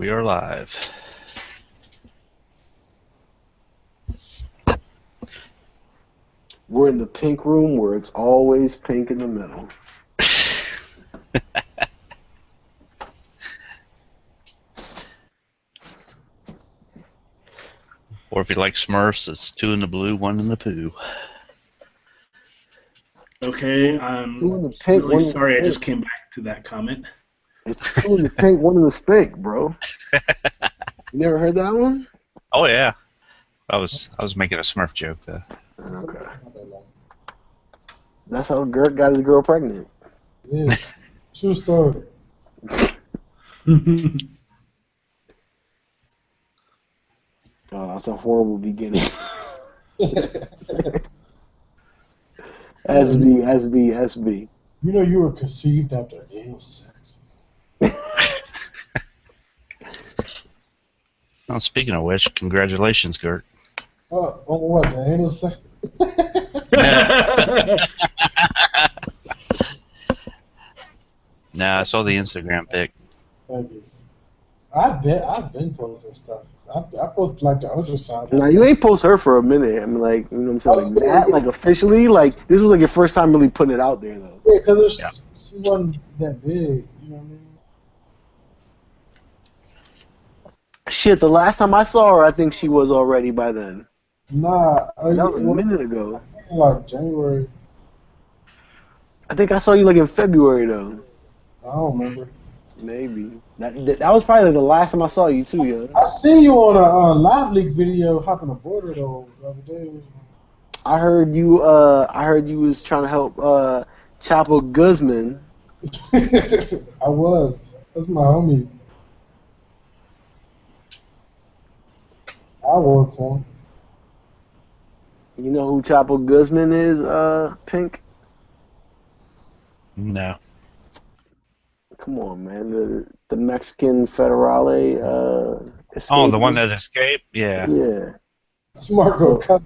We are live. We're in the pink room where it's always pink in the middle. Or if you like Smurfs, it's 2 in the blue, 1 in the poo. Okay, Two in I'm the pink, really one in the sorry I just stink. came back to that comment. It's two in the pink, one in the stink, bro. You never heard that one? Oh yeah, I was making a Smurf joke though. Okay. That's how Gert got his girl pregnant. Yeah, true story. Oh, that's a horrible beginning. SB. You know you were conceived after anal sex. Well, speaking of which, congratulations, Gert. On what, the anal sex? Nah, I saw the Instagram pic. Thank you. I've been posting stuff. I posted like the ultrasound. Now you ain't post her for a minute. I mean, like, you know what I'm saying, like that, yeah. like officially, like this was like your first time really putting it out there, though. Yeah, because Yeah. she wasn't that big. You know what I mean? Shit, the last time I saw her, I think she was already by then. Nah, That was a minute ago. like January. I think I saw you like in February though. I don't remember. Maybe that was probably like the last time I saw you too, yo. I seen you on a live leak video hopping a border though the other day. I heard you was trying to help Chapo Guzman. I was. That's my homie. I work for him. You know who Chapo Guzman is, Pink? No. Come on, man. The Mexican Federale escaped. Oh, the one that escaped? Yeah. Yeah. That's Marco Cousin.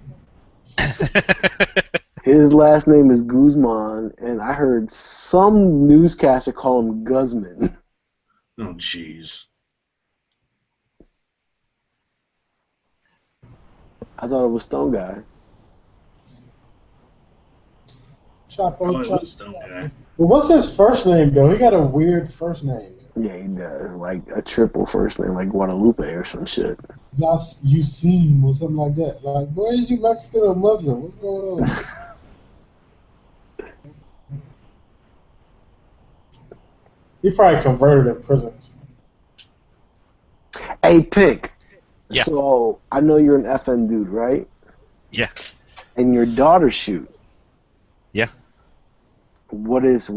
His last name is Guzman, and I heard some newscaster call him Guzman. Oh, jeez. I thought it was Stone Guy. Chapo. It was Stone Guy. Well, what's his first name though? He got a weird first name. Yeah, he does. Like a triple first name, like Guadalupe or some shit. Yusim or something like that. Like, boy, is you Mexican or Muslim? What's going on? He probably converted in prison. Hey, Pink. Yeah. So I know you're an FN dude, right? Yeah. And your daughter shoot. Yeah. What is?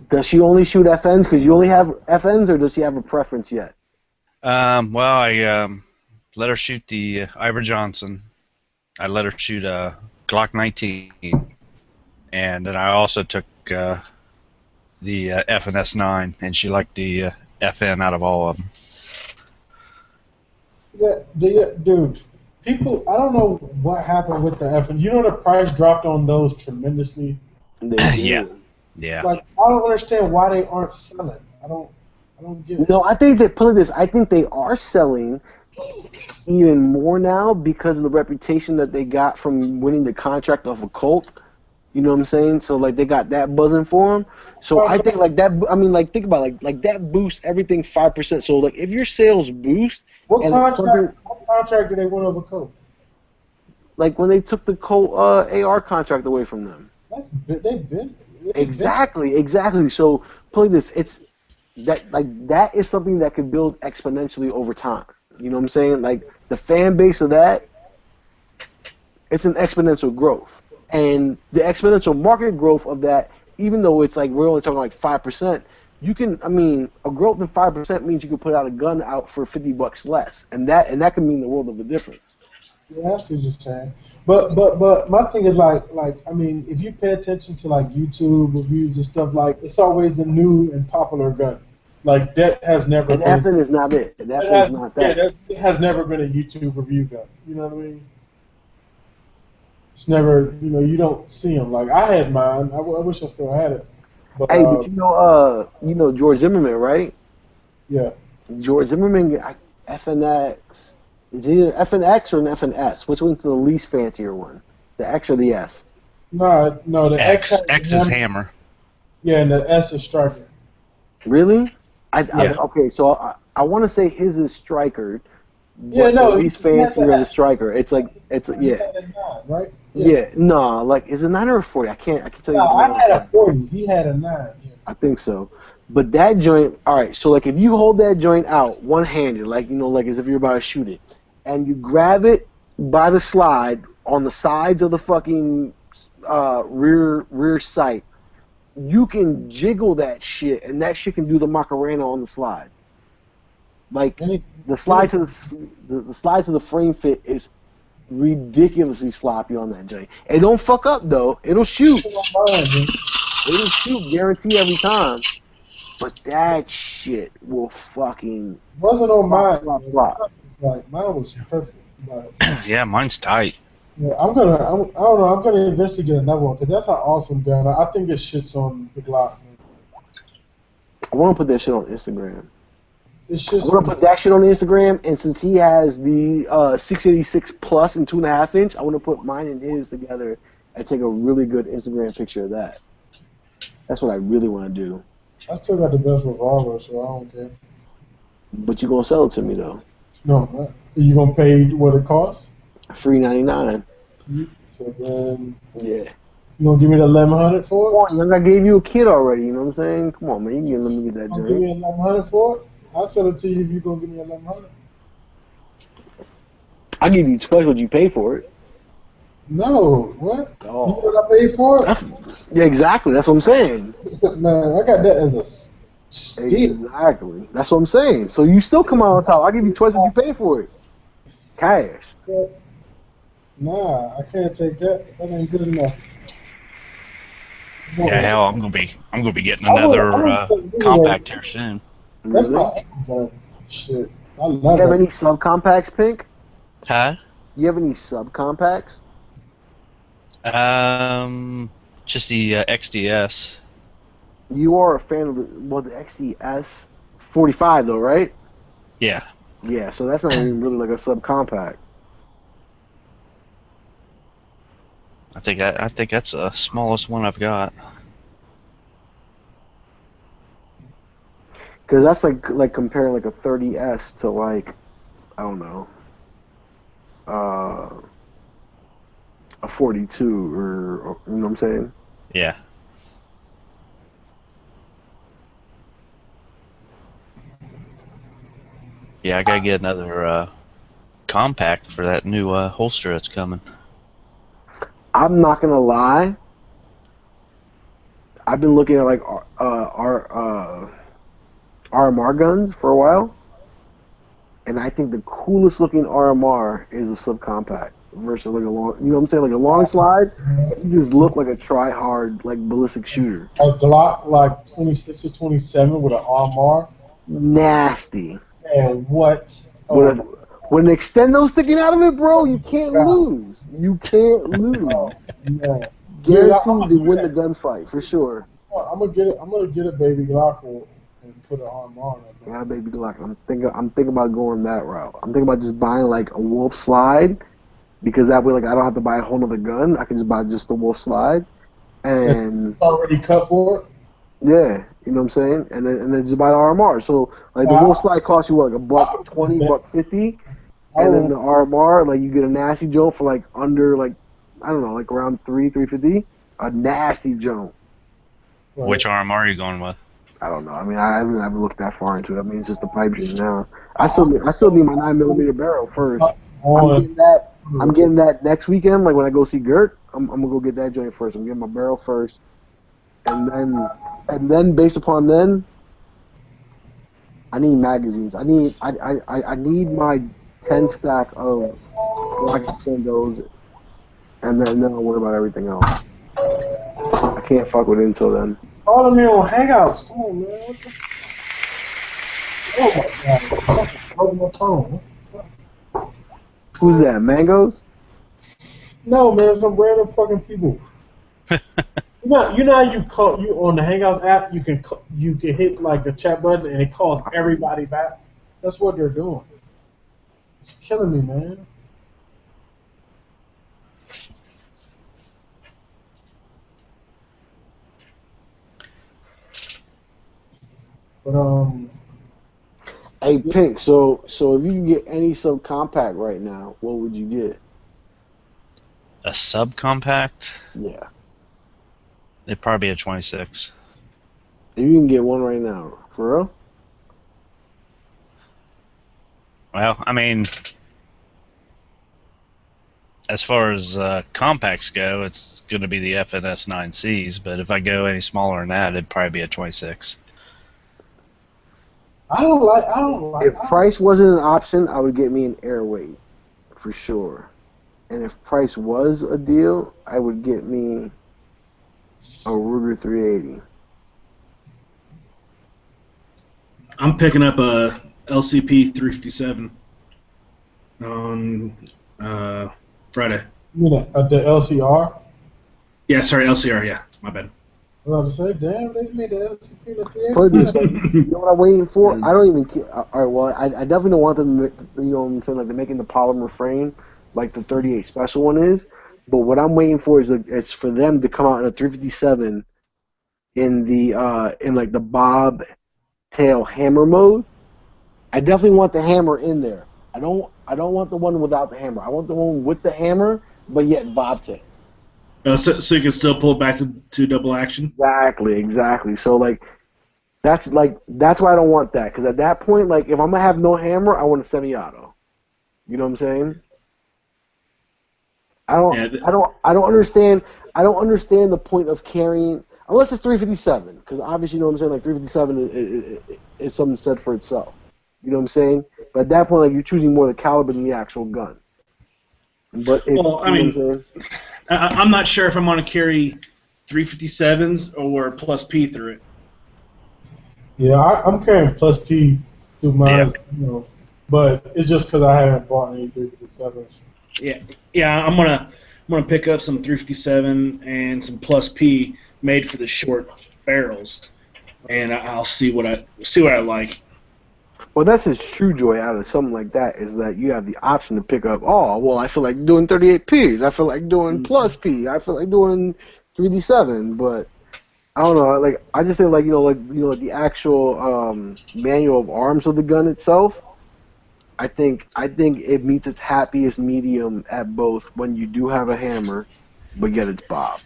Does she only shoot FNs? Because you only have FNs, or does she have a preference yet? Well, I let her shoot the Ivor Johnson. I let her shoot a Glock 19, and then I also took the FNS 9, and she liked the FN out of all of them. Yeah, dude. People, I don't know what happened with the FN. You know the price dropped on those tremendously. They do. Yeah. Yeah. Like, I don't understand why they aren't selling. I don't get it. No, I think that put it this. I think they are selling even more now because of the reputation that they got from winning the contract off of Colt. You know what I'm saying? So like they got that buzzing for them. So I think like that. I mean, like think about it, like that boosts everything 5%. So like if your sales boost, What and contract did they win over Coke? like when they took the Colt AR contract away from them. They've been. Exactly. So play this. It's that is something that could build exponentially over time. You know what I'm saying? Like the fan base of that, it's an exponential growth, and the exponential market growth of that, even though it's like we're only talking like 5%, you can. I mean, a growth in 5% means you can put out a gun out for $50 less, and that can mean the world of a difference. Yeah, that's what you're saying. But my thing is like I mean, if you pay attention to like YouTube reviews and stuff, like it's always the new and popular gun. Like that has never And been. FN is not it. And FN is not that. Yeah, it has never been a YouTube review gun. You know what I mean? It's never, you don't see them. Like I had mine. I wish I still had it. But, Hey, but you know George Zimmerman, right? Yeah. George Zimmerman, FNX. It's either FNX or an FNS. Which one's the least fancier one? The X or the S? No, the X has X the is hammer. hammer. Yeah, and the S is striker. Really? Yeah. Okay, so I want to say his is striker. Yeah, no, the least he has fancier the of the S. striker. It's He yeah. had a 9, right? Yeah, no, like is it 9 or a 40? I can tell you. No, the I had a 40. He had a 9. Yeah. I think so. But that joint, all right. So like, if you hold that joint out one-handed, like like as if you're about to shoot it, and you grab it by the slide on the sides of the fucking rear sight, you can jiggle that shit, and that shit can do the Macarena on the slide. Like the slide to the slide to the frame fit is ridiculously sloppy on that joint. It don't fuck up though. It'll shoot. It'll shoot, guarantee every time. But that shit will fucking Wasn't on mine. flop. Like mine was perfect. But, Yeah, mine's tight. yeah, I don't know. I'm gonna eventually get another one because that's an awesome gun. I think this shit's on the Glock. Man. I want to put that shit on Instagram. It's I just want to put that shit on Instagram, and since he has the 686 plus and 2.5 inch, I want to put mine and his together and take a really good Instagram picture of that. That's what I really want to do. I still got the best revolver, so I don't care. But you gonna sell it to me though? No, you gonna pay what it costs? Free 99. So then Yeah. you gonna give me the 1100 for it? Come on, I gave you a kid already. You know what I'm saying? Come on, man. You can let me get that Gonna give joint. me 1100 for it? I'll sell it to you if you gonna give me 1100. I'll give you twice what you pay for it. No, what? Oh. You know what I paid for it? Yeah, exactly. That's what I'm saying. Man, I got that as a steal. Exactly. That's what I'm saying. So you still come out on top. I'll give you twice what you pay for it. Cash. Nah, I can't take that. That ain't good enough. Yeah, hell, I'm gonna be getting another compact here soon. That's Really? my gun. Shit. I You love have it. any subcompacts, Pink? Huh? You have any subcompacts? Just the XDS. You are a fan of the XDS 45 though, right? Yeah. Yeah, so that's not even really like a subcompact. I think that's the smallest one I've got. Because that's like comparing like a 30S to like, I don't know, a 42 or you know what I'm saying? Yeah. Yeah, I gotta get another compact for that new holster that's coming. I'm not gonna lie. I've been looking at like our RMR guns for a while, and I think the coolest looking RMR is a subcompact versus like a long. You know what I'm saying? Like a long slide, you just look like a try-hard like ballistic shooter. A Glock like 26 or 27 with an RMR. Nasty. And what? With an extendo sticking out of it, bro, you can't lose. You can't lose. Man. Guaranteed to win the gunfight for sure. I'm gonna get it. I'm gonna get a baby Glock and put an RMR on it. I got a baby Glock. I'm thinking about going that route. I'm thinking about just buying like a Wolf slide, because that way like I don't have to buy a whole nother gun. I can just buy just the Wolf slide, and Already cut for it. yeah, you know what I'm saying. And then just buy the RMR. So like the Wolf slide costs you what, like $120, $150, and then the RMR like you get a nasty joint for like under like I don't know like around $350. A nasty joint. Which RMR are you going with? I don't know. I mean, I haven't looked that far into it. I mean, it's just a pipe dream now. I still need my 9mm barrel first. I'm getting that next weekend. Like when I go see Gert, I'm gonna go get that joint first. I'm getting my barrel first, and then based upon then, I need magazines. I need my 10 stack of Glock extendos, and then I'll worry about everything else. I can't fuck with it until then. Calling me on Hangouts. Come on, man. What the... Oh my God! Broke my phone. Who's that? Mangoes? No, man. Some random fucking people. you know how you on the Hangouts app, you can hit like a chat button and it calls everybody back. That's what they're doing. It's killing me, man. But Hey, Pink. So if you can get any subcompact right now, what would you get? A subcompact? Yeah. It'd probably be a 26. If you can get one right now, for real? Well, I mean, as far as compacts go, it's going to be the FNS 9Cs, but if I go any smaller than that, it'd probably be a 26. I don't like. If price wasn't an option, I would get me an Airweight for sure. And if price was a deal, I would get me a Ruger 380. I'm picking up a LCP 357 on Friday. You mean the LCR? Yeah, sorry, LCR. Yeah, my bad. I was about to say, damn, they made the LCP the Put this, 380. you know what I'm waiting for? I don't even care. All right, well, I definitely don't want them to, you know what I'm saying, like they're making the polymer frame like the 38 special one is. But what I'm waiting for is it's for them to come out in a 357 in the in like the bob tail hammer mode. I definitely want the hammer in there. I don't want the one without the hammer. I want the one with the hammer, but yet bobtail. So you can still pull it back to double action. Exactly. So that's why I don't want that, because at that point, like if I'm gonna have no hammer, I want a semi-auto. You know what I'm saying? I don't understand. I don't understand the point of carrying unless it's 357, because obviously you know what I'm saying. Like 357 is something said for itself. You know what I'm saying? But at that point, like you're choosing more the caliber than the actual gun. But if, Well, I you know mean, what I'm saying? I'm not sure if I'm going to carry 357s or plus P through it. Yeah, I'm carrying plus P through mine, Yeah. you know, but it's just because I haven't bought any 357s. Yeah, I'm gonna pick up some 357 and some plus P made for the short barrels, and I'll see what I like. Well, that's his true joy out of something like that, is that you have the option to pick up, oh, well, I feel like doing 38Ps. I feel like doing plus P. I feel like doing 3D7. But I don't know. Like I just think, like the actual manual of arms of the gun itself. I think it meets its happiest medium at both when you do have a hammer, but yet it's Bob.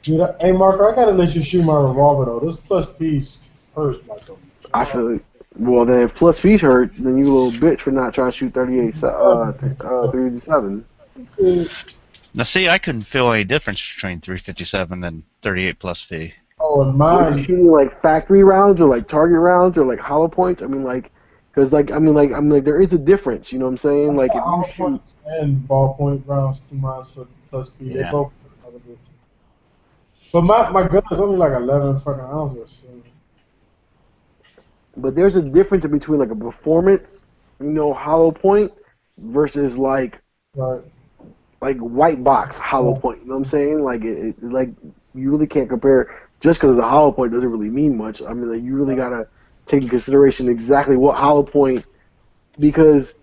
Yeah, hey, Marco, I gotta let you shoot my revolver though. This plus P's hurt like a. I feel like, well, then if plus feet hurt, then you a little bitch for not trying to shoot 3D7. Now, see, I couldn't feel any difference between 357 and 38 plus V. Oh, and Were you mine. shooting like factory rounds or like target rounds or like hollow points? I mean, like, because there is a difference. You know what I'm saying? Like, if you shoot, Points and ballpoint rounds to mine for plus P. They Yeah. both. But my gun is only like 11 fucking ounces. So. but there's a difference between like a performance, hollow point versus like Right. white box hollow point. You know what I'm saying? Like like you really can't compare. Just because it's a hollow point doesn't really mean much. I mean, like, you really gotta take in consideration exactly what hollow point, because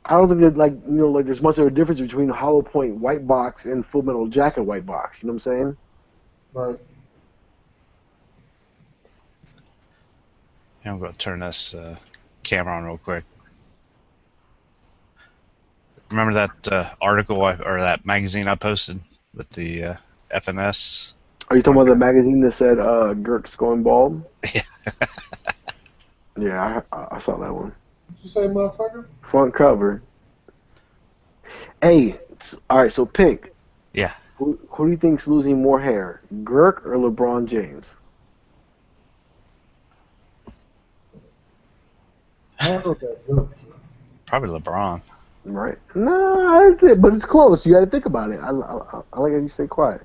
I don't think that there's much of a difference between hollow point white box and Full Metal Jacket white box. You know what I'm saying? Right. I'm going to turn this camera on real quick. Remember that article or that magazine I posted with the FNS? Are you talking about the magazine that said Girk's going bald? Yeah. Yeah, I saw that one. What you say, motherfucker? Front cover. Hey, all right. So Pink. Yeah. Who do you think's losing more hair, Girk or LeBron James? I don't know that good. Probably LeBron. Right? No, but it's close. You got to think about it. I like how you stay quiet.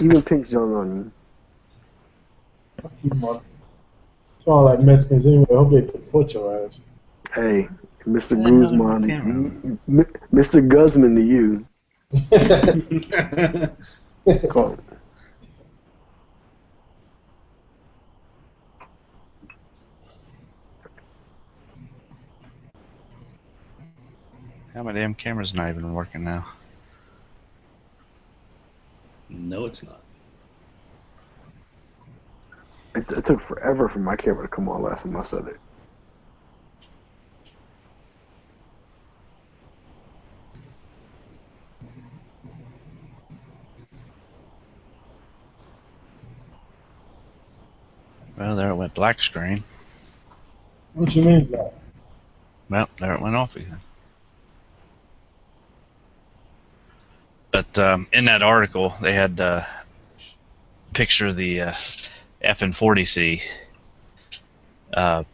Even Pink's jumping on you. Fuck you, Marco. It's all like Mexicans anyway. I hope they deport your ass. Hey, Mr. What the hell is Guzman, the camera? Mr. Guzman to you. Call. How my damn camera's not even working now. No, it's not. It took forever for my camera to come on last time I said it. Well, there it went black screen. What you mean, black? Well, there it went off again. But in that article, they had a picture of the FN40C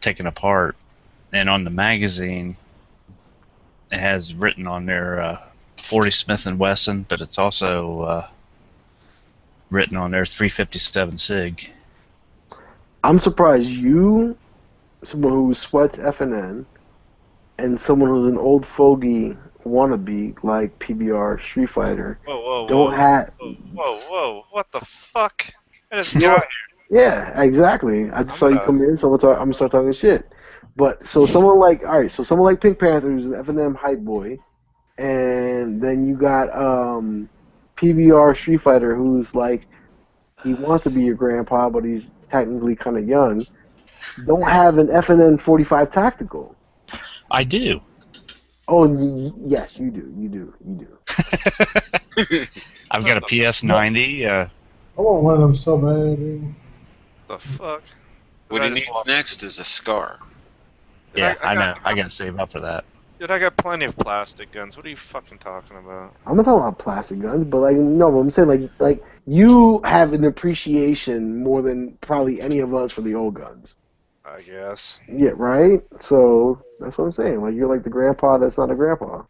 taken apart, and on the magazine, it has written on there 40 Smith & Wesson, but it's also written on there 357 SIG. I'm surprised you, someone who sweats FNN, and someone who's an old fogey wannabe like PBR Street Fighter don't have. Whoa! What the fuck? I just No. got here. Yeah, exactly. I just saw you come in, so I'm gonna start talking shit. But so someone like someone like Pink Panther, who's an FNM hype boy, and then you got PBR Street Fighter, who's like he wants to be your grandpa, but he's technically kind of young. Don't have an FNN 45 tactical. I do. Oh, yes, you do. You do. I've got a PS90. I want one of them so bad, dude. The fuck? What he needs next is a scar. Yeah, I know. I gotta save up for that. Dude, I got plenty of plastic guns. What are you fucking talking about? I'm not talking about plastic guns, but no, I'm saying like you have an appreciation more than probably any of us for the old guns. I guess. Yeah, right? So that's what I'm saying. Like you're like the grandpa that's not a grandpa.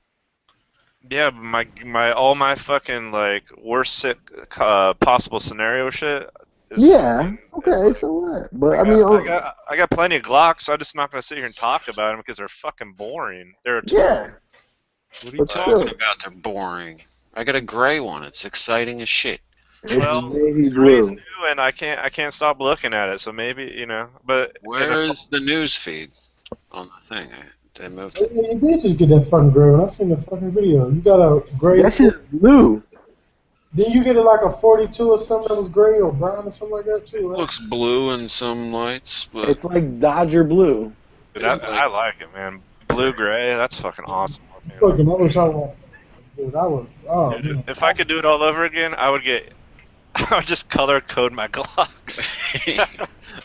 Yeah, but all my fucking like worst sick possible scenario shit. Yeah. Okay. So what? But I got plenty of Glocks. I'm just not gonna sit here and talk about them because they're fucking boring. They're a tool. Yeah. What are you talking about? They're boring. I got a gray one. It's exciting as shit. Well, navy gray's blue. new, and I can't stop looking at it. So maybe but where is the news feed on the thing? They moved it. You did just get that fucking gray one. I seen the fucking video. You got a gray. That shit's blue. Didn't you get it like a 42 or something that was gray or brown or something like that too? Right? Looks blue in some lights, but It's like Dodger blue. Dude, I like it, man. Blue gray, that's fucking awesome. Man. Fucking, I wish I was. Dude, I would. Oh, Dude, man. if I could do it all over again, I would just color code my Glocks.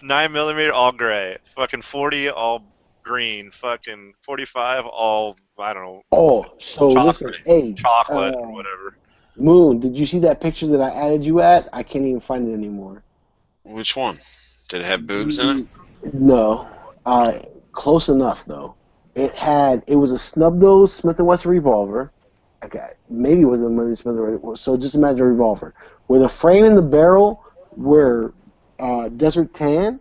9mm all gray. Fucking 40 all green. Fucking 45 all, I don't know. Oh, so listen, hey, chocolate or whatever. Moon, did you see that picture that I added you at? I can't even find it anymore. which one? Did it have boobs in it? No. Close enough though. It was a snub-nosed Smith & Wesson revolver. Okay, maybe it was a Smith & Wesson. So just imagine a revolver where the frame and the barrel were desert tan,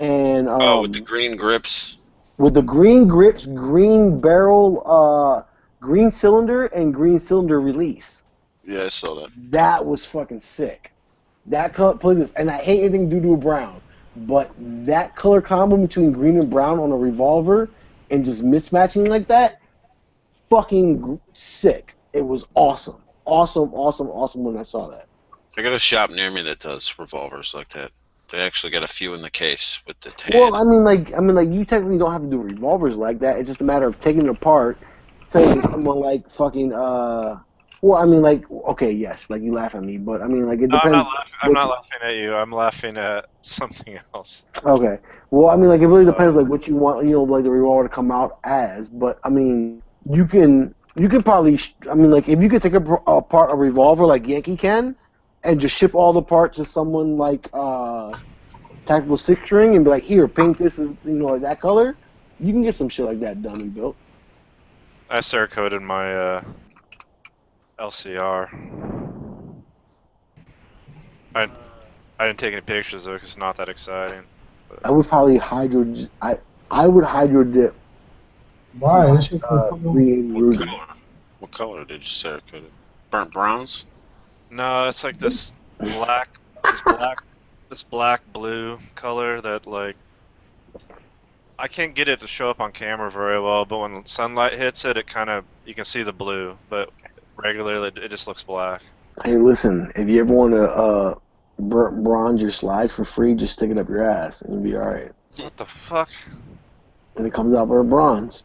and with the green grips. With the green grips, green barrel, green cylinder, and green cylinder release. Yeah, I saw that. That was fucking sick. That color, and I hate anything due to a brown, but that color combo between green and brown on a revolver and just mismatching like that, fucking sick. It was awesome. Awesome when I saw that. I got a shop near me that does revolvers like that. They actually got a few in the case with the tan. Well, I mean, like you technically don't have to do revolvers like that. It's just a matter of taking it apart, saying to someone like fucking, well, I mean, like, okay, yes, like you laugh at me, but I mean, like, it depends. I'm not laughing at you. I'm laughing at something else. Okay. Well, I mean, like, it really depends, like, what you want, like, the revolver to come out as. But I mean, you can probably, I mean, like, if you could take apart a revolver like Yankee can, and just ship all the parts to someone like Tactical Six String and be like, here, paint this, like that color, you can get some shit like that done and built. I Cerakoted my LCR. I didn't take any pictures though, 'cause it's not that exciting. But I would probably I would hydro dip. Why? It's just 380 Ruger. What color did you say? Burnt bronze? no, it's like this black blue color that like I can't get it to show up on camera very well, but when sunlight hits it, you can see the blue, but regularly it just looks black. Hey, listen, if you ever want to bronze your slides for free, just stick it up your ass and you'll be alright. What the fuck? And it comes out for a bronze.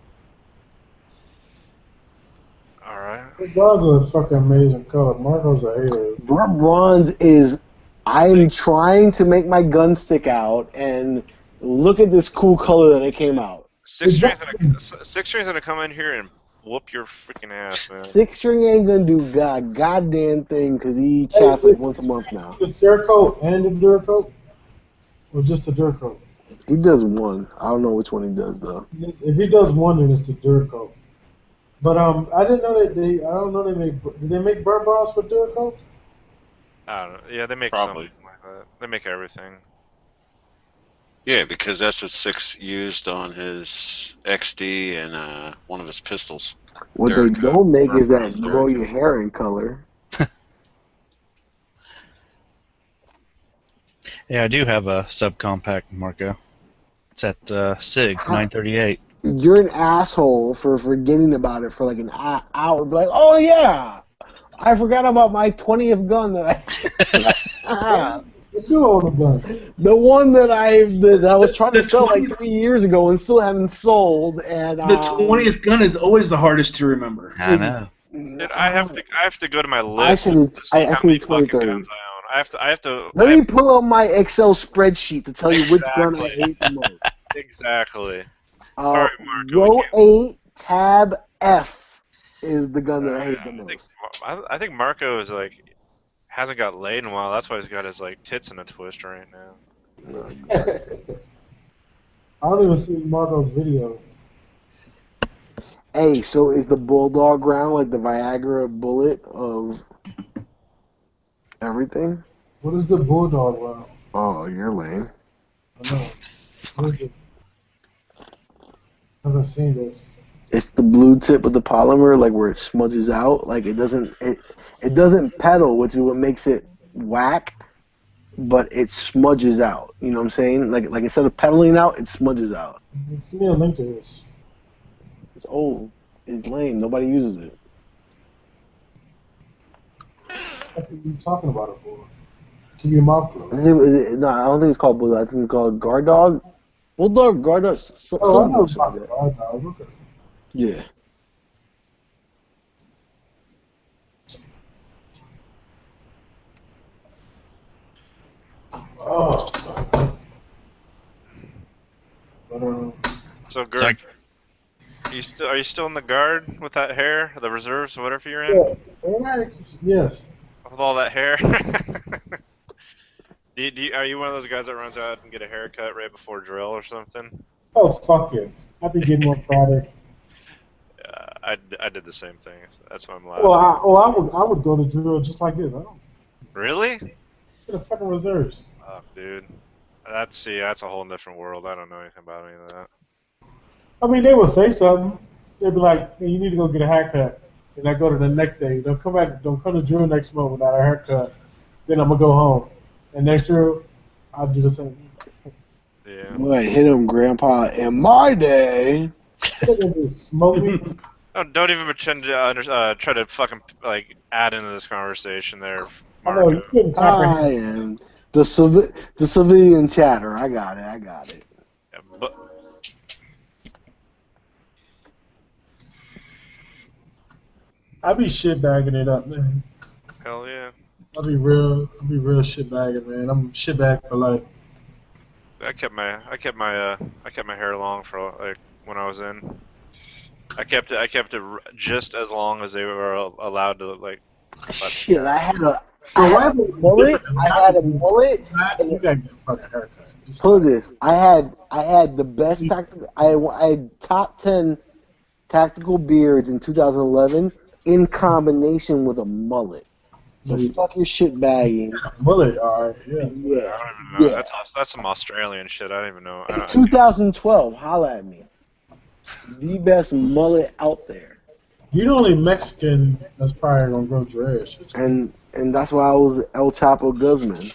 Alright. Bronze is a fucking amazing color. Marco's a hater. Bronze is, I'm trying to make my gun stick out, and look at this cool color that it came out. Six String's gonna come in here and whoop your freaking ass, man. Six String ain't gonna do goddamn thing because he chats like once a month now. The Durcoat and the Durcoat? Or just the Durcoat? He does one. I don't know which one he does though. If he does one, then it's the Durcoat. But I didn't know that I don't know they make. Did they make burn bars for Durcoat? I don't know. Yeah, they make Probably. something like that. They make everything. Yeah, because that's what Six used on his XD and one of his pistols. What they Durcoat. don't make is that Bronze grow your Durcoat. hair in color. Yeah, I do have a subcompact, Marco. It's at SIG 938. You're an asshole for forgetting about it for like an hour. Be like, oh yeah, I forgot about my 20th gun that I. You do own a gun. The one that I was trying to sell like 3 years ago and still haven't sold. And The 20th gun is always the hardest to remember. I know. Dude, I have to go to my list. Actually, to see how many fucking 2030. guns I own. I have to. Let me pull up my Excel spreadsheet to tell you which gun I hate the most. Exactly. Sorry, Marco, we Row can't- 8, tab F is the gun that I hate the most. I think Marco is like hasn't got laid in a while. That's why he's got his like tits in a twist right now. I don't even see Marco's video. Hey, so is the Bulldog round like the Viagra bullet of everything? What is the Bulldog round? Oh, you're lame. I know. What is it? I haven't seen this. It's the blue tip of the polymer, like where it smudges out. Like it doesn't pedal, which is what makes it whack, but it smudges out. You know what I'm saying? Like instead of pedaling out, it smudges out. Send me a link to this. It's old. It's lame. Nobody uses it. What are you talking about it for? Keep your mouth closed. No, I don't think it's called Bulldog. I think it's called Guard Dog. Bulldog, Guard Dog. Oh, I know Something about like it. that. I know. Okay. Yeah. Oh. But, So, It's like, Gert, are you still in the guard with that hair, the reserves, whatever you're in, alright, yes. with all that hair? Are you one of those guys that runs out and get a haircut right before drill or something? Oh, fuck it. I'll be getting one Friday. I did the same thing. So that's why I'm laughing. Well, I would go to drill just like this. I don't Really? get the fucking reserves. Oh, dude. That's a whole different world. I don't know anything about any of that. I mean, they would say something. They'd be like, hey, you need to go get a haircut. And I go to the next day. Don't come to drill next month without a haircut. Then I'm going to go home. And next drill, I'll do the same. Yeah. Boy, hit him, Grandpa. In my day. Smoke me. Don't even pretend to try to fucking like add into this conversation there, I know, you Marco. couldn't comprehend. I am the civilian chatter. I got it. Yeah, but I be shitbagging it up, man. hell yeah. I'll be real shitbagging, man. I'm shitbag for life. I kept my hair long for like when I was in. I kept it just as long as they were allowed to like. Shit, I had a mullet. I had a mullet. You gotta get a fucking haircut. Just Look at this. I had the best tactical. I had top 10 tactical beards in 2011 in combination with a mullet. So fuck your shit bagging. mullet, alright, yeah. I Yeah. don't even know. Yeah. That's some Australian shit. I don't even know. In 2012, holla at me. The best mullet out there. You're the only Mexican that's probably gonna grow dreads. And that's why I was El Chapo Guzman.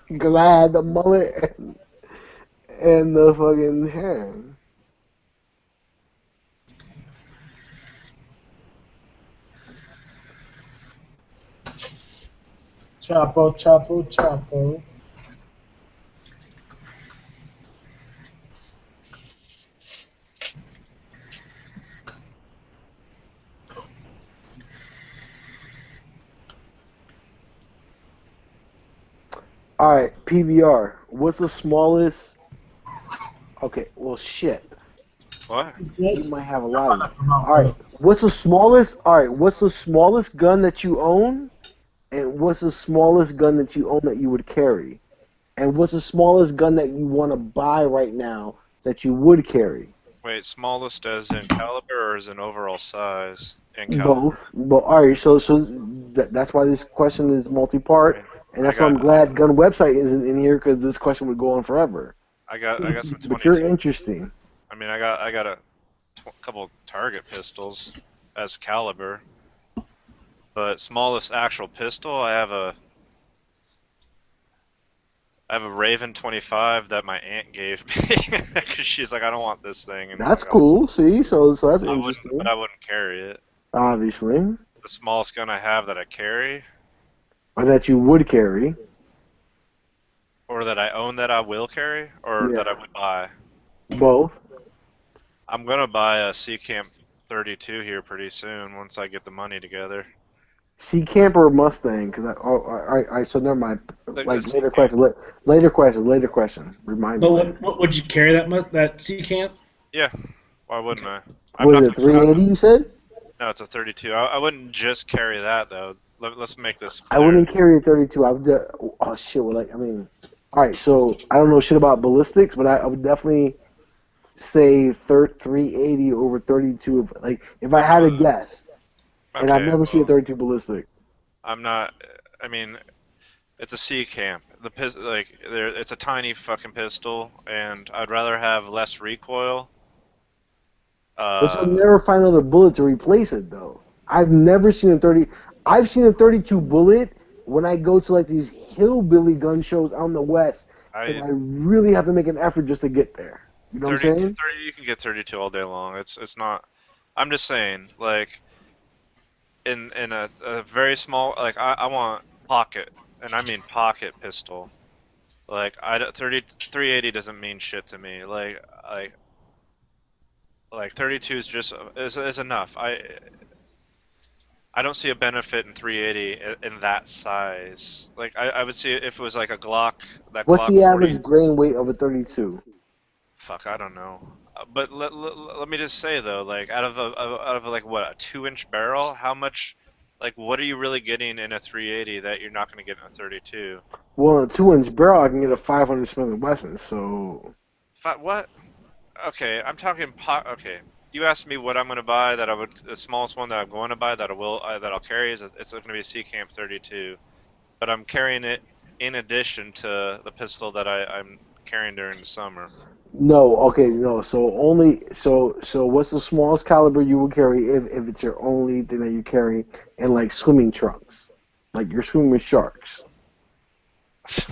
Because I had the mullet and the fucking hand. Chapo, Chapo, Chapo. All right, PBR. What's the smallest? Okay, well, shit. What? You might have a lot of them. All right, what's the smallest? All right, what's the smallest gun that you own? And what's the smallest gun that you own that you would carry? And what's the smallest gun that you want to buy right now that you would carry? Wait, smallest as in caliber or as in overall size? In caliber. Both. But all right, so that's why this question is multi-part, and that's why I'm glad Gun Website isn't in here because this question would go on forever. I got some 22. But you're interesting. I mean, I got a couple target pistols as caliber, but smallest actual pistol, I have a Raven 25 that my aunt gave me because she's like, I don't want this thing. And that's cool. See, so that's interesting. interesting. But I wouldn't carry it. Obviously. The smallest gun I have that I carry, or that you would carry, or that I own that I will carry, or that I would buy. Both. I'm gonna buy a Seacamp 32 here pretty soon once I get the money together. Seacamp or Mustang? Because all right, so never mind. Like later question. Later question. Remind me. But what would you carry that Seacamp? Yeah. Why wouldn't I? Was it 380? You said? No, it's a 32. I wouldn't just carry that though. Let's make this clear. I wouldn't carry a 32. I would. Oh shit. Well, like I mean, all right. So I don't know shit about ballistics, but I would definitely say 380 over 32. If I had to guess, and I've never seen a 32 ballistic. I'm not. I mean, it's a Seacamp. It's a tiny fucking pistol, and I'd rather have less recoil. But you'll never find another bullet to replace it, though. I've never seen a 30. I've seen a 32 bullet when I go to like these hillbilly gun shows out in the West, and I really have to make an effort just to get there. You know what I'm saying? You can get 32 all day long. It's not. I'm just saying, like, in a very small, like I want pocket, and I mean pocket pistol. Like 380 doesn't mean shit to me. Like 32 is just is enough. I don't see a benefit in 380 in that size. Like I would see it if it was like a Glock. What's Glock the 40. average grain weight of a 32? Fuck, I don't know. But let me just say though, like out of like what, a 2-inch barrel, how much, like what are you really getting in a 380 that you're not going to get in a 32? Well, in a 2-inch barrel, I can get a 500 Smith & Wesson. So. What? Okay, I'm talking okay. You asked me what I'm going to buy the smallest one that I'm going to buy that I'll carry it's going to be a Seacamp 32, but I'm carrying it in addition to the pistol that I'm carrying during the summer. No, okay, no. So what's the smallest caliber you would carry if it's your only thing that you carry in like swimming trunks, like you're swimming with sharks? It's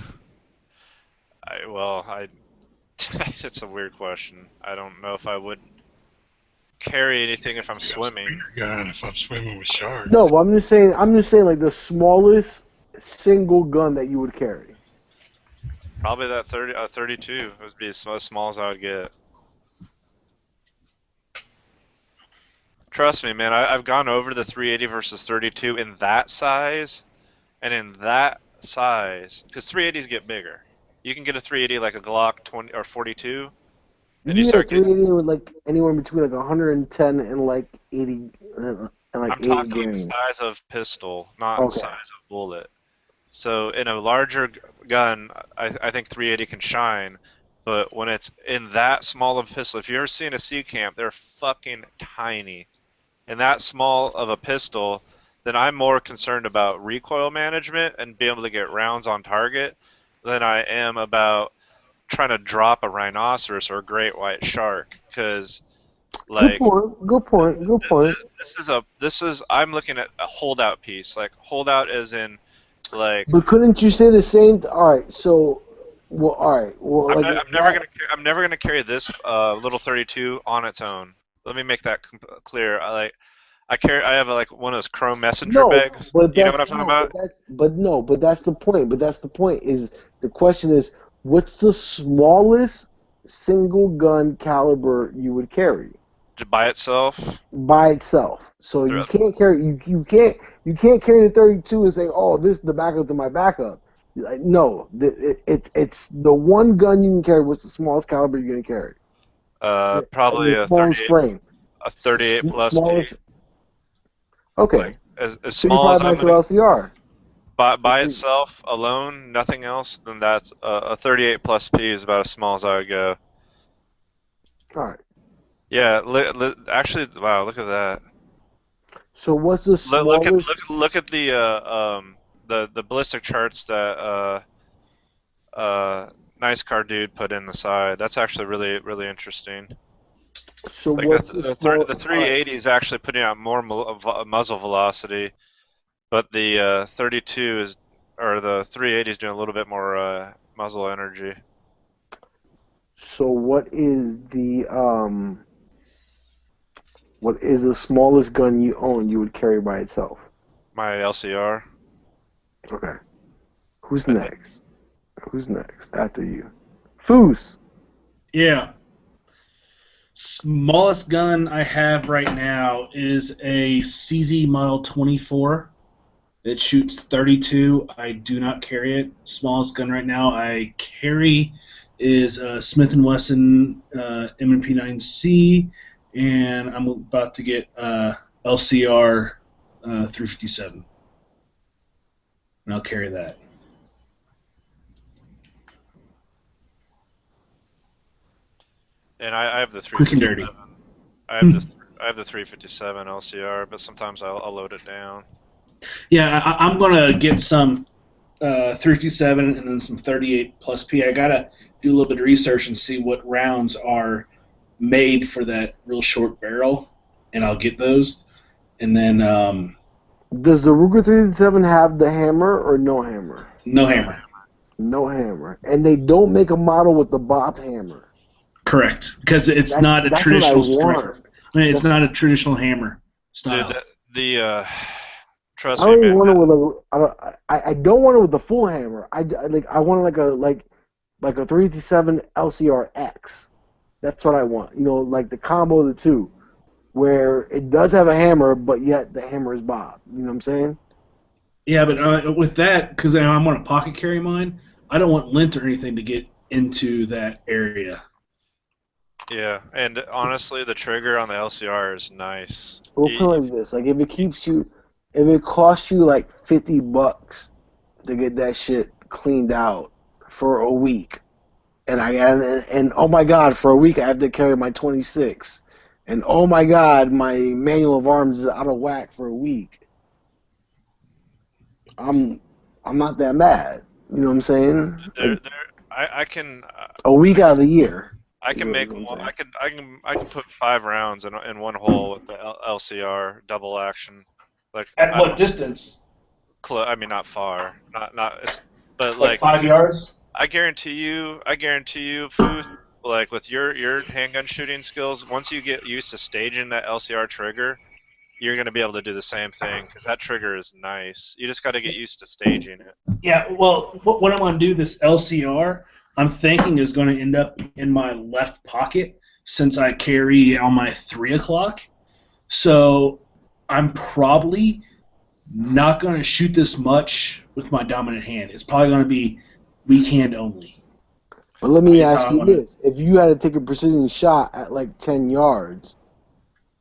a weird question. I don't know if I would carry anything if I'm swimming. Gun if I'm swimming with sharks. No, but I'm just saying like the smallest single gun that you would carry. Probably that 32 would be as small as I would get. Trust me, man. I've gone over the 380 versus 32 in that size, and in that size, because 380s get bigger. You can get a 380 like a Glock 20 or 42. And you start get a 380 with like anywhere between like 110 and like 80 and like I'm 80 talking grain. size of pistol, not size of bullet. So in a larger gun, I think 380 can shine, but when it's in that small of a pistol, if you've ever seen a Seacamp, they're fucking tiny. In that small of a pistol, then I'm more concerned about recoil management and being able to get rounds on target than I am about trying to drop a rhinoceros or a great white shark. Because, like, good point. This is I'm looking at a holdout piece, like holdout as in, like. But couldn't you say the same? All right, so Well, all right. Well, I'm, like I'm never gonna carry this little 32 on its own. Let me make that clear. I have like one of those Chrome Messenger no, bags. but You know that's what I'm talking no, about? but that's the point. But that's the point. Is the question is what's the smallest single gun caliber you would carry By itself. by itself? So you They're- can't carry you can't carry the 32 and say, oh, this is the backup to my backup. Like, no, it's the one gun you can carry. What's the smallest caliber you're gonna carry? And Probably the smallest frame. a 38 plus P. Smallest. Okay. Like as small as 35 I'm micro gonna LCR. by itself alone, nothing else. Then that's a 38 plus P is about as small as I would go. All right. Yeah. Actually, wow. Look at that. So what's the smallest? Look at the ballistic charts that Nice Car Dude put in the side. That's actually really interesting. So Like what's the 380 is actually putting out more muzzle velocity, but the 32 is or the 380 is doing a little bit more muzzle energy. So what is the smallest gun you own you would carry by itself? My LCR. Okay. Who's next? Who's next after you? Foos. Yeah. Smallest gun I have right now is a CZ Model 24. It shoots 32. I do not carry it. Smallest gun right now I carry is a Smith & Wesson M&P 9C, and I'm about to get LCR 357. And I'll carry that. And I have the Quick and dirty. 357. I have the 357 LCR, but sometimes I'll load it down. Yeah, I'm gonna get some 357 and then some 38 plus P. I gotta do a little bit of research and see what rounds are made for that real short barrel, and I'll get those. And then Does the Ruger 357 have the hammer or no hammer? no hammer. No hammer. And they don't make a model with the Bob hammer. Correct, because it's That's- not a that's what I traditional want. strike. I mean, it's not a traditional hammer style. Dude, the trust I me, don't even man. want it with I don't want it with the full hammer. I want like a 357 LCR X. That's what I want. You know, like the combo of the two, where it does have a hammer, but yet the hammer is Bob. You know what I'm saying? Yeah, but with that, because I'm going to pocket carry mine, I don't want lint or anything to get into that area. Yeah, and honestly, the trigger on the LCR is nice. We'll put it like this: like if it costs you like $50 to get that shit cleaned out for a week, and oh my god, for a week I have to carry my 26, and oh my god, my manual of arms is out of whack for a week. I'm not that mad. You know what I'm saying? I can A week out of the year. I can You know make what I'm one. saying? I can put 5 rounds in one hole with the LCR double action. Like At what distance? I mean, not far, but Like 5 yards? I guarantee you, Fu, like with your handgun shooting skills, once you get used to staging that LCR trigger, you're gonna be able to do the same thing because that trigger is nice. You just got to get used to staging it. Yeah, well, what I'm going to do, this LCR, I'm thinking is going to end up in my left pocket since I carry on my 3 o'clock. So I'm probably not going to shoot this much with my dominant hand. It's probably going to be weak hand only. But let me That's ask how I you wanna- this: if you had to take a precision shot at like 10 yards,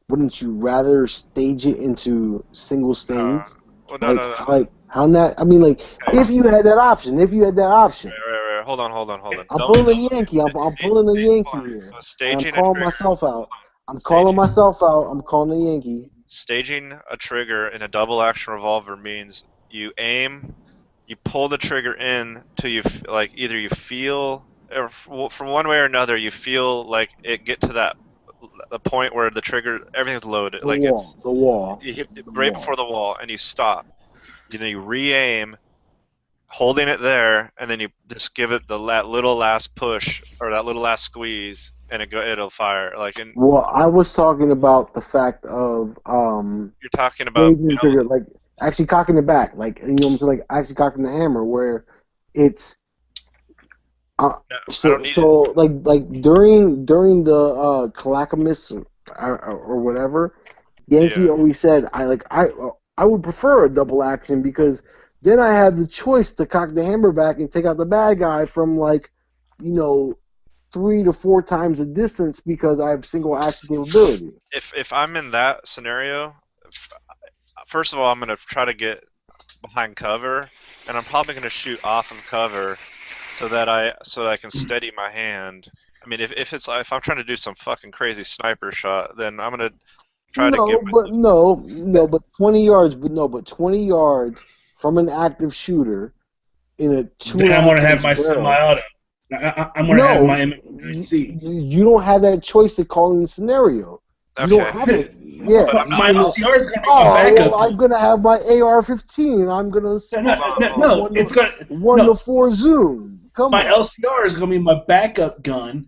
wouldn't you rather stage it into single stage? Well, no. Like how not? I mean, like if you had that option, Right. Hold on. I'm pulling a Yankee. I'm pulling a Yankee here. And I'm Staging calling myself out. I'm calling myself out. I'm calling a Yankee. Staging a trigger in a double action revolver means you aim, you pull the trigger in till you like either you feel, or from one way or another, you feel like it get to the point where the trigger everything's loaded, The wall. you hit right before the wall and you stop. Then you re-aim, holding it there, and then you just give it that little last push or that little last squeeze, and it'll fire. Like, and Well, I was talking about the fact of you're talking about raising the trigger, like actually cocking it back, like you know what I'm saying, like actually cocking the hammer, where it's I don't need so like during the Clackamas or whatever, Yankee Yeah. always said I would prefer a double action because then I have the choice to cock the hammer back and take out the bad guy from like, you know, 3 to 4 times the distance because I have single action capability. If I'm in that scenario, first of all, I'm gonna try to get behind cover, and I'm probably gonna shoot off of cover so that I can steady my hand. I mean, if I'm trying to do some fucking crazy sniper shot, then I'm gonna try to get But 20 yards, but 20 yards from an active shooter in a 2 Then I'm gonna have inch my barrel. semi-auto. I'm gonna have my M3C. You don't have that choice to call in the scenario. You Okay. don't have it. Yeah. But My LCR is gonna be my Oh, backup. well, I'm gonna have my AR-15. I'm gonna No, it's gonna one no. to 4 zoom. Come My on. LCR is gonna be my backup gun,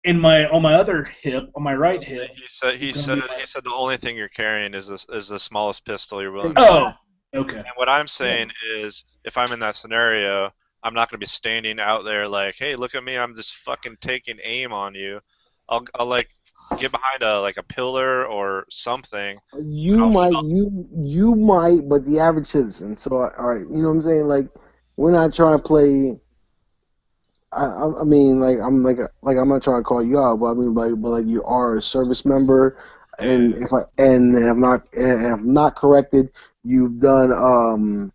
on my other hip, on my right hip. He said the only thing you're carrying is the smallest pistol you're willing to Oh, okay. And what I'm saying is, if I'm in that scenario, I'm not going to be standing out there like, hey, look at me, I'm just fucking taking aim on you. I'll like get behind a pillar or something. You might, but the average citizen. So, all right, you know what I'm saying? Like, we're not trying to play. I mean, like, I'm not trying to call you out, but I mean, but you are a service member, and if I'm not corrected, you've done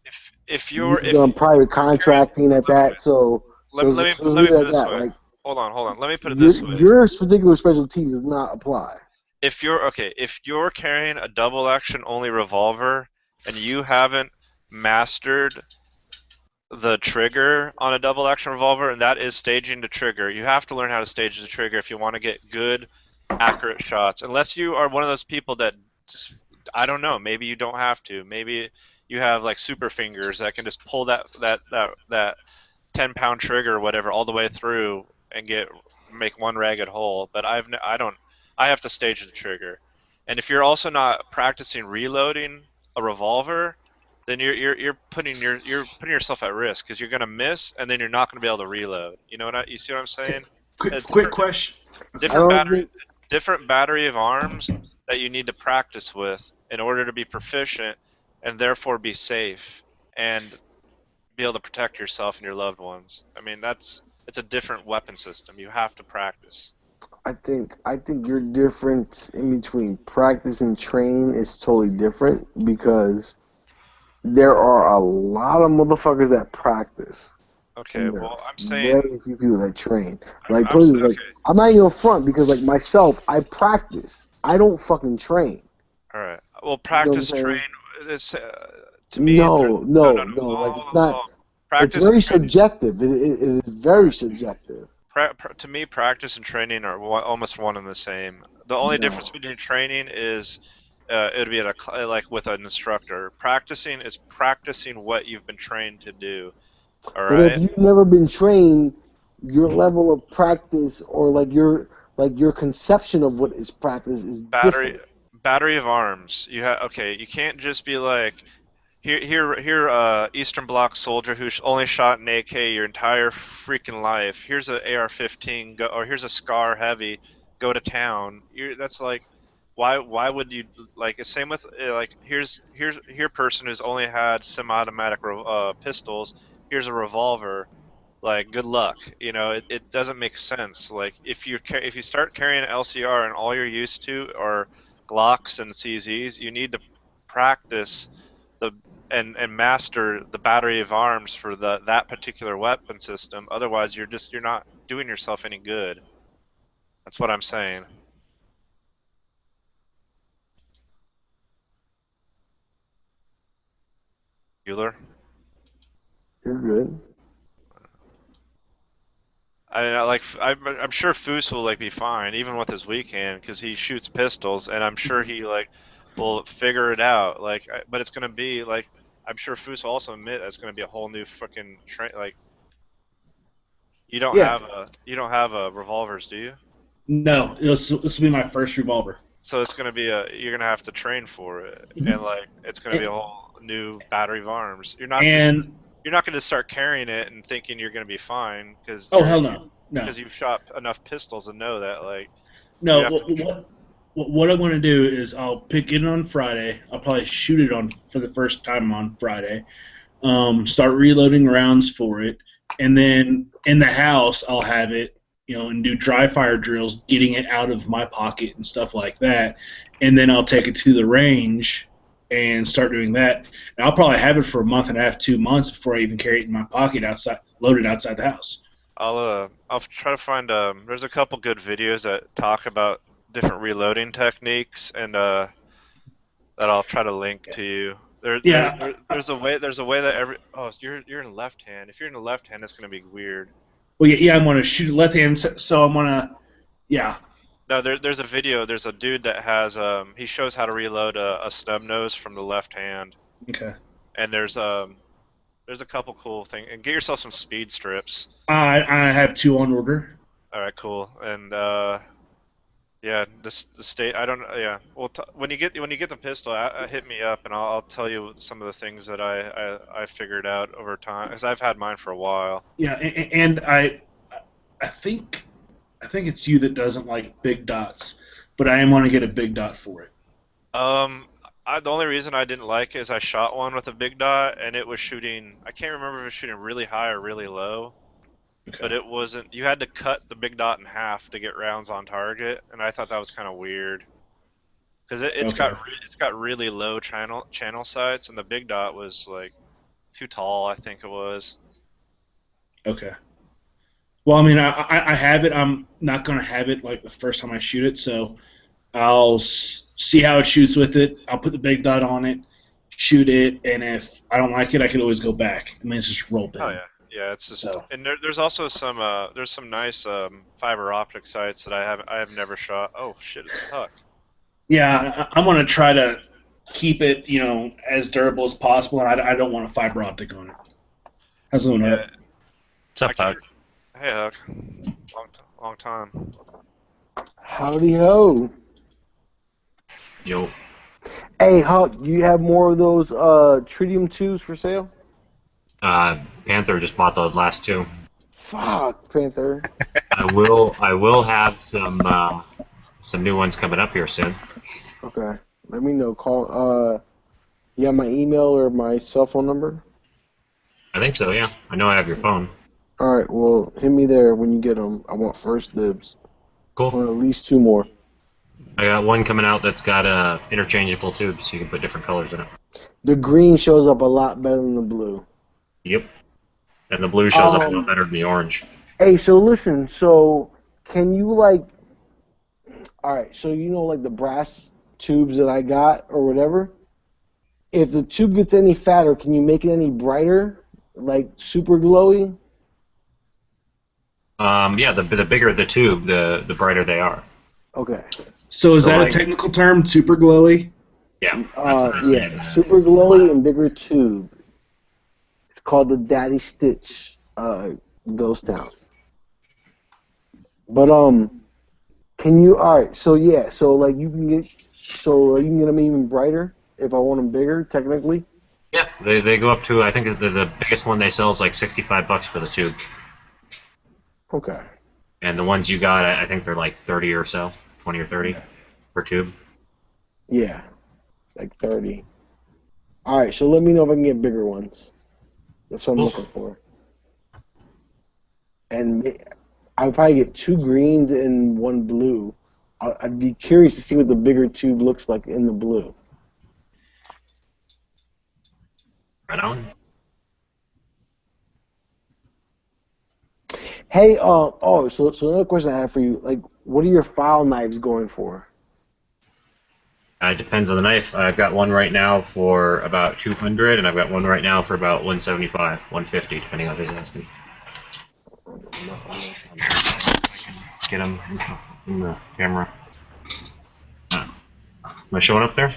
If done private contracting at that. So let me leave put it at this that. way. Like, Hold on. Let me put it this way. your particular specialty does not apply. If you're carrying a double action only revolver and you haven't mastered the trigger on a double action revolver, and that is staging the trigger. You have to learn how to stage the trigger if you want to get good, accurate shots. Unless you are one of those people that, I don't know, maybe you don't have to. Maybe you have like super fingers that can just pull that 10-pound trigger or whatever all the way through and make one ragged hole. But I have to stage the trigger. And if you're also not practicing reloading a revolver, then you're putting yourself at risk because you're gonna miss and then you're not gonna be able to reload. You see what I'm saying? Quick question. Different battery of arms that you need to practice with in order to be proficient and therefore be safe and be able to protect yourself and your loved ones. I mean, it's a different weapon system. You have to practice. I think your difference in between practice and train is totally different because there are a lot of motherfuckers that practice. Okay, well, I'm saying very few people that train. Like, I'm not even front because, like, myself, I practice. I don't fucking train. All right. Well, practice, train. To me, no. Like, it's not. It's very subjective. It is very subjective. To me, practice and training are almost one and the same. The only difference between training is it would be like with an instructor. Practicing is practicing what you've been trained to do. All right. But if you've never been trained, your level of practice or like your conception of what is practice is different. Battery of arms. You can't just be like, here, Eastern Bloc soldier who only shot an AK your entire freaking life. Here's an AR-15, or here's a SCAR heavy. Go to town. That's like, why would you like? Same with like here person who's only had semi-automatic pistols. Here's a revolver. Like, good luck. It doesn't make sense. Like, if you start carrying an LCR and all you're used to are Glocks and CZs, you need to practice and master the battery of arms for that particular weapon system. Otherwise, you're not doing yourself any good. That's what I'm saying. Bueller? You're good. I'm sure Foos will be fine even with his weak hand because he shoots pistols, and I'm sure he will figure it out. But it's gonna be I'm sure Foos will also admit that's going to be a whole new fucking like. You Yeah. don't have revolvers, do you? No, this will be my first revolver. So it's gonna be you're gonna have to train for it, and like it's gonna be a whole new battery of arms. You're not gonna start carrying it and thinking you're gonna be fine because hell no, because you've shot enough pistols and know that like no. What I'm going to do is I'll pick it on Friday. I'll probably shoot it on for the first time on Friday. Start reloading rounds for it, and then in the house I'll have it, and do dry fire drills, getting it out of my pocket and stuff like that, and then I'll take it to the range and start doing that. And I'll probably have it for a month and a half, 2 months before I even carry it in my pocket loaded outside the house. I'll try to find there's a couple good videos that talk about different reloading techniques, and that I'll try to link to you. There's a way that so you're in left hand. If you're in the left hand, it's gonna be weird. Well, yeah, I'm gonna shoot left hand, so I'm gonna, yeah. No, there's a video. There's a dude that has he shows how to reload a snub nose from the left hand. Okay. And there's a couple cool things. And get yourself some speed strips. I have 2 on order. All right, cool. And yeah, the state. I don't. Yeah. Well, when you get the pistol, hit me up and I'll tell you some of the things that I figured out over time, because I've had mine for a while. Yeah, and I think it's you that doesn't like big dots, but I am going to get a big dot for it. The only reason I didn't like it is I shot one with a big dot and it was shooting. I can't remember if it was shooting really high or really low. Okay. But it wasn't. You had to cut the big dot in half to get rounds on target, and I thought that was kind of weird. Because it's got really low channel sights, and the big dot was like too tall. I think it was. Okay. Well, I mean, I have it. I'm not gonna have it like the first time I shoot it, so I'll see how it shoots with it. I'll put the big dot on it, shoot it, and if I don't like it, I can always go back. I mean, it's just roll pin. Oh yeah. Yeah, it's just, and there's also some nice fiber optic sights that I have never shot. Oh shit, it's a Huck. Yeah, I'm gonna try to keep it, as durable as possible, and I don't want a fiber optic on it. How's it going, Huck? What's up, Huck? Hey, Huck. Long time. Howdy ho. Yo. Hey, Huck, do you have more of those tritium tubes for sale? Panther just bought the last 2. Fuck, Panther. I will have some new ones coming up here soon. Okay. Let me know. Call. You have my email or my cell phone number? I think so. Yeah. I know I have your phone. All right. Well, hit me there when you get them. I want first dibs. Cool. I want at least 2 more. I got one coming out that's got interchangeable tubes, so you can put different colors in it. The green shows up a lot better than the blue. Yep. And the blue shows up a lot better than the orange. Hey, so listen, so can you alright, so like the brass tubes that I got or whatever, if the tube gets any fatter, can you make it any brighter? Like super glowy? Yeah, the bigger the tube, the brighter they are. Okay. So is that a technical term, super glowy? Yeah. Yeah, super glowy and bigger tube. It's called the Daddy Stitch Ghost Town. But can you? All right. So yeah. So you can get them even brighter if I want them bigger, technically. Yeah, they go up to, I think the biggest one they sell is like $65 for the tube. Okay. And the ones you got, I think they're like 30 or so, 20 or 30 per tube. Yeah, like 30. All right. So let me know if I can get bigger ones. That's what I'm looking for. And I'll probably get 2 greens and 1 blue. I'd be curious to see what the bigger tube looks like in the blue. Right on. Hey, so another question I have for you, what are your file knives going for? It depends on the knife. I've got one right now for about 200, and I've got one right now for about 175, 150, depending on who's asking. Get them in the camera. Am I showing up there?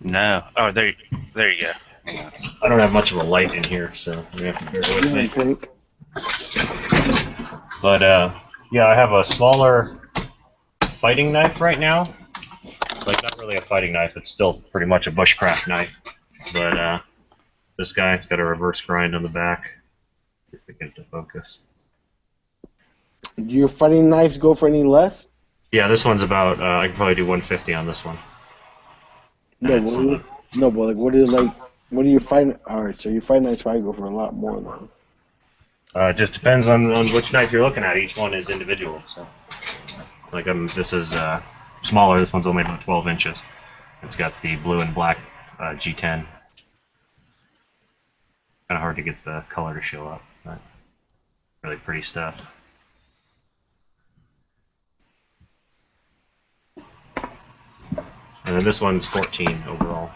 No. Oh, there you go. I don't have much of a light in here, so you have to bear with me. Pink. But yeah, I have a smaller fighting knife right now. Like, not really a fighting knife, it's still pretty much a bushcraft knife. But this guy, it's got a reverse grind on the back. If we get it to focus. Do your fighting knives go for any less? Yeah, this one's about, I can probably do 150 on this one. No, but like, what are your fighting? All right, so your fighting knives probably go for a lot more than. It just depends on which knife you're looking at. Each one is individual. So, like, this is smaller. This one's only about 12 inches. It's got the blue and black G10. Kind of hard to get the color to show up, but really pretty stuff. And then this one's 14 overall.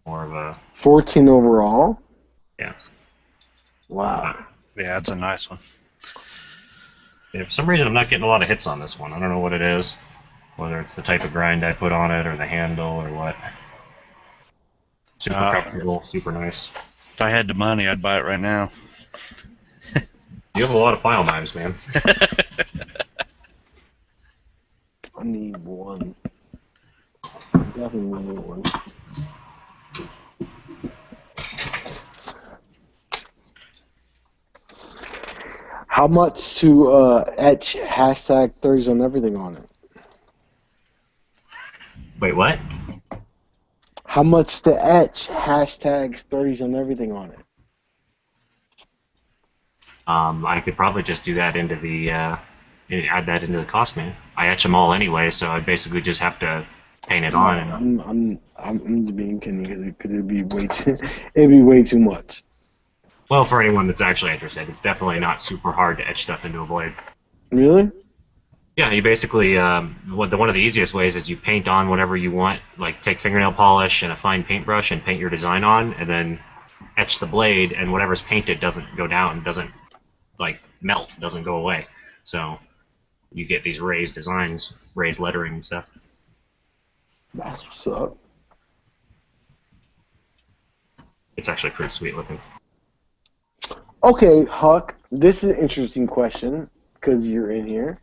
More of a 14 overall. Yeah. Wow. Yeah, that's a nice one. Yeah, for some reason, I'm not getting a lot of hits on this one. I don't know what it is. Whether it's the type of grind I put on it, or the handle, or what. Super comfortable, super nice. If I had the money, I'd buy it right now. You have a lot of file knives, man. I need one. Definitely need one. How much to etch hashtag 30s on everything on it? Wait, what? How much to etch hashtags 30s on everything on it? I could probably just do that into the, add that into the cost, man. I etch them all anyway, so I basically just have to paint it on. And I'm being kidding because it'd be way too, it'd be way too much. well, for anyone that's actually interested, it's definitely not super hard to etch stuff into a blade. Really? Yeah, you basically, one of the easiest ways is you paint on whatever you want, like take fingernail polish and a fine paintbrush and paint your design on, and then etch the blade, and whatever's painted doesn't go down, doesn't, like, melt, doesn't go away. So you get these raised designs, raised lettering and stuff. That's what's up. It's actually pretty sweet looking. Okay, Huck, this is an interesting question because you're in here.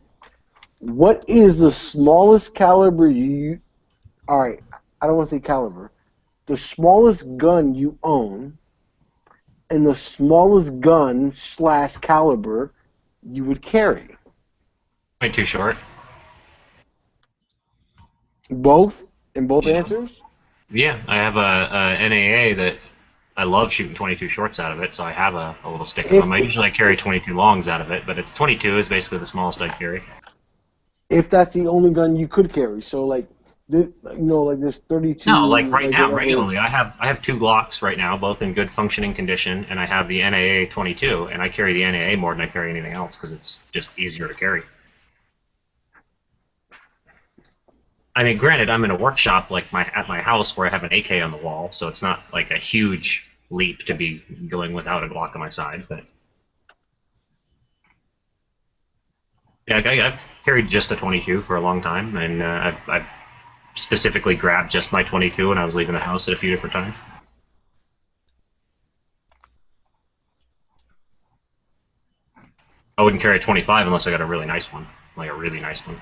What is the smallest caliber you... Alright, I don't want to say caliber. The smallest gun you own and the smallest gun / caliber you would carry? Way too short. Both? In both Yeah. answers? Yeah, I have a NAA that I love shooting 22 shorts out of it, so I have a little stick of them. I usually carry 22 longs out of it, but it's 22 is basically the smallest I carry. If that's the only gun you could carry, so like, this, like this 32. No, like right now, whatever. regularly, I have 2 Glocks right now, both in good functioning condition, and I have the NAA 22, and I carry the NAA more than I carry anything else because it's just easier to carry. I mean, granted, I'm in a workshop like at my house where I have an AK on the wall, so it's not like a huge leap to be going without a Glock on my side. But yeah, I've carried just a 22 for a long time, and I've specifically grabbed just my 22 when I was leaving the house at a few different times. I wouldn't carry a 25 unless I got a really nice one, like a really nice one.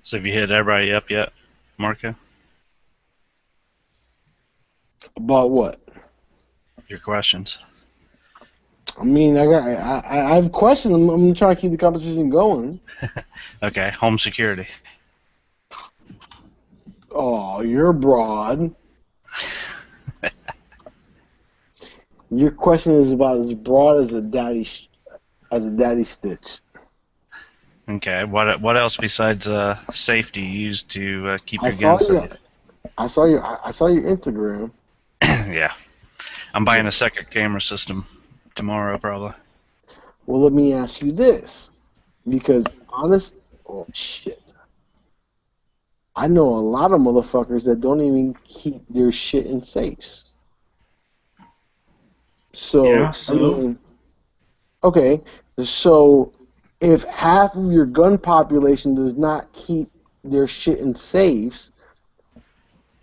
So have you hit everybody up yet, Marco? About what? Your questions. I mean, I have questions. I'm trying to keep the conversation going. Okay, home security. Oh, you're broad. Your question is about as broad as a daddy stitch. Okay, what else besides safety you use to keep your gun safe? I saw your Instagram. Yeah, I'm buying a second camera system tomorrow probably. Well, let me ask you this, because oh shit, I know a lot of motherfuckers that don't even keep their shit in safes. So, Yeah, so? I mean, okay, so if half of your gun population does not keep their shit in safes,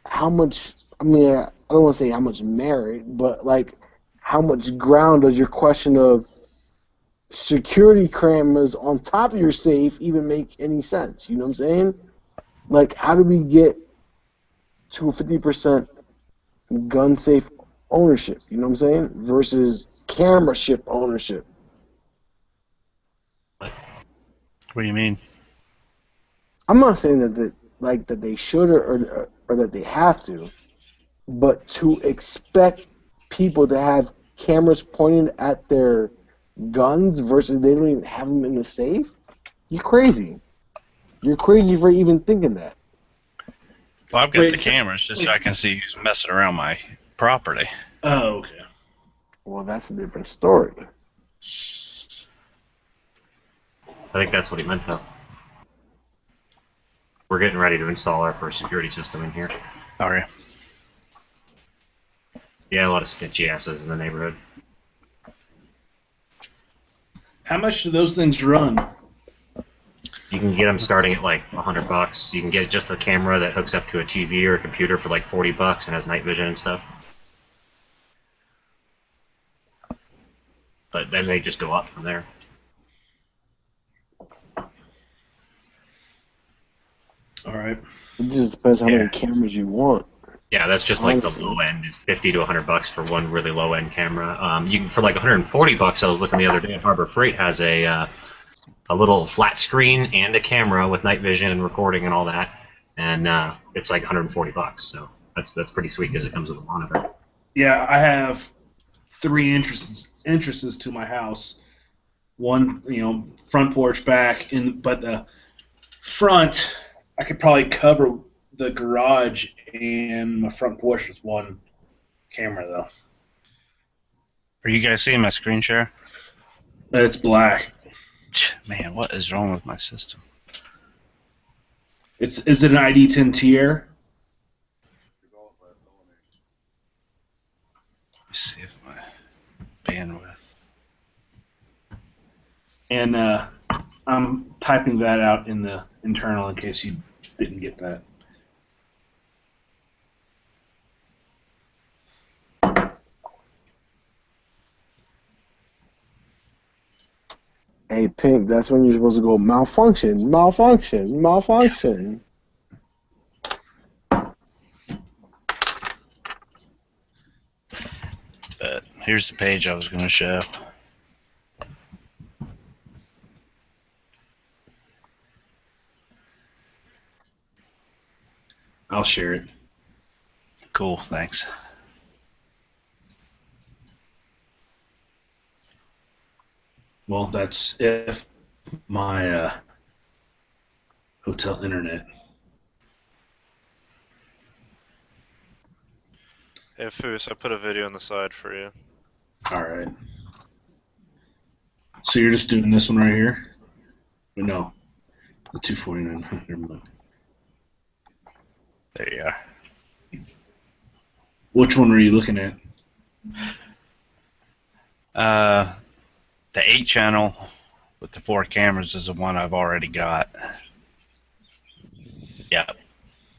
how much? I mean, I don't want to say how much merit, but like, how much ground does your question of security cameras on top of your safe even make any sense? You know what I'm saying? Like, how do we get to a 50% gun safe ownership? You know what I'm saying? Versus camera ship ownership. What do you mean? I'm not saying that they should or that they have to, but to expect people to have cameras pointed at their guns versus they don't even have them in the safe, you're crazy. You're crazy for even thinking that. Well, I've got Wait, the cameras just so I can see who's messing around my property. Oh, okay. Well, that's a different story. I think that's what he meant, though. We're getting ready to install our first security system in here. Are you? Yeah, a lot of sketchy asses in the neighborhood. How much do those things run? You can get them starting at like $100. You can get just a camera that hooks up to a TV or a computer for like $40 and has night vision and stuff. But then they just go up from there. All right. It just depends how many cameras you want. Yeah, that's just like the Honestly. low end. Is $50 to $100 for one really low end camera. You can for like $140. I was looking the other day at Harbor Freight has a little flat screen and a camera with night vision and recording and all that, and it's like $140. So that's pretty sweet because it comes with a monitor. Yeah, I have 3 entrances to my house. One, front porch, back, but the front, I could probably cover the garage and my front porch with one camera, though. Are you guys seeing my screen share? It's black. Man, what is wrong with my system? Is it an ID10 tier? Let me see if my bandwidth. And I'm typing that out in the internal in case you didn't get that. Hey, Pink, that's when you're supposed to go malfunction, malfunction, malfunction. But here's the page I was going to show. I'll share it. Cool, thanks. Well, that's if my hotel internet. Hey, Foos, I put a video on the side for you. All right. So you're just doing this one right here? But no, the 249. Never mind. There you are. Which one were you looking at? The 8-channel with the 4 cameras is the one I've already got. Yep.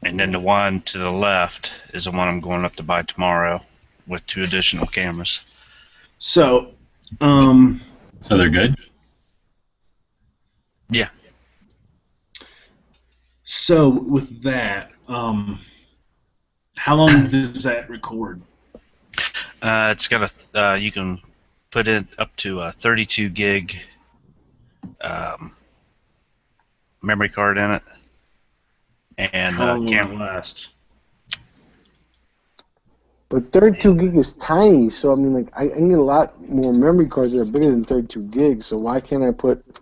And then the one to the left is the one I'm going up to buy tomorrow with 2 additional cameras. So, So they're good? Yeah. So with that, how long does that record? It's got a you can put it up to a 32 gig memory card in it, and How long will it last? But 32 gig is tiny, so I mean, like, I need a lot more memory cards that are bigger than 32 gigs. So why can't I put?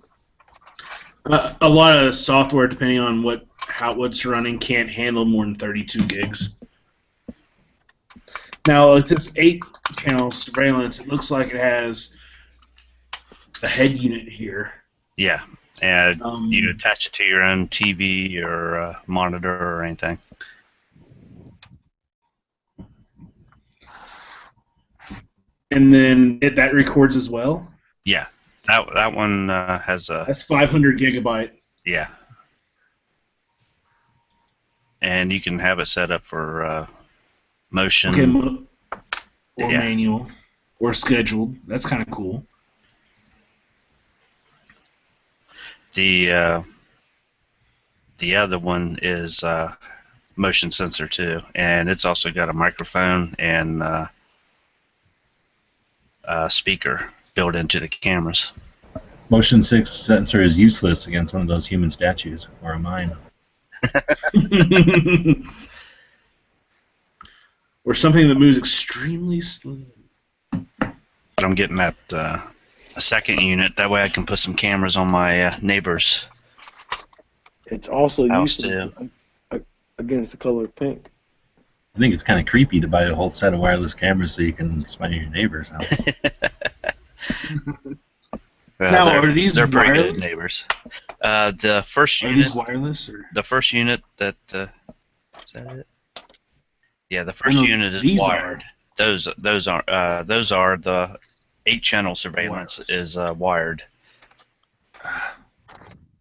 A lot of software, depending on what's running, can't handle more than 32 gigs. Now, with this 8-channel surveillance, it looks like it has a head unit here. Yeah, and you attach it to your own TV or monitor or anything. And then that records as well? Yeah, that one has a That's 500 gigabyte. yeah, and you can have it set up for motion. Okay, or Yeah. manual, or scheduled. That's kind of cool. The other one is motion sensor too, and it's also got a microphone and speaker built into the cameras. Motion sensor is useless against one of those human statues or a mine. Or something that moves extremely slow. But I'm getting that a second unit. That way I can put some cameras on my neighbors. It's also House used against the color pink. I think it's kind of creepy to buy a whole set of wireless cameras so you can spy on your neighbor's house. Now, are these they're pretty wireless? good neighbors. The first Are unit, these wireless? Or? the first unit that is that it? Yeah, the first know unit is these wired. Those are the 8-channel surveillance is wired.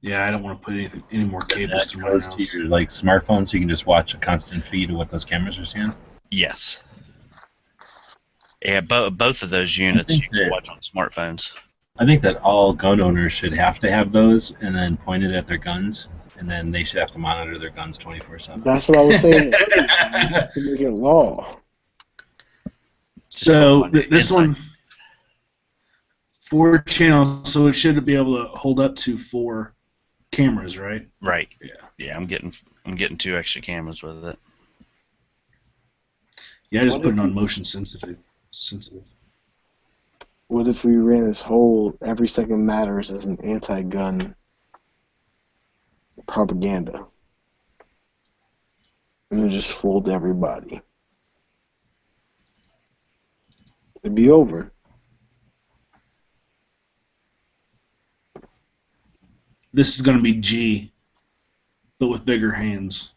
Yeah, I don't want to put any more cables That through my goes house. to your smartphone so you can just watch a constant feed of what those cameras are seeing. Yes. Yeah, both of those units you can watch on smartphones. I think that all gun owners should have to have those and then pointed at their guns, and then they should have to monitor their guns 24/7. That's what I was saying. To make it law. So this one, 4 channels, so it should be able to hold up to 4 cameras, right? Right. Yeah. Yeah, I'm getting 2 extra cameras with it. Yeah, I just put it on motion sensitive. What if we ran this whole every second matters as an anti-gun propaganda? And it just fooled everybody. It'd be over. This is going to be G, but with bigger hands.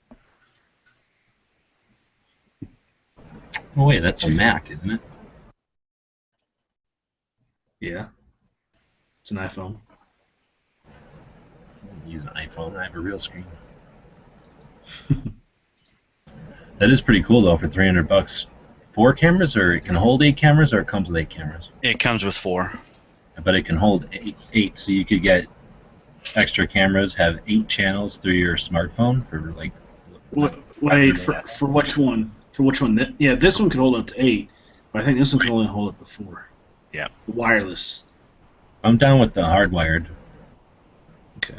Oh wait, that's a Mac, isn't it? Yeah. It's an iPhone. I don't use an iPhone. I have a real screen. That is pretty cool though for $300. 4 cameras, or it can hold 8 cameras, or it comes with 8 cameras. It comes with 4. But it can hold eight, so you could get extra cameras, have 8 channels through your smartphone for like. Wait, for which one? For which one? Yeah, this one could hold up to 8, but I think this one can only hold up to 4. Yeah. Wireless. I'm down with the hardwired. Okay.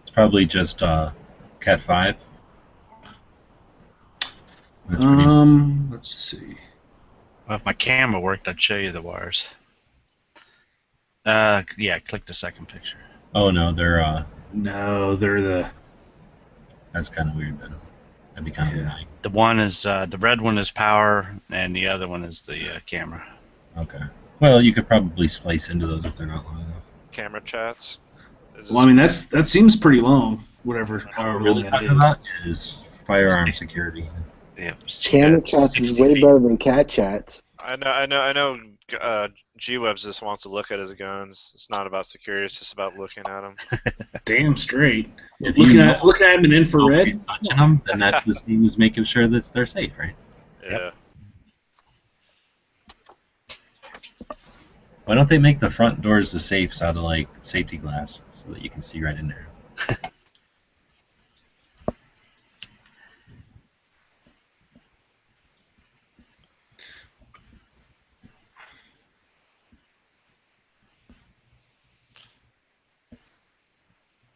It's probably just Cat 5. That's pretty. Let's see. Well, if my camera worked, I'd show you the wires. Yeah, click the second picture. Oh no, they're No, they're the. that's kind of weird then. That'd be kind of annoying. The one is the red one is power, and the other one is the camera. Okay. Well, you could probably splice into those if they're not long enough. Camera chats. Well, I mean that seems pretty long. Whatever. What However we're really long talking that is. about is firearm security. Yeah, Camera chats is way better than cat chats. I know. G-Webs just wants to look at his guns. It's not about security. It's just about looking at them. Damn straight. If Looking you at them in infrared. You're touching them, then that's the same as making sure that they're safe, right? Yeah. Why don't they make the front doors the safes out of like safety glass so that you can see right in there?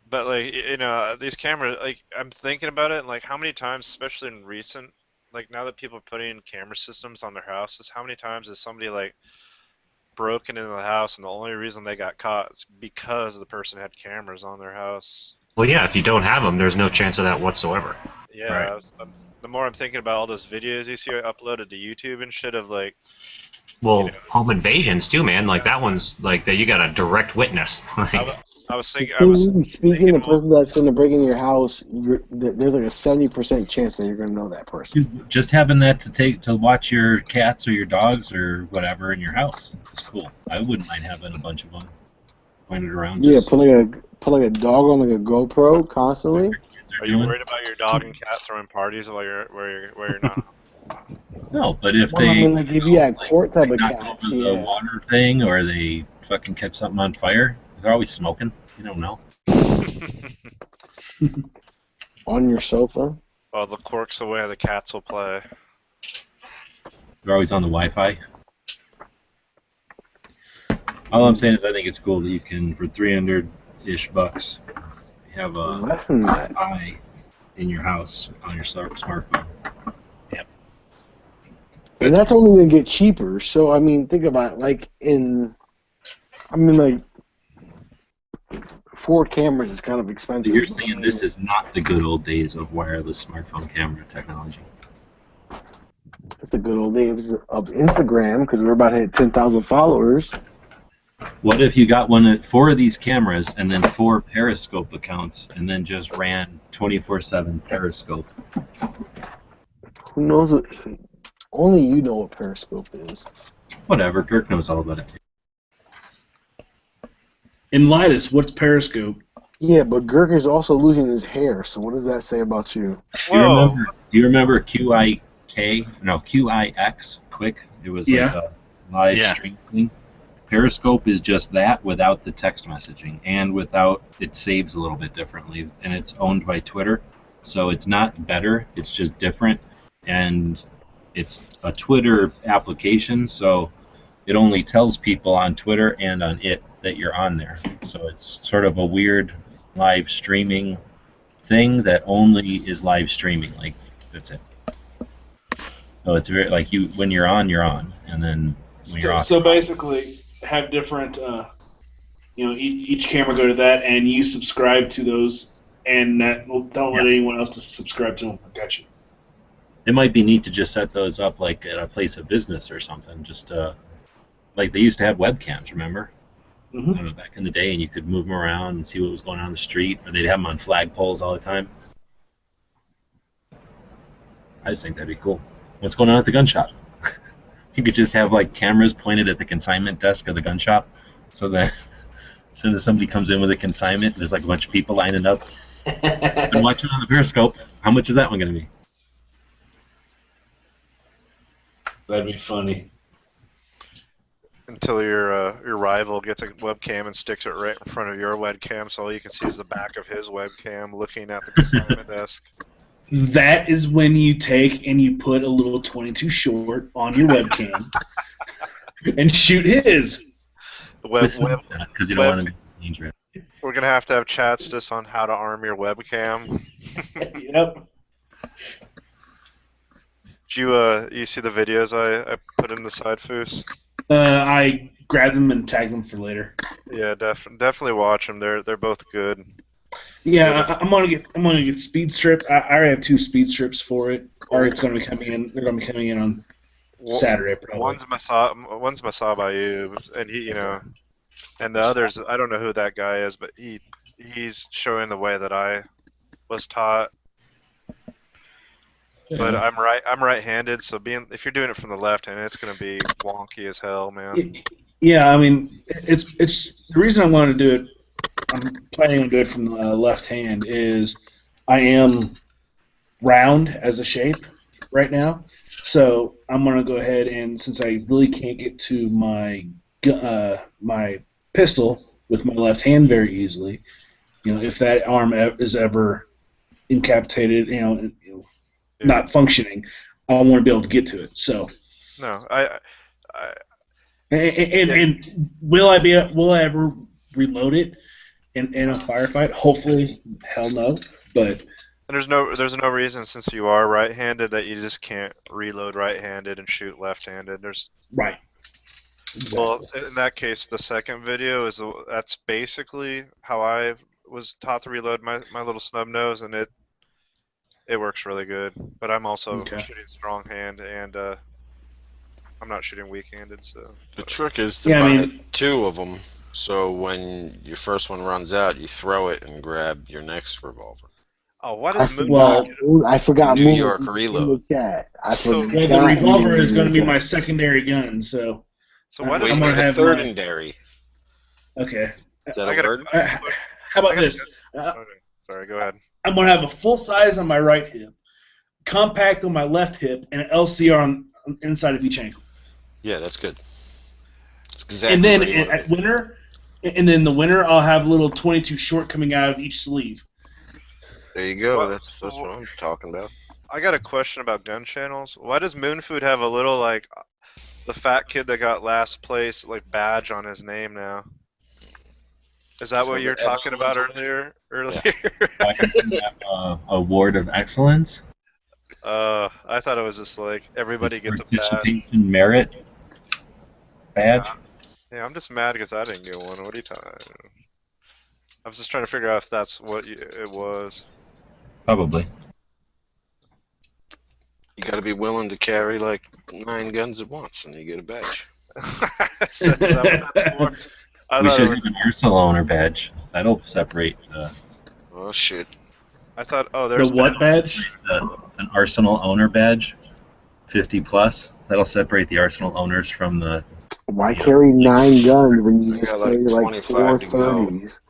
But like these cameras, like I'm thinking about it, and like how many times, especially in recent, like now that people are putting camera systems on their houses, how many times has somebody like broken into the house and the only reason they got caught is because the person had cameras on their house? Well, yeah, if you don't have them, there's no chance of that whatsoever. Yeah, the more I'm thinking about all those videos you see uploaded to YouTube and shit of like. Well, home invasions too, man. Like that one's like that. You got a direct witness. Like, I I was thinking. Speaking of the person that's going to break in your house, there's like a 70% chance that you're going to know that person. Dude, just having that to watch your cats or your dogs or whatever in your house is cool. I wouldn't mind having a bunch of them pointed around. Yeah, put like a dog on like a GoPro constantly. Are you worried about your dog and cat throwing parties while where you're not? No, but if Well, I mean, like if you had court type of knock cats, over yeah. the water thing or they fucking catch something on fire, they're always smoking. You don't know. On your sofa. Well, the cork's away, the cats will play. They're always on the Wi-Fi. All I'm saying is I think it's cool that you can, for $300-ish bucks, have a Less than that. Wi-Fi in your house on your smartphone. And that's only going to get cheaper. So, I mean, think about it. Like 4 cameras is kind of expensive. You're saying this is not the good old days of wireless smartphone camera technology. It's the good old days of Instagram because we're about to hit 10,000 followers. What if you got 4 of these cameras and then 4 Periscope accounts and then just ran 24/7 Periscope? Who knows what... Only you know what Periscope is. Whatever, Kirk knows all about it. Enlightus, what's Periscope? Yeah, but Girk is also losing his hair, so what does that say about you? Whoa. Do you remember QIX? Quick? It was like a live stream thing. Periscope is just that without the text messaging and without it saves a little bit differently, and it's owned by Twitter, so it's not better, it's just different, and it's a Twitter application, so it only tells people on Twitter and on it that you're on there. So it's sort of a weird live streaming thing that only is live streaming. Like, that's it. So it's very like when you're on, and then when you're off. So basically, have different, each camera go to that, and you subscribe to those, and don't let anyone else to subscribe to them. Gotcha. It might be neat to just set those up like at a place of business or something. Just like they used to have webcams, remember? Mm-hmm. I don't know, back in the day, and you could move them around and see what was going on the street, or they'd have them on flagpoles all the time. I just think that'd be cool. What's going on at the gun shop? You could just have like cameras pointed at the consignment desk of the gun shop, so that as soon as somebody comes in with a consignment, there's like a bunch of people lining up and watching on the Periscope. How much is that one going to be? That'd be funny. Until your rival gets a webcam and sticks it right in front of your webcam, so all you can see is the back of his webcam looking at the consignment desk. That is when you take and you put a little 22 short on your webcam and shoot his. Because you don't want to be dangerous. We're gonna have to have chats just on how to arm your webcam. Yep. Did you see the videos I put in the side foos? I grabbed them and tagged them for later. Yeah, definitely watch them. They're both good. Yeah, I'm gonna get speed strip. I already have 2 speed strips for it, or it's gonna be coming in. They're gonna be coming in on Saturday probably. One's Masab Ayub, and he, and the others, I don't know who that guy is, but he's showing the way that I was taught. Yeah. But I'm right-handed, so if you're doing it from the left hand, it's gonna be wonky as hell, man. Yeah, I mean, it's the reason I want to do it. I'm planning on doing it from the left hand is I am round as a shape right now, so I'm gonna go ahead and since I really can't get to my my pistol with my left hand very easily, if that arm is ever incapacitated, not functioning, I want to be able to get to it. So no, and will I ever reload it in a firefight? Hopefully, hell no. But there's no reason since you are right-handed that you just can't reload right-handed and shoot left-handed. Right. Exactly. Well, in that case, the second video that's basically how I was taught to reload my little snub nose, and it works really good. But I'm also shooting strong hand, and I'm not shooting weak-handed. So the trick is to buy 2 of them So when your first one runs out, you throw it and grab your next revolver. Oh, what I is Moon? forgot New Moon York in the reload. chat. I So- forgot. Well, the revolver Moon is in going to the be my chat. secondary gun, so So what Well, is I'm you gonna need a have third my- secondary. okay. Is that I a got word? How about this? Okay. Sorry, go ahead. I'm going to have a full size on my right hip, compact on my left hip, and an LCR on inside of each ankle. Yeah, that's good. That's exactly And then where you want to at be. winter, and then the winter, I'll have a little 22 short coming out of each sleeve. There you go. What- That's what I'm talking about. I got a question about gun channels. Why does Moon Food have a little like the fat kid that got last place like badge on his name now? Is that So what you were talking about earlier? Like award of excellence. I thought it was just like everybody gets a badge. Participation merit badge. Yeah, I'm just mad because I didn't get one. What are you talking? I was just trying to figure out if that's what it was. Probably. You got to be willing to carry like 9 guns at once, and you get a badge. Is that what that's for? I We thought should it was. have an arsenal owner badge. That'll separate Oh shit! I thought. Oh, there's The what badge? an arsenal owner badge, 50 plus. That'll separate the arsenal owners from the. Why carry 9 guns when you I just got, like, carry like 25 to go. 430s?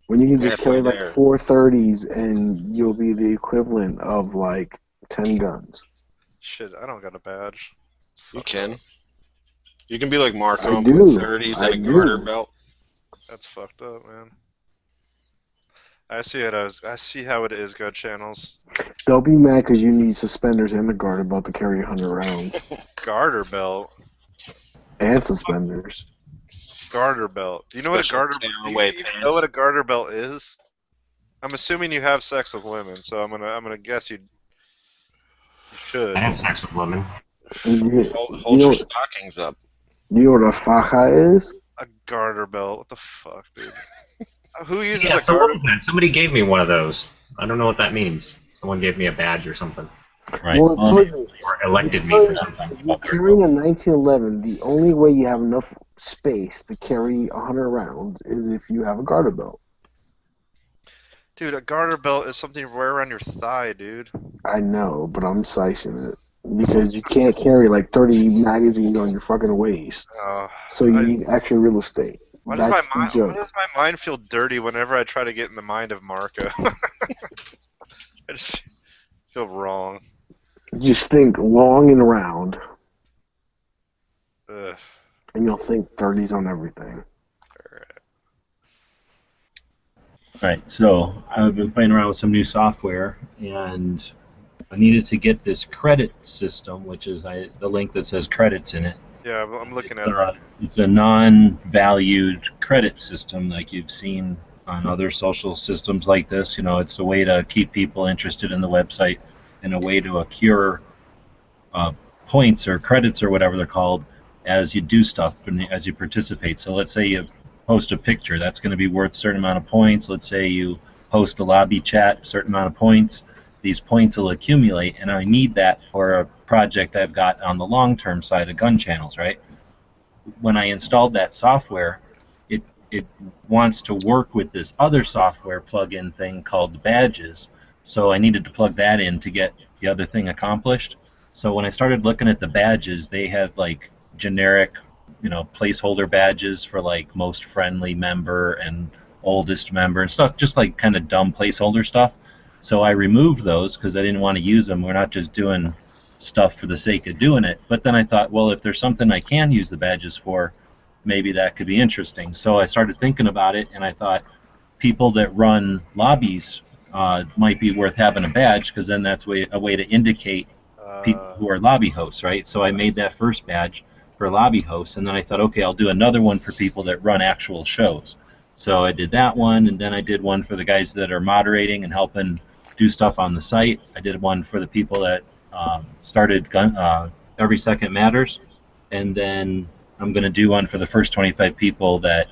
When you can just Halfway carry like there. 430s and you'll be the equivalent of like 10 guns. Shit, I don't got a badge. It's You fucked can. up. You can be like Marco I and do. put 30s I in a do. garter belt. That's fucked up, man. I see it as I see how it is. Gun channels. They'll be mad because you need suspenders and a garter belt to carry 100 rounds. Garter belt. And suspenders. Garter belt. Do you know what a Special garter? tearaway Do you pants. know what a garter belt is? I'm assuming you have sex with women, so I'm gonna guess you should. I have sex with women. Hold your stockings up. You know what a faja is? A garter belt. What the fuck, dude? Who uses Yeah, a so what garter? is that? Somebody gave me one of those. I don't know what that means. Someone gave me a badge or something. Right. Well, Well, Or elected me for something. if you're carrying a 1911, the only way you have enough space to carry 100 rounds is if you have a garter belt. Dude, a garter belt is something you wear around your thigh, dude. I know, but I'm sizing it. Because you can't carry like 30 magazines on your fucking waist. So you need extra real estate. Why does That's my the joke. why does my mind feel dirty whenever I try to get in the mind of Marco? I just feel wrong. Just think long and round, Ugh. and you'll think 30s on everything. All right, so I've been playing around with some new software, and I needed to get this credit system, which is the link that says credits in it. Yeah, I'm looking at it. It's a non-valued credit system like you've seen on other social systems like this. You know, it's a way to keep people interested in the website and a way to accrue points or credits or whatever they're called as you do stuff and as you participate. So let's say you post a picture, that's going to be worth a certain amount of points. Let's say you post a lobby chat, a certain amount of points. These points will accumulate, and I need that for a project I've got on the long-term side of gun channels, right? When I installed that software, it wants to work with this other software plug-in thing called Badges, so I needed to plug that in to get the other thing accomplished. So when I started looking at the badges, they had like generic, you know, placeholder badges for like most friendly member and oldest member and stuff, just like kind of dumb placeholder stuff. So I removed those because I didn't want to use them. We're not just doing stuff for the sake of doing it. But then I thought, well, if there's something I can use the badges for, maybe that could be interesting. So I started thinking about it, and I thought people that run lobbies might be worth having a badge, because then that's a way to indicate people who are lobby hosts, right? So I made that first badge for lobby hosts, and then I thought, okay, I'll do another one for people that run actual shows. So I did that one, and then I did one for the guys that are moderating and helping do stuff on the site. I did one for the people that started Every Second Matters, and then I'm going to do one for the first 25 people that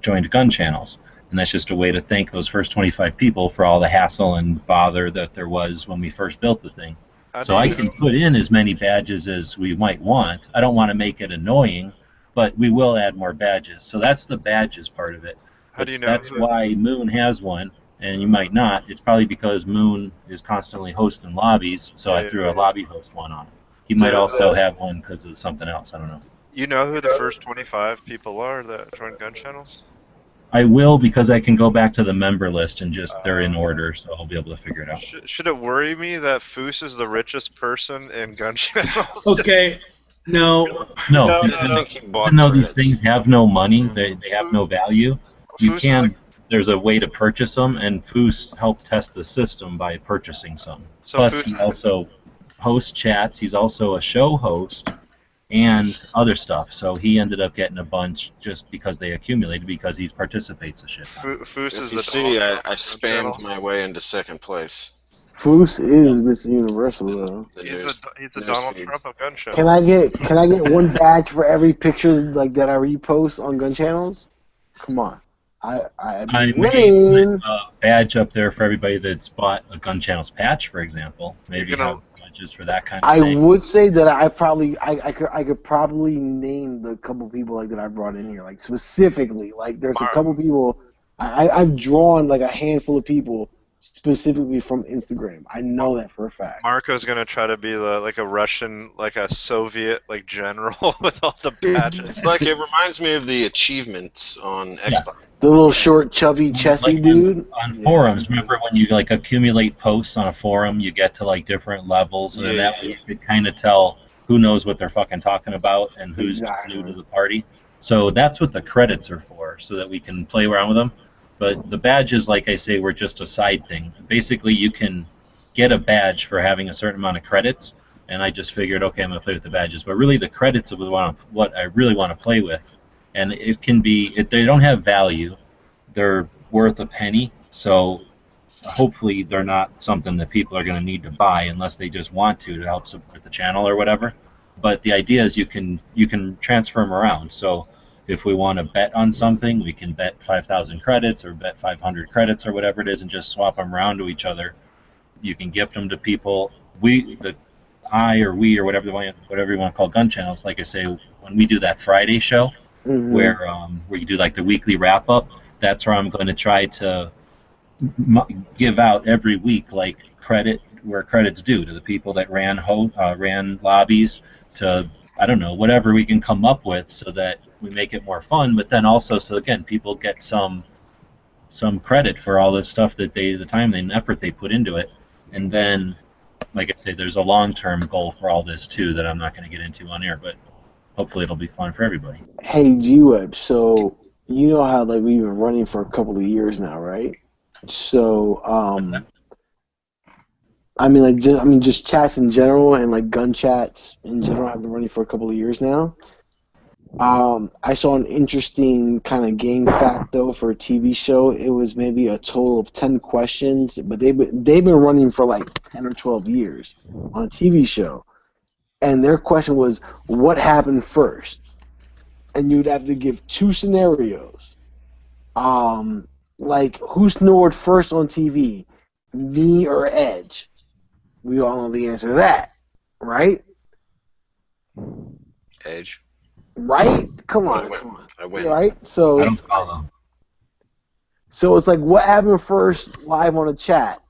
joined gun channels. And that's just a way to thank those first 25 people for all the hassle and bother that there was when we first built the thing. So I can put in as many badges as we might want. I don't want to make it annoying, but we will add more badges. So that's the badges part of it. How do you know? That's why Moon has one, and you might not. It's probably because Moon is constantly hosting lobbies, so I threw a lobby host one on him. He might also have one because of something else. I don't know. You know who the first 25 people are that join gun channels? I will, because I can go back to the member list and just they're in order, so I'll be able to figure it out. Should it worry me that Foos is the richest person in gun channels? Okay. No. Even though these things have no money, they have no value, you can. There's a way to purchase them, and Foos helped test the system by purchasing some. So Plus, Foos he also hosts chats. He's also a show host and other stuff. So he ended up getting a bunch just because they accumulated, because he participates in shit. Foos is You the see, I spammed my way into second place. Foos is Mr. Universal though. He's the Donald Trump of gun channels. Can I get one badge for every picture like that I repost on gun channels? Come on. I made a badge up there for everybody that's bought a Gun Channels patch, for example. Maybe have badges for that kind of thing. I would say that I could probably name the couple people like that I brought in here, like specifically. Like there's a couple people I've drawn like a handful of people specifically from Instagram. I know that for a fact. Marco's gonna try to be like a Russian, like a Soviet, like general with all the badges. It's like, it reminds me of the achievements on Xbox. The little short, chubby, chesty dude. On forums, remember when you like accumulate posts on a forum, you get to like different levels, and then that way you could kind of tell who knows what they're fucking talking about and who's new to the party. So that's what the credits are for, so that we can play around with them. But the badges, like I say, were just a side thing. Basically, you can get a badge for having a certain amount of credits, and I just figured, okay, I'm going to play with the badges. But really, the credits are what I really want to play with. And it can be, if they don't have value, they're worth a penny. So hopefully they're not something that people are going to need to buy unless they just want to help support the channel or whatever. But the idea is you can transfer them around. So if we want to bet on something, we can bet 5,000 credits or bet 500 credits or whatever it is and just swap them around to each other. You can gift them to people. We or whatever you want to call gun channels, like I say, when we do that Friday show, where you do like the weekly wrap up, that's where I'm going to try to give out every week like credit where credit's due to the people that ran lobbies, to I don't know, whatever we can come up with so that we make it more fun, but then also so again people get some credit for all this stuff that the time and effort they put into it. And then like I say, there's a long-term goal for all this too that I'm not going to get into on air, but hopefully it'll be fun for everybody. Hey, G-Web, so you know how like we've been running for a couple of years now, right? So, just chats in general and like gun chats in general have been running for a couple of years now. I saw an interesting kind of game fact though for a TV show. It was maybe a total of 10 questions, but they've been running for like 10 or 12 years on a TV show. And their question was, what happened first? And you'd have to give two scenarios. Like, who snored first on TV, me or Edge? We all know the answer to that, right? Edge. Right? Come on. I win. Right? So, I don't follow. So it's like, what happened first live on a chat?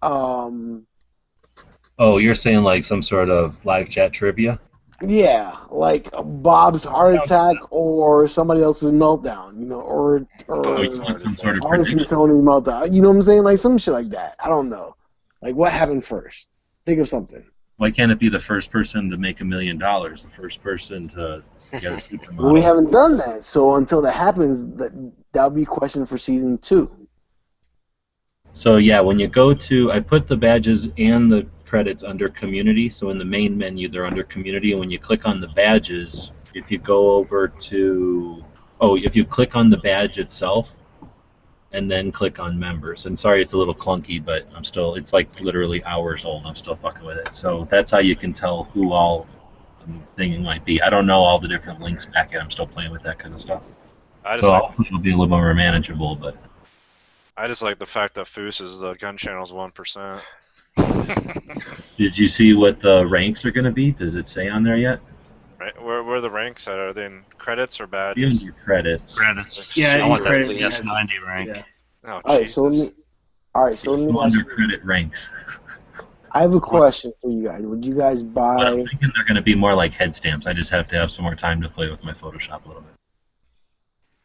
Oh, you're saying like some sort of live chat trivia? Yeah, like Bob's heart attack or somebody else's meltdown, you know, or some sort of Artist and Tony's meltdown. You know what I'm saying? Like some shit like that. I don't know. Like what happened first? Think of something. Why can't it be the first person to make $1 million? The first person to get a supermodel? Well, we haven't done that. So until that happens, that'll be a question for season 2. So yeah, when you go to, I put the badges and the credits under community. So in the main menu, they're under community. And when you click on the badges, if you go over to, if you click on the badge itself, and then click on members. And sorry, it's a little clunky, but it's like literally hours old. I'm still fucking with it. So that's how you can tell who all the thing might be. I don't know all the different links back yet. I'm still playing with that kind of stuff. It'll be a little more manageable, but. I just like the fact that Foos is the gun channel's 1%. Did you see what the ranks are going to be? Does it say on there yet? Where are the ranks at? Are they in credits or Be badges? under credits. Credits. Yeah, I want that credits, yeah. DS90 rank. Yeah. Oh, All right, so let Jesus. me. All right, so let me Go ask under you. credit ranks. I have a question for you guys. Would you guys But I'm buy? thinking they're going to be more like head stamps. I just have to have some more time to play with my Photoshop a little bit.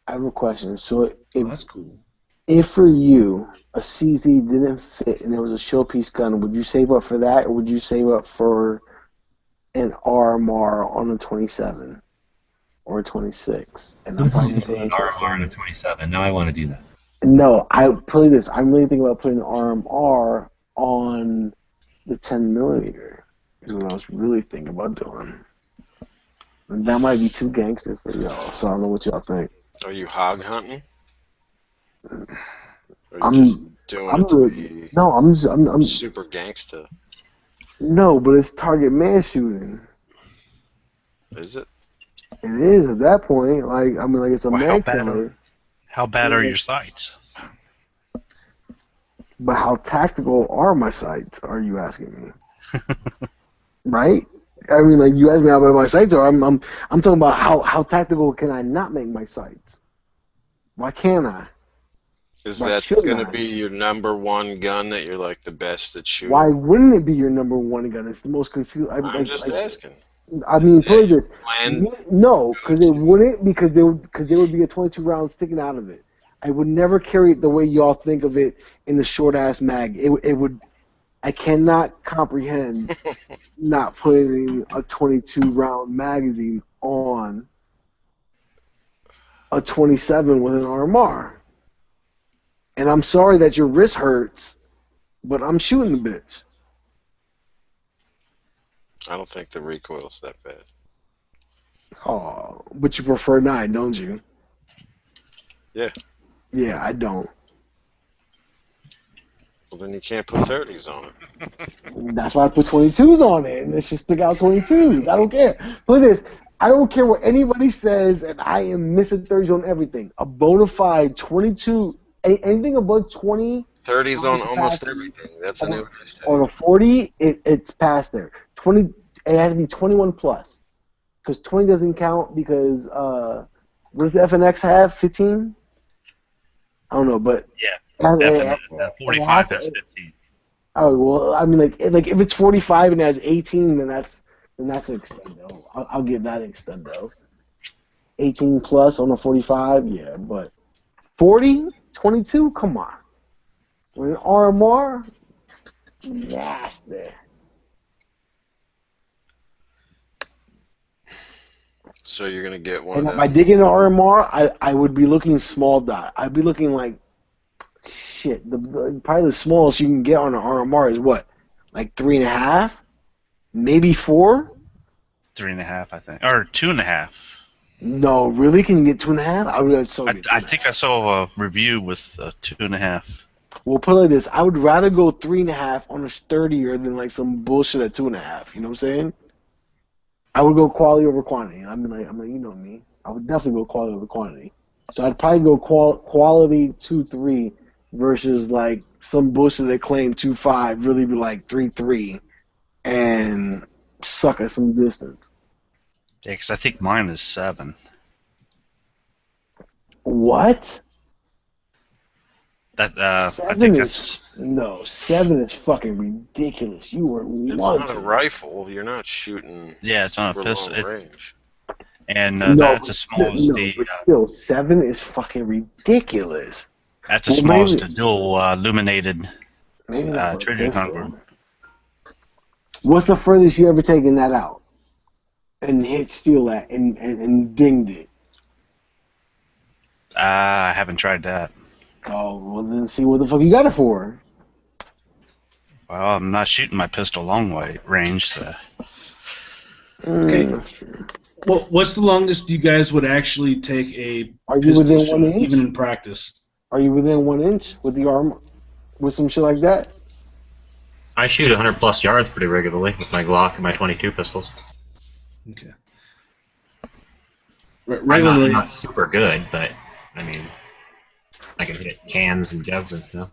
I have a question. So Oh, that's cool. if for you a CZ didn't fit and there was a showpiece gun, would you save up for that, or would you save up for an RMR on a 27 or a 26? And I'm probably saying RMR and a 27. Now I want to do that. no. I play this. I'm really thinking about putting an RMR on the 10 millimeter. Is what I was really thinking about doing. And that might be too gangster for y'all, so I don't know what y'all think. Are you hog hunting? Or are I'm- you just doing I'm it to really- be No, I'm super gangsta? no, but it's target man shooting. Is it? It is at that point. Like I mean, like it's a Well, man killer. How bad are your sights? But how tactical are my sights? Are you asking me? Right? I mean, like you asked me how bad my sights are. I'm talking about how tactical can I not make my sights? Why can't I? Is Why that shouldn't going I? to be your number one gun that you're like the best at shooting? Why wouldn't it be your number one gun? It's the most concealed. I'm just asking. I mean, put it this. And No, because it wouldn't. Because there would be a 22 round sticking out of it. I would never carry it the way y'all think of it in the short ass mag. It would. I cannot comprehend not putting a 22 round magazine on a 27 with an RMR. And I'm sorry that your wrist hurts, but I'm shooting the bitch. I don't think the recoil's that bad. Oh, but you prefer 9, don't you? Yeah. Yeah, I don't. Well, then you can't put 30s on it. That's why I put 22s on it, and let's just stick out 22s. I don't care. Look at this. I don't care what anybody says, and I am missing 30s on everything. A bona fide 22, anything above 20 30s on almost capacity everything. That's a new on a 40, it's past there. 20, it has to be 21 plus, because 20 doesn't count because what does the FNX have? 15? I don't know, but Yeah. it has- 45 has 15. Oh well, I mean, like if it's 45 and it has 18, then that's an extendo. I'll give that an extendo. 18 plus on a 45, yeah, but 40, 22, come on. With an RMR, nasty. So you're going to get one And of if I them. dig into RMR, I would be looking small dot. I'd be looking like shit. Probably the smallest you can get on an RMR is what, like 3.5, maybe 4. 3.5, I think, or 2.5. No, really? Can you get 2.5? I would have so. I think I saw a review with 2.5. Well, put it like this: I would rather go 3.5 on a sturdier than like some bullshit at 2.5. You know what I'm saying? I would go quality over quantity. I mean, you know me. I would definitely go quality over quantity. So I'd probably go quality 2.3 versus like some bullshit that claim 2.5, really be like 3.3, and suck at some distance. Yeah, because I think mine is 7. What? That I 7 think is no 7 is fucking ridiculous. You were It's lunching. not a rifle. You're not shooting yeah, it's not a super pistol. long range. And No, that's as small as no, the but still, 7 is fucking ridiculous. that's as Well, small as maybe- the dual illuminated Maybe not for a Treasure pistol. Conqueror. What's the furthest you ever taken that out and hit steel that and dinged it? I haven't tried that. Oh, well then see what the fuck you got it for. Well, I'm not shooting my pistol long range, so Okay. That's true. Well, what's the longest you guys would actually take a Are you pistol within shot, 1 inch? even in practice? Are you within 1 inch with the arm, with some shit like that? I shoot 100 plus yards pretty regularly with my Glock and my 22 pistols. Okay. I'm Regularly, not super good, but I mean, I can hit cans and jugs and stuff.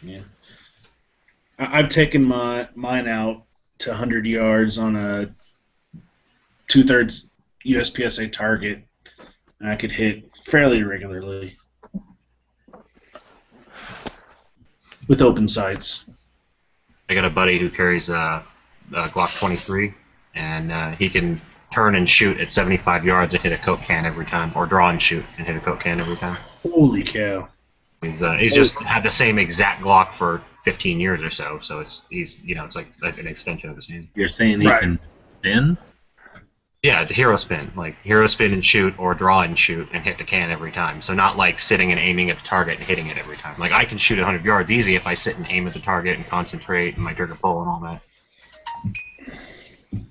yeah. I've taken mine out to 100 yards on a 2/3 USPSA target, and I could hit fairly regularly with open sights. I got a buddy who carries a Glock 23, and he can turn and shoot at 75 yards and hit a Coke can every time, or draw and shoot and hit a Coke can every time. Holy cow! He's just had the same exact Glock for 15 years or so, so it's like an extension of his hand. You're saying he can spin? Yeah, the hero spin, like hero spin and shoot, or draw and shoot and hit the can every time. So not like sitting and aiming at the target and hitting it every time. Like I can shoot 100 yards easy if I sit and aim at the target and concentrate and my trigger pull and all that.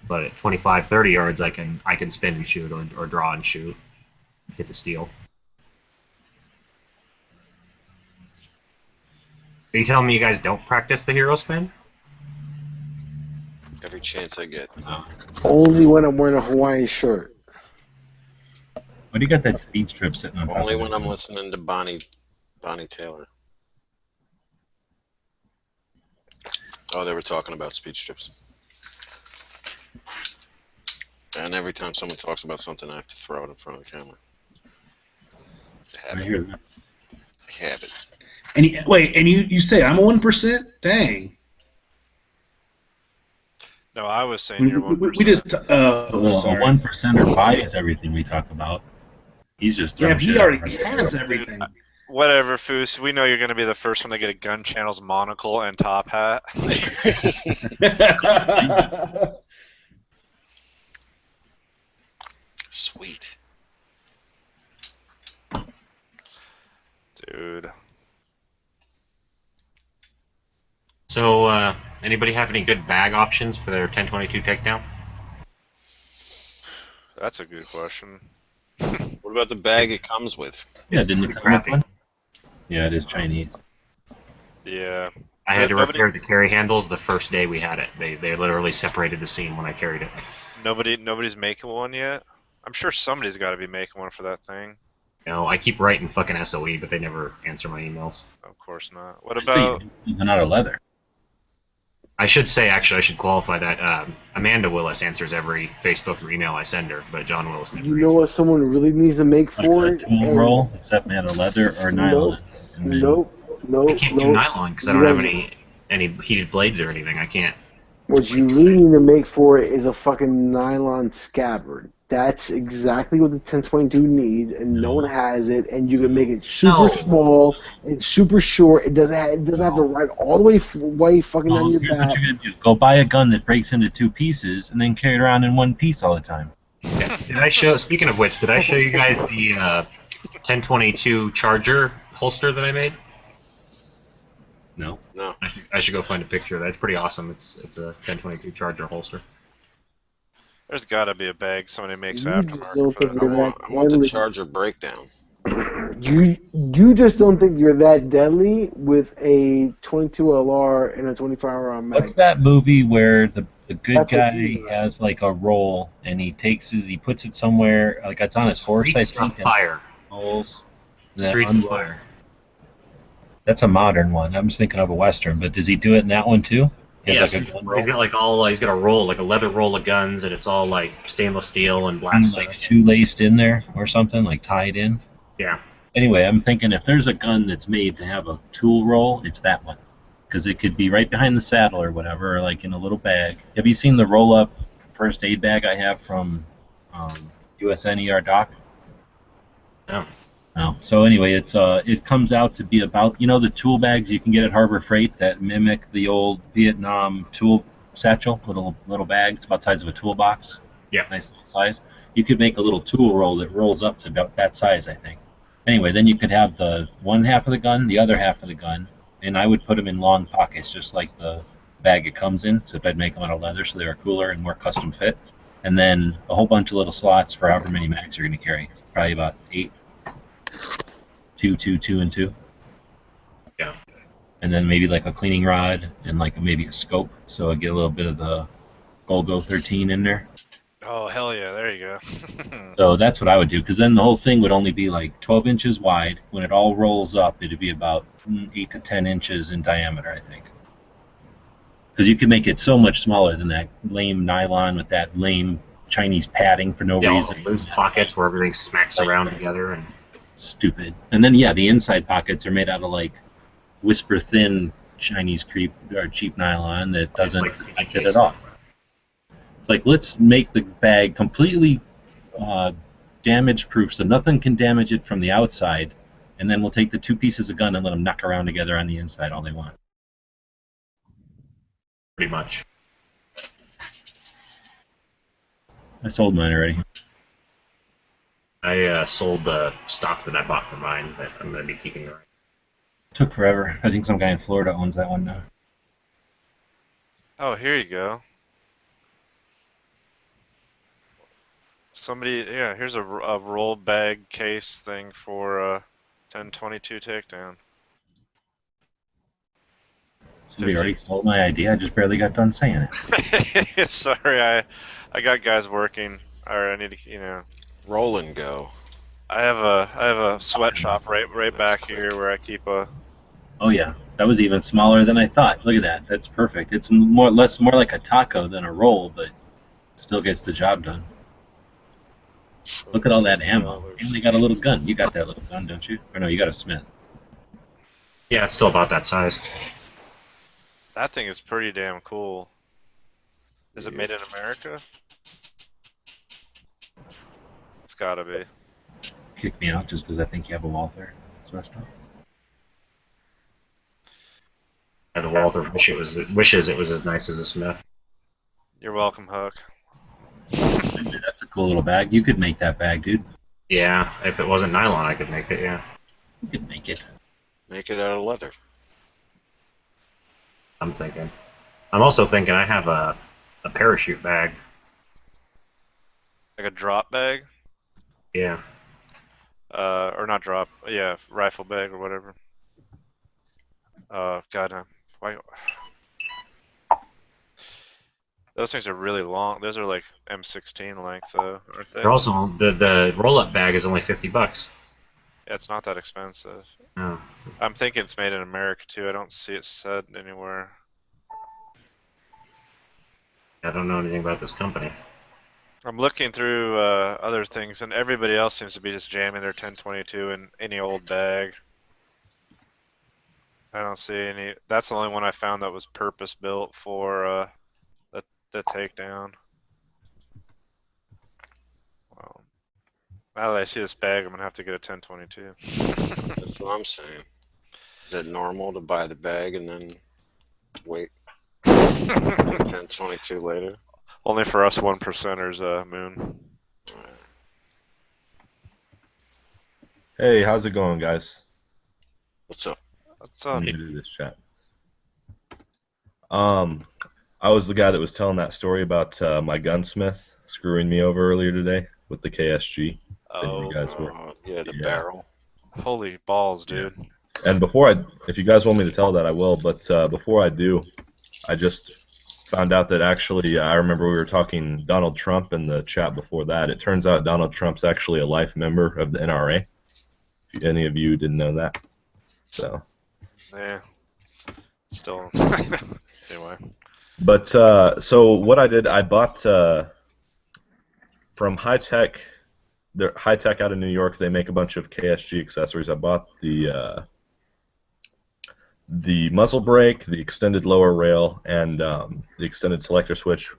But at 25, 30 yards, I can spin and shoot, or draw and shoot, hit the steel. Are you telling me you guys don't practice the hero spin? Every chance I get. Only when I'm wearing a Hawaiian shirt. Why do you got that speed strip sitting on top Only of when it? I'm listening to Bonnie Taylor. Oh, they were talking about speed strips. And every time someone talks about something, I have to throw it in front of the camera. I hear that. Habit. And you say I'm a 1%? Dang. No, I was saying you're 1%. We just. Well, sorry. a 1%er buys everything we talk about. He's just throwing Yeah, he shit out already right has there. everything. Whatever, Foos. We know you're going to be the first one to get a Gun Channel's monocle and top hat. Sweet. Dude. So, anybody have any good bag options for their 1022 takedown? That's a good question. What about the bag it comes with? Yeah, didn't it come with Crappy. one? Yeah, it is Chinese. Yeah. I had to Nobody- repair the carry handles the first day we had it. They literally separated the seam when I carried it. Nobody's making one yet? I'm sure somebody's got to be making one for that thing. You know, I keep writing fucking SOE, but they never answer my emails. Of course not. What I see about... something out of leather. I should say, actually, I should qualify that Amanda Willis answers every Facebook or email I send her, but John Willis never. You know what someone really needs to make Like for a it? tool And- roll, except made of leather or nylon. And then- Nope. I can't do nylon because I don't have any heated blades or anything. I can't. What you really need to make for it is a fucking nylon scabbard. That's exactly what the 1022 needs, and no one has it. And you can make it super No. small and super short. It doesn't have to ride all the way fucking Well, on your here's what back. you're gonna do. Go buy a gun that breaks into two pieces and then carry it around in one piece all the time. Yeah. Did I show? Speaking of which, did I show you guys the 1022 Charger holster that I made? No. No. I should go find a picture of that. It's pretty awesome. It's a 1022 Charger holster. There's got to be a bag somebody makes You just aftermarket don't for think that. I want the deadly. Charger breakdown. You just don't think you're that deadly with a 22 LR and a 25 round mag. What's that movie where the good That's what guy you do. has like a roll and he puts it somewhere, like it's on his horse, I Streets on think. and Fire. rolls that Streets on unroll. Fire. That's a modern one. I'm just thinking of a western, but does he do it in that one too? He has Yeah, like a gun he's roll? he's got a roll, like a leather roll of guns, and it's all like stainless steel and black And, stuff. like shoelaced in there or something, like tied in. Yeah. Anyway, I'm thinking if there's a gun that's made to have a tool roll, it's that one. Because it could be right behind the saddle or whatever, or like in a little bag. Have you seen the roll-up first aid bag I have from USNER Doc? No. No. So anyway, it comes out to be about, the tool bags you can get at Harbor Freight that mimic the old Vietnam tool satchel, little bag. It's about the size of a toolbox. Yeah. Nice little size. You could make a little tool roll that rolls up to about that size, I think. Anyway, then you could have the one half of the gun, the other half of the gun, and I would put them in long pockets, just like the bag it comes in. So I'd make them out of leather, so they were cooler and more custom fit. And then a whole bunch of little slots for however many mags you're going to carry. Probably about 8. 2, 2, 2, and 2. Yeah. And then maybe like a cleaning rod and like maybe a scope, so I get a little bit of the Golgo 13 in there. Oh, hell yeah, there you go. So that's what I would do, because then the whole thing would only be like 12 inches wide. When it all rolls up, it'd be about 8 to 10 inches in diameter, I think. Because you can make it so much smaller than that lame nylon with that lame Chinese padding for no Yeah, all reason. the loose pockets where everything smacks around together, and Stupid. And then the inside pockets are made out of like whisper thin Chinese cheap nylon that doesn't like protect it at all. It's like, let's make the bag completely damage proof so nothing can damage it from the outside, and then we'll take the two pieces of gun and let them knock around together on the inside all they want. pretty much. I sold mine already. I sold the stock that I bought for mine, but I'm going to be keeping it. Took forever. I think some guy in Florida owns that one now. Oh, here you go. Somebody, yeah, here's a roll bag case thing for 1022 takedown. Somebody already stole my idea. I just barely got done saying it. Sorry, I got guys working. Or I need to, Roll and go. I have a sweatshop right back here where I keep a. Oh yeah, that was even smaller than I thought. Look at that. That's perfect. It's more like a taco than a roll, but still gets the job done. Look at all that ammo. You only got a little gun. You got that little gun, don't you? Or no, you got a Smith. Yeah, it's still about that size. That thing is pretty damn cool. Is it made in America? It's gotta be. Kick me out just because I think you have a Walther. It's messed up. And the Walther wishes it was as nice as a Smith. You're welcome, Hook. Dude, that's a cool little bag. You could make that bag, dude. Yeah, if it wasn't nylon, I could make it. Yeah, You could make it. Make it out of leather. I'm thinking. I'm also thinking I have a parachute bag. Like a drop bag? Yeah. Or not drop, yeah, rifle bag or whatever. God, why? Those things are really long. Those are like M16 length, though, aren't they? They're also the roll-up bag is only $50. Yeah, it's not that expensive. Oh. I'm thinking it's made in America too. I don't see it said anywhere. I don't know anything about this company. I'm looking through other things, and everybody else seems to be just jamming their 1022 in any old bag. I don't see any. That's the only one I found that was purpose built for the takedown. Well, now that I see this bag, I'm gonna have to get a 1022. That's what I'm saying. Is it normal to buy the bag and then wait 1022 later? Only for us 1%ers, Moon. Hey, how's it going, guys? What's up? What's up? I'm new to this chat. I was the guy that was telling that story about my gunsmith screwing me over earlier today with the KSG. Oh, you guys were. Yeah, the barrel. Holy balls, dude. And if you guys want me to tell that, I will. But before I do, I just found out that actually, I remember we were talking Donald Trump in the chat before that. It turns out Donald Trump's actually a life member of the NRA. If any of you didn't know that. So. Yeah. Still. Anyway. But so what I did, I bought from High Tech. They're High Tech out of New York. They make a bunch of KSG accessories. I bought the muzzle brake, the extended lower rail, and the extended selector switch.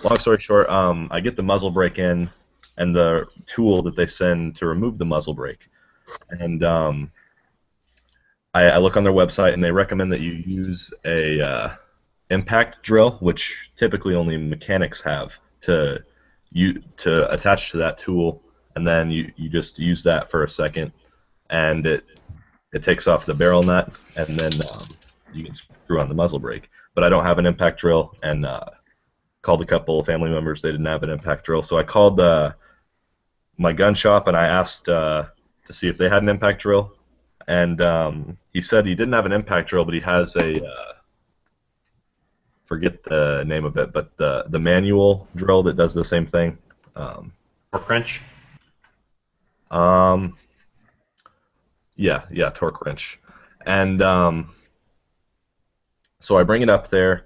Long story short, I get the muzzle brake in and the tool that they send to remove the muzzle brake. And I look on their website, and they recommend that you use a impact drill, which typically only mechanics have, to attach to that tool, and then you just use that for a second, and it takes off the barrel nut, and then you can screw on the muzzle brake. But I don't have an impact drill, and called a couple of family members. They didn't have an impact drill, so I called my gun shop, and I asked to see if they had an impact drill, and he said he didn't have an impact drill, but he has a forget the name of it, but the manual drill that does the same thing. Torque wrench? Yeah, torque wrench. And so I bring it up there.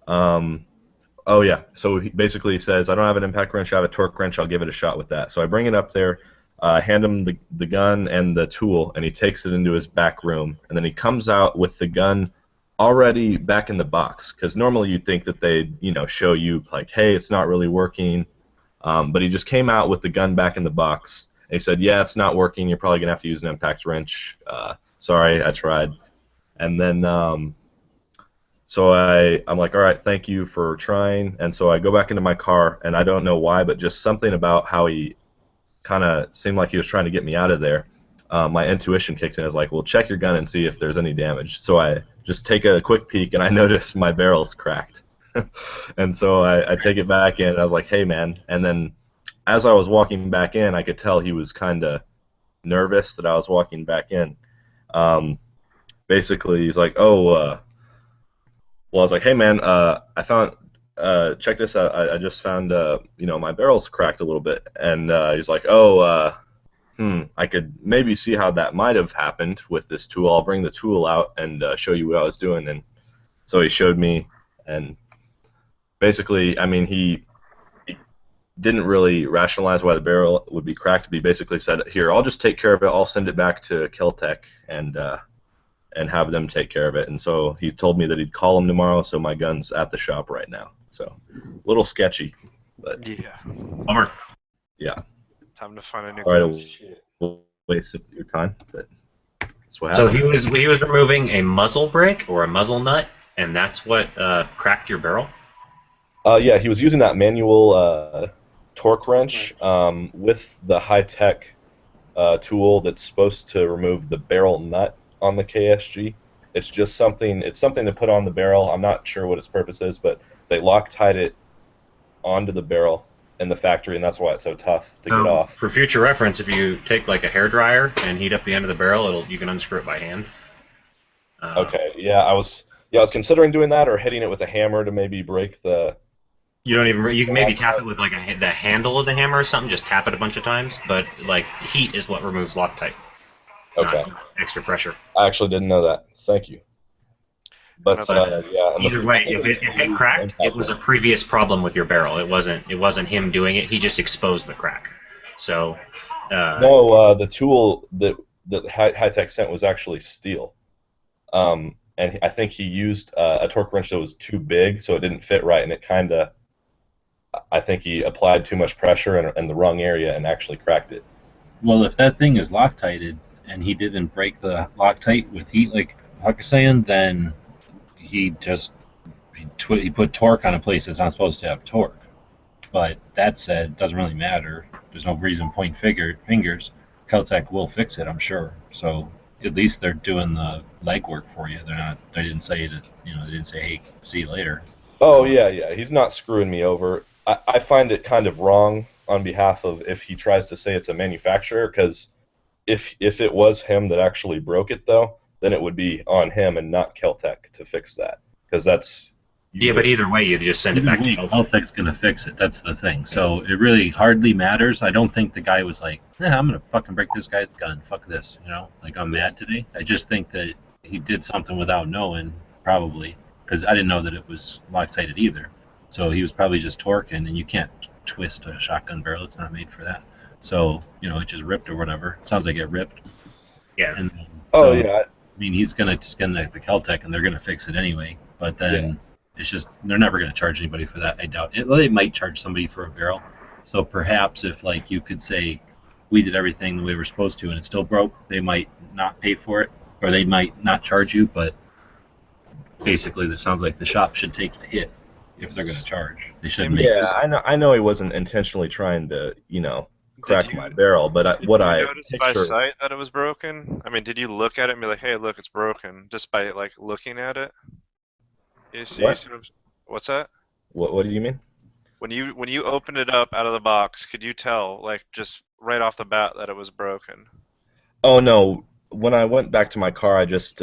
Oh yeah. So he basically says, I don't have an impact wrench, I have a torque wrench. I'll give it a shot with that. So I bring it up there, hand him the gun and the tool, and he takes it into his back room, and then he comes out with the gun already back in the box. Because normally you'd think that they'd show you like, hey, it's not really working, but he just came out with the gun back in the box, and he said, yeah, it's not working. You're probably gonna have to use an impact wrench. Sorry, I tried. And then so I'm like, all right, thank you for trying. And so I go back into my car, and I don't know why, but just something about how he kind of seemed like he was trying to get me out of there. My intuition kicked in. I was like, well, check your gun and see if there's any damage. So I just take a quick peek, and I notice my barrel's cracked. And so I take it back in, and I was like, hey, man. And then as I was walking back in, I could tell he was kind of nervous that I was walking back in. Basically, he's like, oh, well, I was like, hey, man, I found, check this out. I just found, my barrel's cracked a little bit. And he's like, oh, I could maybe see how that might have happened with this tool. I'll bring the tool out and show you what I was doing. And so he showed me, and basically, I mean, he didn't really rationalize why the barrel would be cracked. He basically said, here, I'll just take care of it. I'll send it back to Kel-Tec and have them take care of it. And so he told me that he'd call him tomorrow, so my gun's at the shop right now. So a little sketchy, but Yeah. Bummer. yeah. Time to find a new All right, gun. we'll waste your time, but that's what So happened. he was removing a muzzle brake or a muzzle nut, and that's what cracked your barrel. Yeah, he was using that manual torque wrench with the high-tech tool that's supposed to remove the barrel nut on the KSG. It's just something. It's something to put on the barrel. I'm not sure what its purpose is, but they Loctite it onto the barrel in the factory, and that's why it's so tough to get off. For future reference, if you take like a hairdryer and heat up the end of the barrel, you can unscrew it by hand. Okay. Yeah, I was considering doing that or hitting it with a hammer to maybe break the. You can maybe tap it with like the handle of the hammer or something. Just tap it a bunch of times, but like heat is what removes Loctite. Okay. Not extra pressure. I actually didn't know that. Thank you. But yeah. Either way, if it cracked, it was a previous problem with your barrel. It wasn't him doing it. He just exposed the crack. So. No, the tool that High-Tech sent was actually steel. And I think he used a torque wrench that was too big, so it didn't fit right, and it kind of. I think he applied too much pressure in the wrong area and actually cracked it. Well, if that thing is Loctited and he didn't break the Loctite with heat, like Huck is saying, then he put torque on a place that's not supposed to have torque. But that said, it doesn't really matter. There's no reason to point fingers. Kel-Tec will fix it, I'm sure. So at least they're doing the legwork for you. They didn't say that. They didn't say, hey, see you later. Oh yeah. He's not screwing me over. I find it kind of wrong on behalf of if he tries to say it's a manufacturer, because if it was him that actually broke it, though, then it would be on him and not Kel-Tec to fix that, because that's. Yeah, but either way, you just send it back to Kel-Tec's going to fix it. That's the thing. So it really hardly matters. I don't think the guy was like, I'm going to fucking break this guy's gun. Fuck this. Like I'm mad today. I just think that he did something without knowing, probably, because I didn't know that it was Loctited either. So he was probably just torquing, and you can't twist a shotgun barrel. It's not made for that. So, it just ripped or whatever. Sounds like it ripped. Yeah. And yeah. I mean, he's going to skin the Kel-Tec, and they're going to fix it anyway. But then it's just, they're never going to charge anybody for that. I doubt it. Well, they might charge somebody for a barrel. So perhaps if, like, you could say, we did everything the way we're supposed to, and it still broke, they might not pay for it, or they might not charge you. But basically, it sounds like the shop should take the hit. If they're going to charge, they shouldn't. I know he wasn't intentionally trying to, crack my barrel, but Did you notice by sight that it was broken? I mean, did you look at it and be like, "Hey, look, it's broken," just by like looking at it? What's that? What do you mean? When you opened it up out of the box, could you tell, like, just right off the bat that it was broken? Oh no! When I went back to my car, I just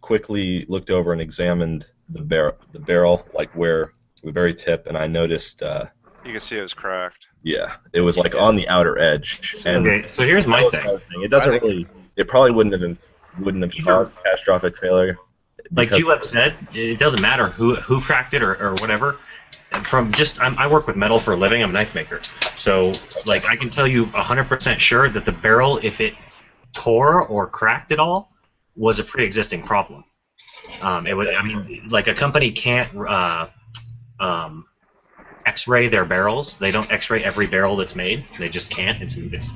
quickly looked over and examined the barrel, like where. The very tip, and I noticed. You can see it was cracked. Yeah, it was like on the outer edge. Okay, so here's my thing. It doesn't really. It probably wouldn't have caused catastrophic failure. Like because- Julep said, it doesn't matter who cracked it or whatever. From just, I work with metal for a living. I'm a knife maker, so like I can tell you 100% sure that the barrel, if it tore or cracked at all, was a pre-existing problem. It was, I mean, like a company can't X-ray their barrels. They don't X-ray every barrel that's made. They just can't. It's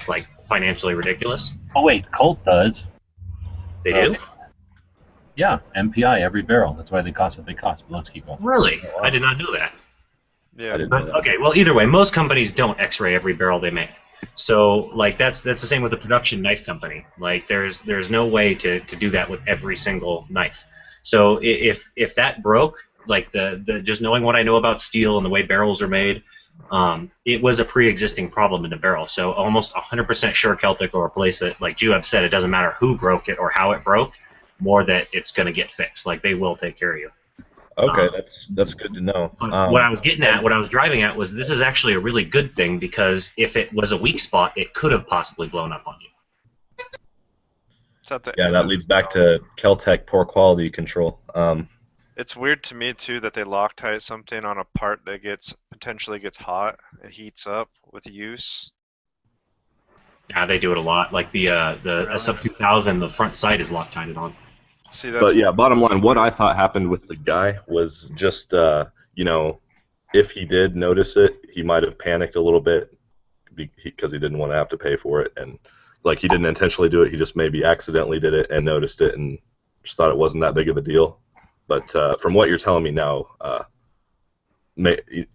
like financially ridiculous. Oh wait, Colt does. They do? Yeah, MPI every barrel. That's why they cost what they cost. But let's keep going. Really? I did not know that. Yeah. I didn't know But, that. okay, well, either way, most companies don't X-ray every barrel they make. So, like, that's the same with a production knife company. Like, there's no way to do that with every single knife. So, if that broke, like the just knowing what I know about steel and the way barrels are made, it was a pre-existing problem in the barrel. So, almost 100% sure Celtic will replace it. Like Juab said, it doesn't matter who broke it or how it broke, more that it's going to get fixed. Like, they will take care of you. Okay, that's good to know. But what I was getting at, what I was driving at, was this is actually a really good thing, because if it was a weak spot, it could have possibly blown up on you. Yeah, that leads back to Keltec poor quality control. It's weird to me too that they Loctite something on a part that potentially gets hot. It heats up with use. Yeah, they do it a lot. Like the Sub 2000, the front sight is Loctited on. See, that's But yeah, bottom line, what I thought happened with the guy was just, you know, if he did notice it, he might have panicked a little bit because he didn't want to have to pay for it, and like he didn't intentionally do it. He just maybe accidentally did it and noticed it and just thought it wasn't that big of a deal. But from what you're telling me now,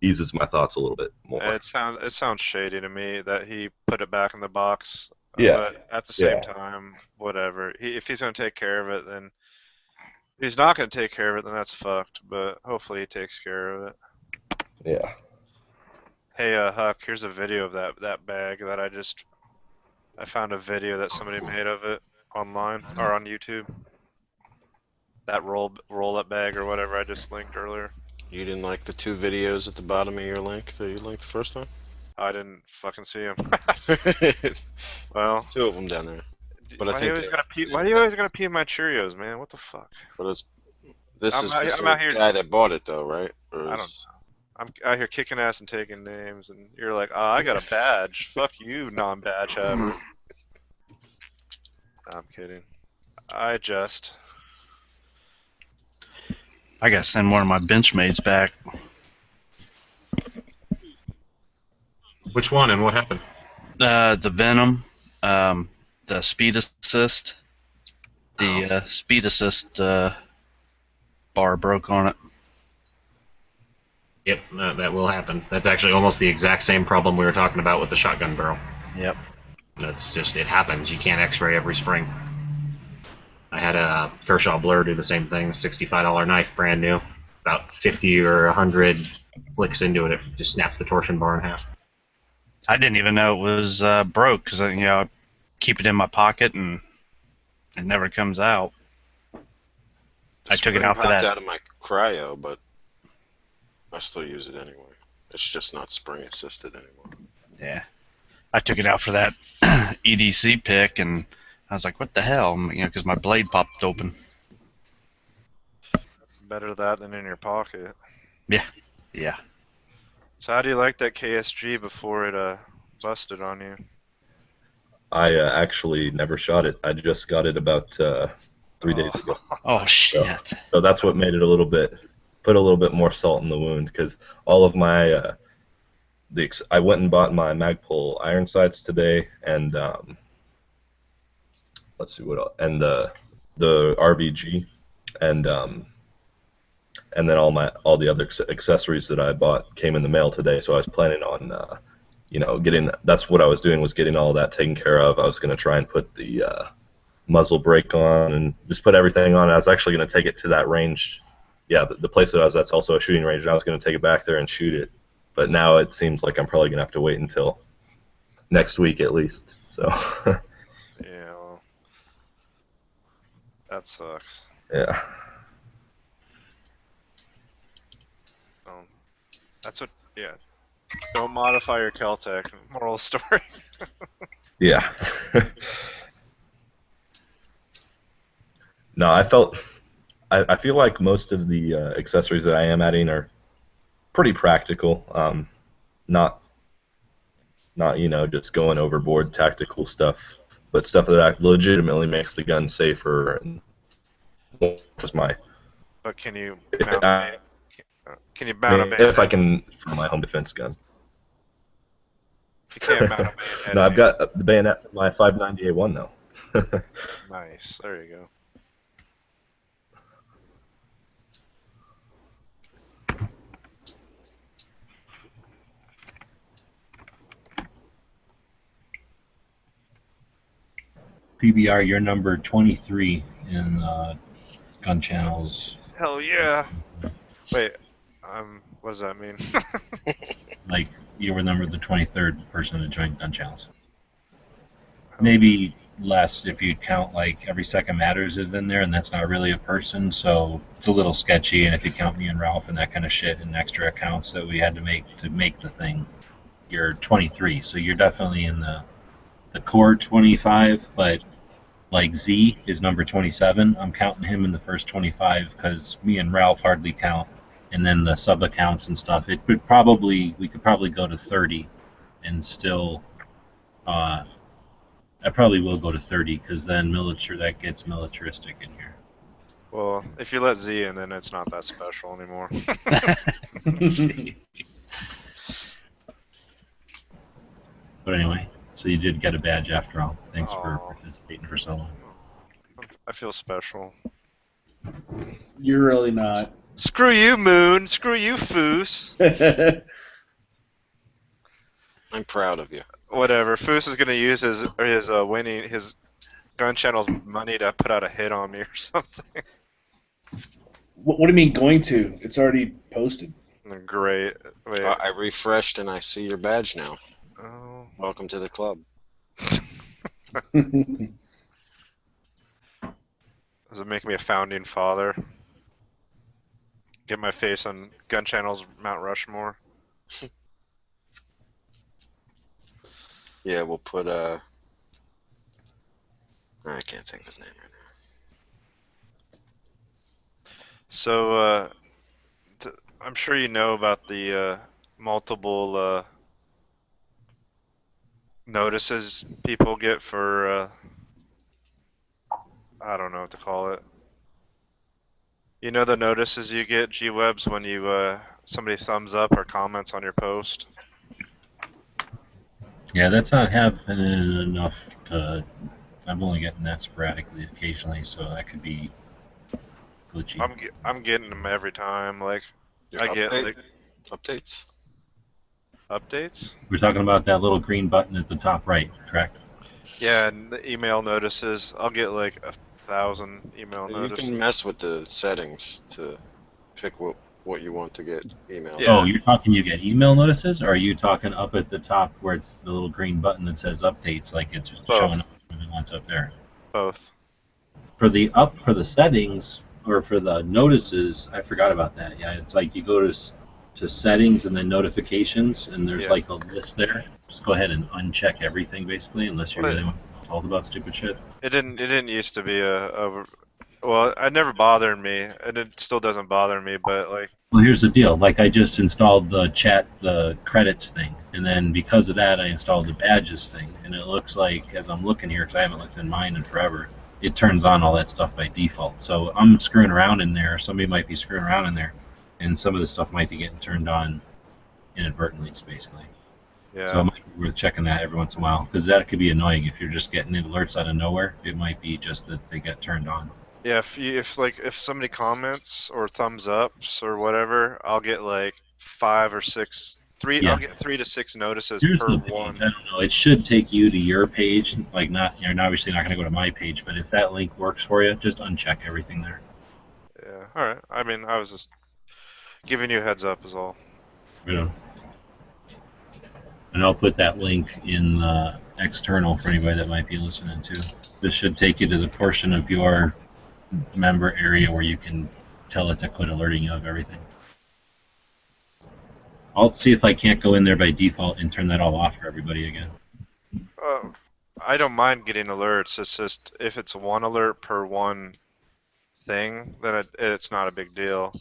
eases my thoughts a little bit more. it sounds shady to me that he put it back in the box. Yeah. But at the same Yeah. time, whatever. If he's gonna take care of it, then if he's not gonna take care of it, then that's fucked. But hopefully he takes care of it. Yeah. Hey, Huck, here's a video of that bag that I found a video that somebody made of it online or on YouTube. That roll-up bag or whatever I just linked earlier. You didn't like the 2 videos at the bottom of your link that you linked the first time? I didn't fucking see him. Well, 2 of them down there. But why I do you think always gotta pee in my Cheerios, man? What the fuck? But this is just I'm out the here- guy that bought it, though, right? Or I don't know. I'm out here kicking ass and taking names, and you're like, oh, I got a badge. Fuck you, non-badge haver. No, I'm kidding. I gotta send one of my Benchmates back. Which one and what happened? The Venom, the Speed Assist. The Speed Assist bar broke on it. Yep, that will happen. That's actually almost the exact same problem we were talking about with the shotgun barrel. Yep. That's just, it happens. You can't X-ray every spring. I had a Kershaw Blur do the same thing. $65 knife, brand new. About 50 or 100 flicks into it, it just snaps the torsion bar in half. I didn't even know it was broke because I keep it in my pocket and it never comes out. I took it out for popped that. out of my cryo, but I still use it anyway. It's just not spring assisted anymore. Yeah, I took it out for that EDC pick, and I was like, "What the hell?" Because my blade popped open. better that than in your pocket. Yeah. So how do you like that KSG before it busted on you? I actually never shot it. I just got it about 3 days ago. Oh shit. So that's what made it put a little bit more salt in the wound, because all of my I went and bought my Magpul iron sights today, and let's see what else, and the RVG, and then all the other accessories that I bought came in the mail today. So I was planning on getting, that's what I was doing, was getting all that taken care of. I was going to try and put the muzzle brake on and just put everything on. I was actually going to take it to that range. Yeah, the place that I was at's also a shooting range, and I was going to take it back there and shoot it. But now it seems like I'm probably going to have to wait until next week at least. So. Yeah, well, that sucks. Yeah. That's what. Yeah. Don't modify your Keltec. Moral of the story. Yeah. No, I felt I feel like most of the accessories that I am adding are pretty practical. Not just going overboard tactical stuff, but stuff that legitimately makes the gun safer. And that's my. But can you mount a bayonet? If I can, for my home defense gun. If you can't mount a bayonet. No, I've got the bayonet for my 590A1 though. Nice. There you go. PBR, you're number 23 in gun channels. Hell yeah. Wait, what does that mean? Like, you were number the 23rd person to join gun channels. Maybe less if you count, like, Every Second Matters is in there, and that's not really a person, so it's a little sketchy. And if you count me and Ralph and that kind of shit and extra accounts that we had to make the thing, you're 23. So you're definitely in the core 25, but like Z is number 27. I'm counting him in the first 25 because me and Ralph hardly count, and then the sub accounts and stuff. We could probably go to 30, and still, I probably will go to 30 because then that gets militaristic in here. Well, if you let Z in, then it's not that special anymore. But anyway. So you did get a badge after all. Thanks for participating for so long. I feel special. You're really not. Screw you, Moon. Screw you, Foos. I'm proud of you. Whatever. Foos is gonna use his gun channel's money to put out a hit on me or something. What do you mean going to? It's already posted. Great. Wait. I refreshed and I see your badge now. Oh. Welcome to the club. Does it make me a founding father? Get my face on gun channel's Mount Rushmore. Yeah, we'll put I can't think of his name right now. So I'm sure you know about the multiple notices people get for I don't know what to call it. You know the notices you get, G-Webs, when you somebody thumbs up or comments on your post? Yeah, that's not happening enough to... I'm only getting that sporadically occasionally, so that could be glitchy. I'm getting them every time. Like, I get like updates. Updates? We're talking about that little green button at the top right, correct? Yeah, and the email notices. I'll get like 1,000 email notices. You can mess with the settings to pick what you want to get emailed. Yeah. Oh, you're talking you get email notices, or are you talking up at the top where it's the little green button that says updates, like it's showing up once up there? Both. For the settings or for the notices, I forgot about that. Yeah, it's like you go to settings and then notifications, and there's like a list there. Just go ahead and uncheck everything basically, unless you really want to be told about stupid shit. It didn't used to be well, it never bothered me, and it still doesn't bother me, but like. Well, here's the deal. Like, I just installed the credits thing, and then because of that, I installed the badges thing, and it looks like, as I'm looking here, because I haven't looked in mine in forever, it turns on all that stuff by default. So I'm screwing around in there. Somebody might be screwing around in there, and some of the stuff might be getting turned on inadvertently, basically. Yeah. So it might be worth checking that every once in a while, because that could be annoying if you're just getting alerts out of nowhere. It might be just that they get turned on. Yeah, if somebody comments or thumbs ups or whatever, I'll get like 5 or 6, 3. Yeah. I'll get 3 to 6 notices per one. I don't know. It should take you to your page. Like, you're obviously not going to go to my page, but if that link works for you, just uncheck everything there. Yeah. All right. I mean, I was just giving you a heads up, is all. Right on. And I'll put that link in the external for anybody that might be listening to. This should take you to the portion of your member area where you can tell it to quit alerting you of everything. I'll see if I can't go in there by default and turn that all off for everybody again. I don't mind getting alerts. It's just if it's one alert per one thing, then it's not a big deal.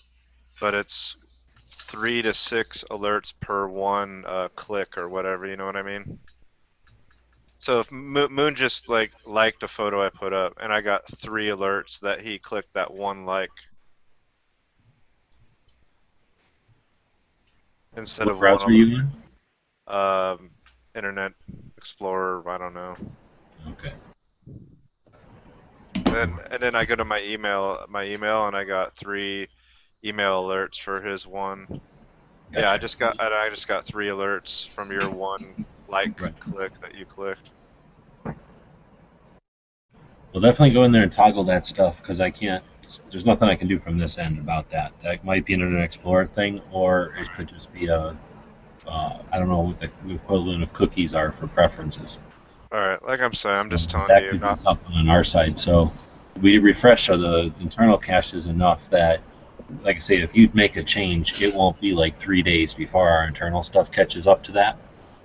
But it's 3 to 6 alerts per one click or whatever. You know what I mean? So if Moon just liked a photo I put up, and I got 3 alerts that he clicked that one like instead What of browser are one. you in? Internet Explorer. I don't know. Okay. And then I go to my email, and I got 3 email alerts for his one. Yeah, I just got 3 alerts from your one Right. click that you clicked. Well, definitely go in there and toggle that stuff because I can't. There's nothing I can do from this end about that. That might be an Internet Explorer thing, or it could just be a. I don't know what the equivalent of cookies are for preferences. All right, like I'm saying, I'm just telling That you. could be something on our side. So we refresh the internal caches enough that, like I say, if you make a change, it won't be like 3 days before our internal stuff catches up to that.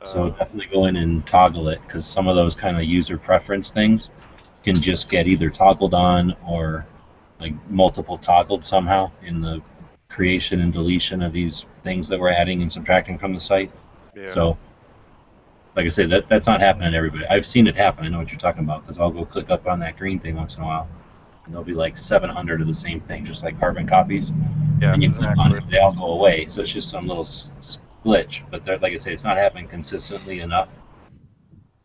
So definitely go in and toggle it because some of those kind of user preference things can just get either toggled on or like multiple toggled somehow in the creation and deletion of these things that we're adding and subtracting from the site. Yeah. So, like I say, that's not happening to everybody. I've seen it happen. I know what you're talking about because I'll go click up on that green thing once in a while, and there'll be like 700 of the same thing, just like carbon copies. Yeah, and you click on exactly. it, they all go away. So it's just some little glitch. But like I say, it's not happening consistently enough.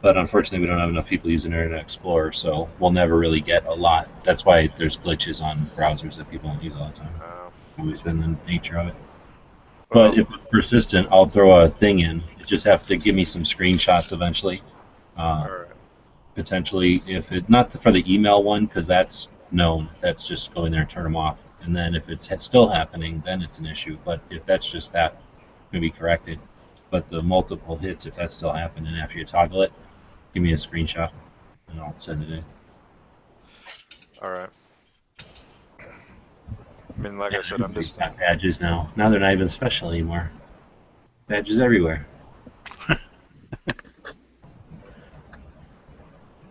But unfortunately, we don't have enough people using Internet Explorer, so we'll never really get a lot. That's why there's glitches on browsers that people don't use all the time. Always been the nature of it. But if it's persistent, I'll throw a thing in. You just have to give me some screenshots eventually. Potentially, if it not for the email one, because that's known. That's just go in there and turn them off. And then if it's still happening, then it's an issue. But if that's just that, it can be corrected. But the multiple hits, if that's still happening after you toggle it, give me a screenshot, and I'll send it in. All right. I mean, like I said, I'm just got badges now. Now they're not even special anymore. Badges everywhere. I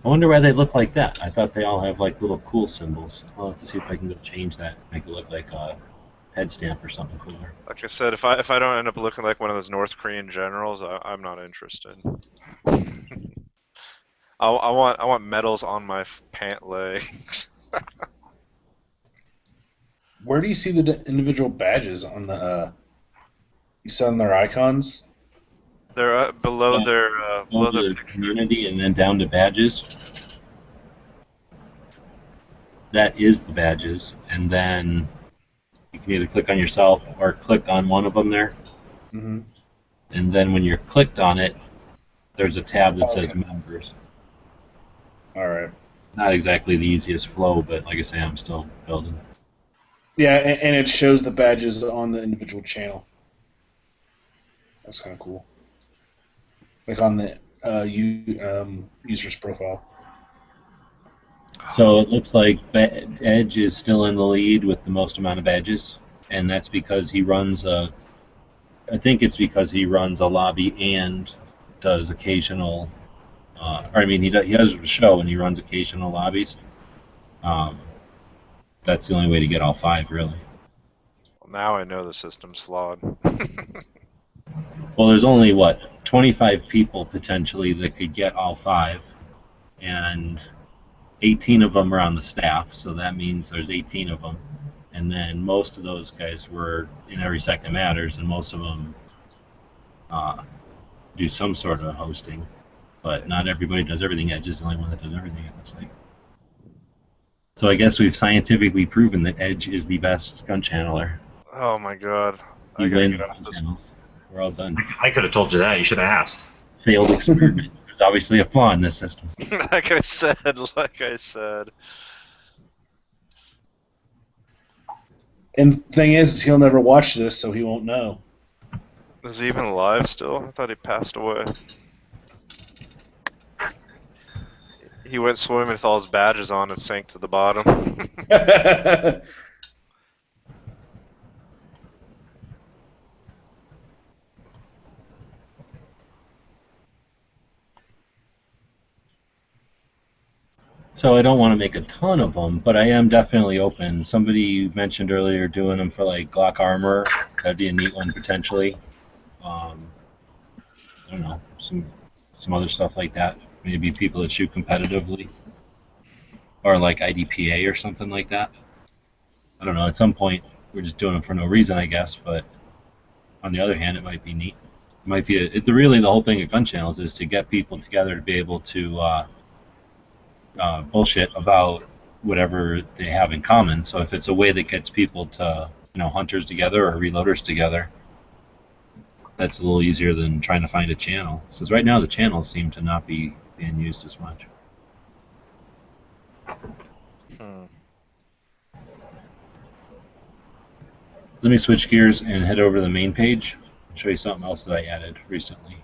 wonder why they look like that. I thought they all have like little cool symbols. I'll have to see if I can go change that, make it look like a head stamp or something cooler. like I said, if I don't end up looking like one of those North Korean generals, I'm not interested. I want medals on my pant legs. Where do you see the individual badges on the? You said on their icons. They're below their below the community and then down to badges. That is the badges, and then you can either click on yourself or click on one of them there. Mm-hmm. And then when you're clicked on it, there's a tab that says members. All right. Not exactly the easiest flow, but like I say, I'm still building. Yeah, and it shows the badges on the individual channel. That's kind of cool. Like on the user's profile. So it looks like Edge is still in the lead with the most amount of badges, and that's because he runs a. I think it's because he runs a lobby and does occasional. He has a show and he runs occasional lobbies. That's the only way to get all 5, really. Well, now I know the system's flawed. Well, there's only 25 people potentially that could get all 5, and 18 of them are on the staff, so that means there's 18 of them. And then most of those guys were in Every Second Matters, and most of them do some sort of hosting, but not everybody does everything. Edge is the only one that does everything, it looks like. So I guess we've scientifically proven that Edge is the best gun channeler. Oh my god. He wins channels. We're all done. I could have told you that. You should have asked. Failed experiment. There's obviously a flaw in this system. like I said. And the thing is, he'll never watch this, so he won't know. Is he even alive still? I thought he passed away. He went swimming with all his badges on and sank to the bottom. So I don't want to make a ton of them, but I am definitely open. Somebody mentioned earlier doing them for like Glock armor. That'd be a neat one potentially. I don't know, some other stuff like that. Maybe people that shoot competitively, or like IDPA or something like that. I don't know. At some point, we're just doing them for no reason, I guess. But on the other hand, it might be neat. It might be really the whole thing of gun channels is to get people together to be able to bullshit about whatever they have in common. So if it's a way that gets people to, hunters together or reloaders together, that's a little easier than trying to find a channel. Since right now the channels seem to not be being used as much. Let me switch gears and head over to the main page and show you something else that I added recently.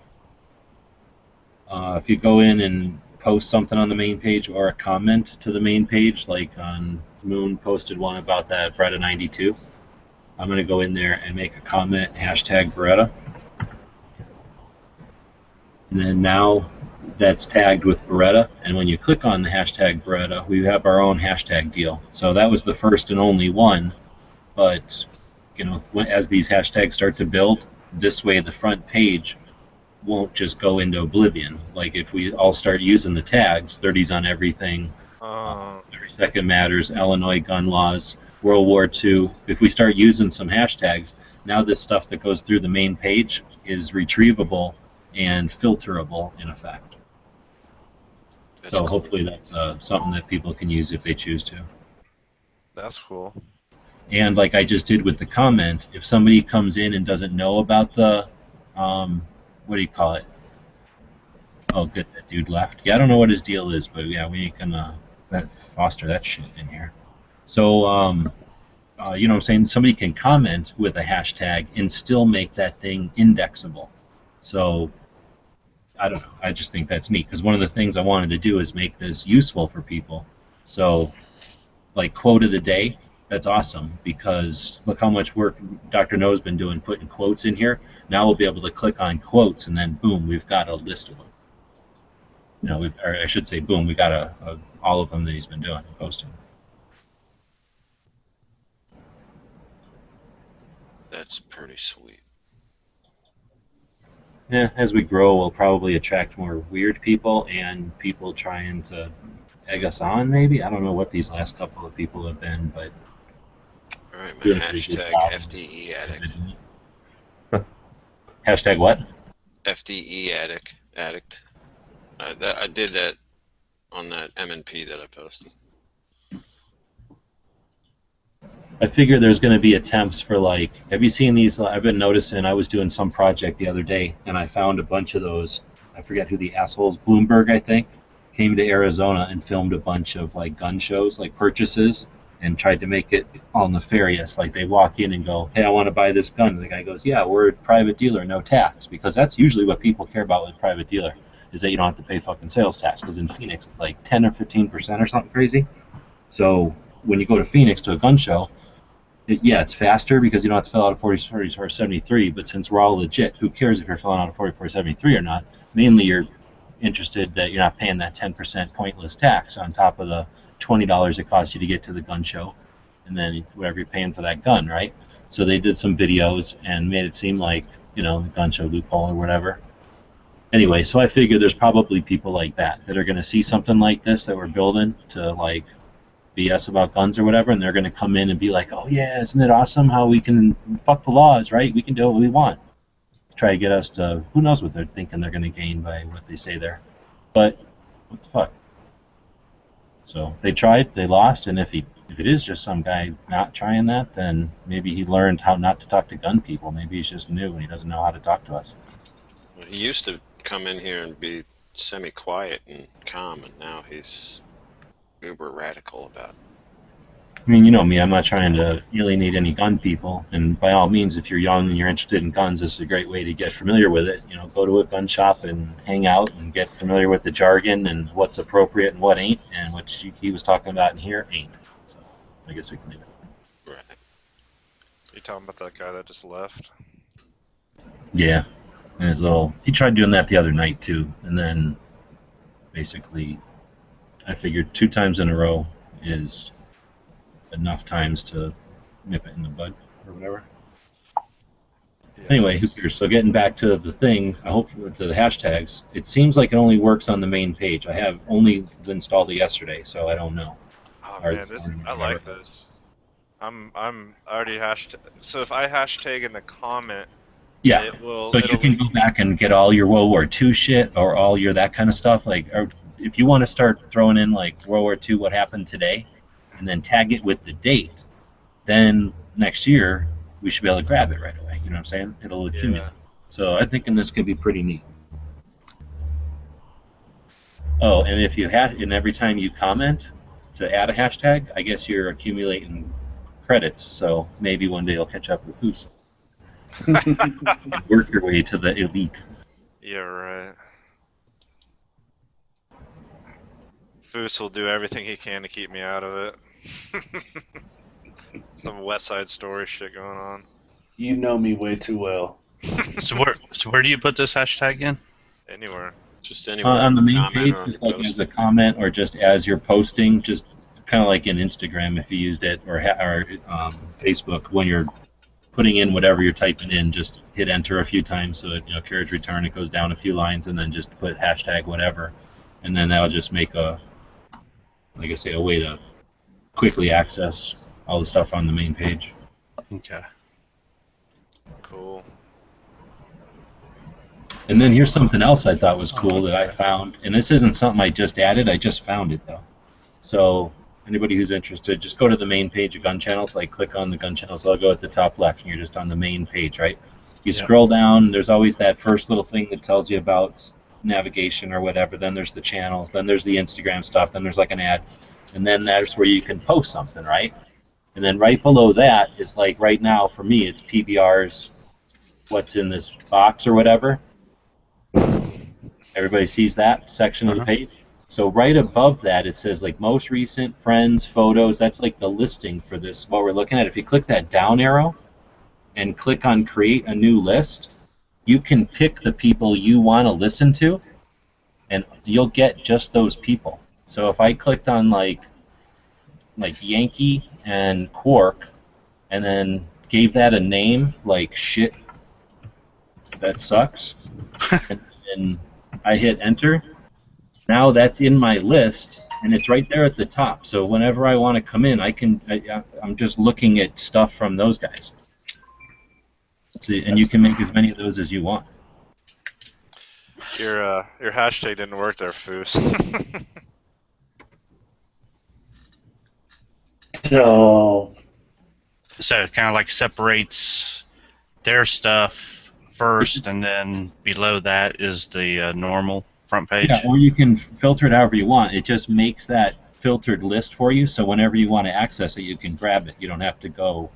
If you go in and post something on the main page or a comment to the main page, like on Moon posted one about that Beretta 92, I'm going to go in there and make a comment, hashtag Beretta. And then now that's tagged with Beretta, and when you click on the hashtag Beretta, we have our own hashtag deal. So that was the first and only one, but as these hashtags start to build, this way the front page won't just go into oblivion. Like if we all start using the tags, 30s on everything, every second matters, Illinois gun laws, World War II, if we start using some hashtags, now this stuff that goes through the main page is retrievable and filterable in effect. That's so cool. Hopefully that's something that people can use if they choose to. That's cool. And like I just did with the comment, if somebody comes in and doesn't know about the, what do you call it? Oh, good, that dude left. Yeah, I don't know what his deal is, but yeah, we ain't gonna foster that shit in here. So, you know what I'm saying? Somebody can comment with a hashtag and still make that thing indexable. So, I don't know. I just think that's neat because one of the things I wanted to do is make this useful for people. So, like quote of the day, that's awesome because look how much work Dr. No's been doing putting quotes in here. Now we'll be able to click on quotes and then boom, we've got a list of them. Or I should say boom, we got all of them that he's been doing, posting. That's pretty sweet. Yeah, as we grow, we'll probably attract more weird people and people trying to egg us on, maybe. I don't know what these last couple of people have been, but... Alright, my hashtag FDE addict. Hashtag what? FDE addict. I did that on that MNP that I posted. I figure there's going to be attempts for like, have you seen these? I've been noticing, I was doing some project the other day and I found a bunch of those, I forget who the assholes, Bloomberg I think, came to Arizona and filmed a bunch of like gun shows, like purchases, and tried to make it all nefarious. Like they walk in and go, hey, I want to buy this gun. And the guy goes, yeah, we're a private dealer, no tax. Because that's usually what people care about with private dealer, is that you don't have to pay fucking sales tax. Because in Phoenix, it's like 10 or 15% or something crazy. So when you go to Phoenix to a gun show, it's faster because you don't have to fill out a 4473, but since we're all legit, who cares if you're filling out a 4473 or not? Mainly you're interested that you're not paying that 10% pointless tax on top of the $20 it costs you to get to the gun show, and then whatever you're paying for that gun, right? So they did some videos and made it seem like, the gun show loophole or whatever. Anyway, so I figure there's probably people like that are going to see something like this that we're building to, like, BS about guns or whatever, and they're going to come in and be like, oh yeah, isn't it awesome how we can fuck the laws, right? We can do what we want. Try to get us to, who knows what they're thinking they're going to gain by what they say there. But, what the fuck? So, they tried, they lost, and if it is just some guy not trying that, then maybe he learned how not to talk to gun people. Maybe he's just new and he doesn't know how to talk to us. Well, he used to come in here and be semi-quiet and calm, and now he's uber radical about it. I mean, you know me, I'm not trying to alienate any gun people, and by all means, if you're young and you're interested in guns, this is a great way to get familiar with it. Go to a gun shop and hang out and get familiar with the jargon and what's appropriate and what ain't, and what he was talking about in here ain't. So, I guess we can leave it. Right. You talking about that guy that just left? Yeah. And he tried doing that the other night too, and then basically I figured 2 times in a row is enough times to nip it in the bud or whatever. Yeah, Anyway, who cares? So getting back to the thing, I hope to the hashtags. It seems like it only works on the main page. I have only installed it yesterday, so I don't know. Oh Or man, this morning or I like whatever. this. I already hashed. So if I hashtag in the comment, Yeah. it will. So you can go back and get all your World War II shit or all your that kind of stuff. Like, or if you want to start throwing in like World War II, what happened today, and then tag it with the date, then next year we should be able to grab it right away. You know what I'm saying? It'll accumulate. Yeah. So I'm thinking this could be pretty neat. Oh, and if you and every time you comment to add a hashtag, I guess you're accumulating credits. So maybe one day you'll catch up with Foos. Work your way to the elite. Yeah, right. Foos will do everything he can to keep me out of it. Some West Side Story shit going on. You know me way too well. So where do you put this hashtag in? Anywhere. Just anywhere. On the main comment page, or just like post. as a comment or just as you're posting, just kind of like in Instagram if you used it, or Facebook when you're putting in whatever you're typing in, just hit enter a few times so that, carriage return, it goes down a few lines, and then just put hashtag whatever, and then that'll just make a way to quickly access all the stuff on the main page. Okay. Cool. And then here's something else I thought was cool that I found, and this isn't something I just added, I just found it though. So anybody who's interested, just go to the main page of Gun Channels, like click on the Gun Channels logo at the top left, and you're just on the main page, right? You scroll down, there's always that first little thing that tells you about navigation or whatever, then there's the channels, then there's the Instagram stuff, then there's like an ad, and then that's where you can post something, right? And then right below that is like right now for me, it's PBR's what's in this box or whatever. Everybody sees that section of the page? So right above that it says like most recent, friends, photos, that's like the listing for this, what we're looking at. If you click that down arrow and click on create a new list, you can pick the people you want to listen to and you'll get just those people. So if I clicked on like Yankee and Quark and then gave that a name like shit that sucks and I hit enter, now that's in my list and it's right there at the top. So whenever I want to come in, I'm just looking at stuff from those guys. So, and you can make as many of those as you want. Your hashtag didn't work there, Foos. No. So it kind of like separates their stuff first, and then below that is the normal front page. Yeah, or you can filter it however you want. It just makes that filtered list for you, so whenever you want to access it, you can grab it. You don't have to go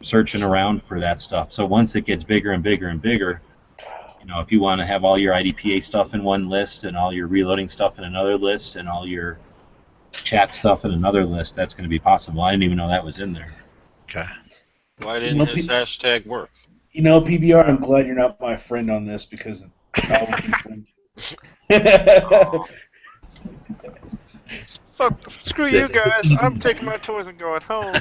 searching around for that stuff. So once it gets bigger and bigger and bigger, if you want to have all your IDPA stuff in one list and all your reloading stuff in another list and all your chat stuff in another list, that's going to be possible. I didn't even know that was in there. Okay. Why didn't his hashtag work? PBR, I'm glad you're not my friend on this because I would be friend. Fuck, screw you guys. I'm taking my toys and going home.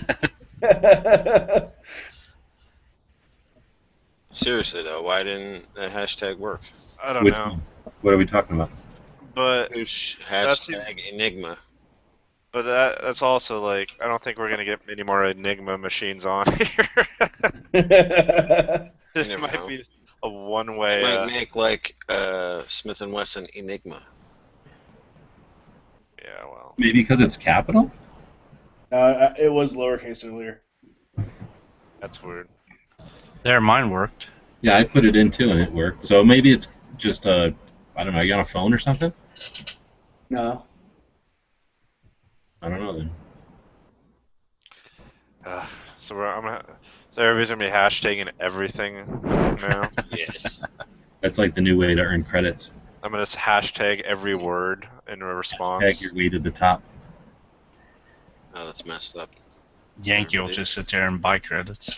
Seriously though, why didn't that hashtag work? I don't know. What are we talking about? But Hashtag Enigma. But that's also like, I don't think we're gonna get any more Enigma machines on here. It might be a one-way. Might make like Smith & Wesson Enigma. Yeah, well. Maybe because it's capital? It was lowercase earlier. That's weird. There, mine worked. Yeah, I put it in too and it worked. So maybe it's just I don't know, you on a phone or something? No. I don't know then. So everybody's gonna be hashtagging everything now. Yes. That's like the new way to earn credits. I'm gonna hashtag every word in a response. Tag your way to the top. Oh, that's messed up. Yankee will just sit there and buy credits.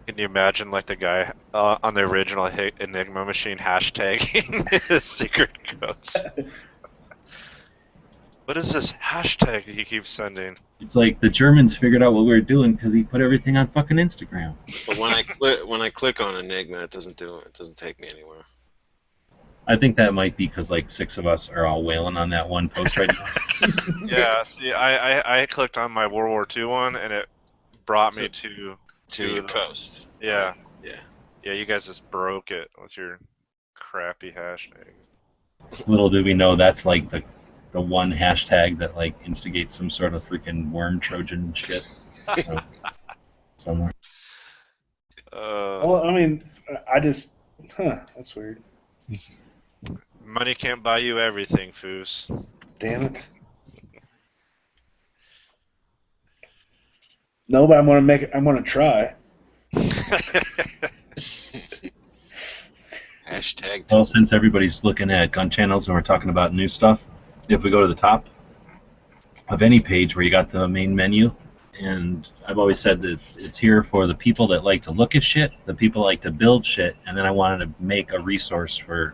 Can you imagine like the guy on the original Enigma machine hashtagging his secret codes? What is this hashtag he keeps sending? It's like the Germans figured out what we were doing because he put everything on fucking Instagram. But when I click on Enigma, it doesn't do it. It doesn't take me anywhere. I think that might be because like 6 of us are all wailing on that one post right now. Yeah, see, I clicked on my World War II one, and it brought me to your post. Yeah. Yeah. Yeah, you guys just broke it with your crappy hashtags. Little do we know that's like the one hashtag that like instigates some sort of freaking worm Trojan shit somewhere. Well, I mean, that's weird. Money can't buy you everything, Foos. Damn it. No, but I'm gonna try. Hashtag. Well, since everybody's looking at gun channels and we're talking about new stuff, if we go to the top of any page where you got the main menu, and I've always said that it's here for the people that like to look at shit, the people that like to build shit, and then I wanted to make a resource for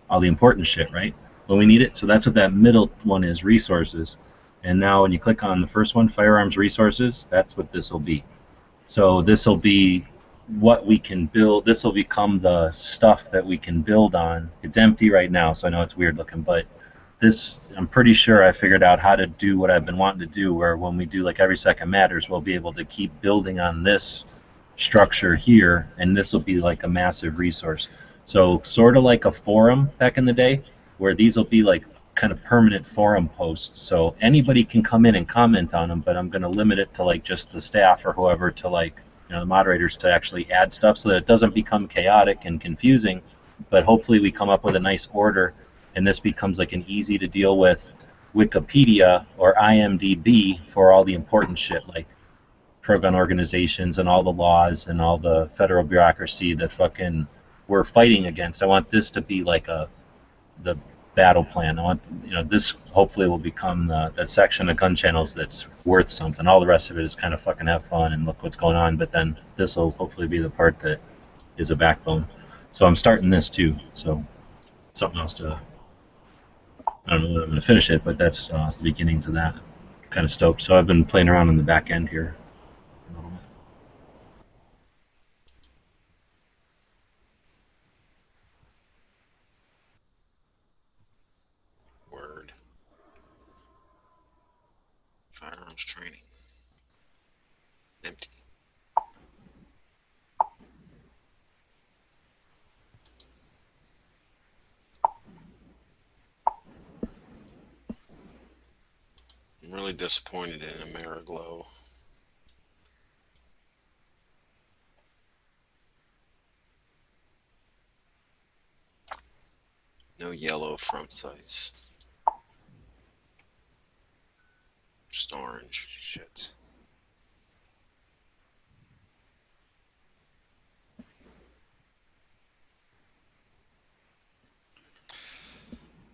all the important shit, right? When we need it. So that's what that middle one is, resources. And now when you click on the first one, firearms resources, that's what this will be. So this will be what we can build. This will become the stuff that we can build on. It's empty right now, so I know it's weird looking, but this, I'm pretty sure I figured out how to do what I've been wanting to do, where when we do like Every Second Matters, we'll be able to keep building on this structure here, and this will be like a massive resource. So sort of like a forum back in the day, where these will be like kind of permanent forum posts. So anybody can come in and comment on them, but I'm going to limit it to like just the staff or whoever to like, you know, the moderators to actually add stuff so that it doesn't become chaotic and confusing, but hopefully we come up with a nice order and this becomes like an easy to deal with Wikipedia or IMDb for all the important shit like pro-gun organizations and all the laws and all the federal bureaucracy that fucking we're fighting against. I want this to be like the battle plan. I want, you know, this hopefully will become that section of gun channels that's worth something. All the rest of it is kind of fucking have fun and look what's going on, but then this will hopefully be the part that is a backbone. So I'm starting this too, so something else to, I don't know when I'm going to finish it, but that's the beginnings of that. Kind of stoked. So I've been playing around in the back end here. Word. Firearms training. Empty. I'm really disappointed in Ameriglow. No yellow front sights. Just orange. Shit.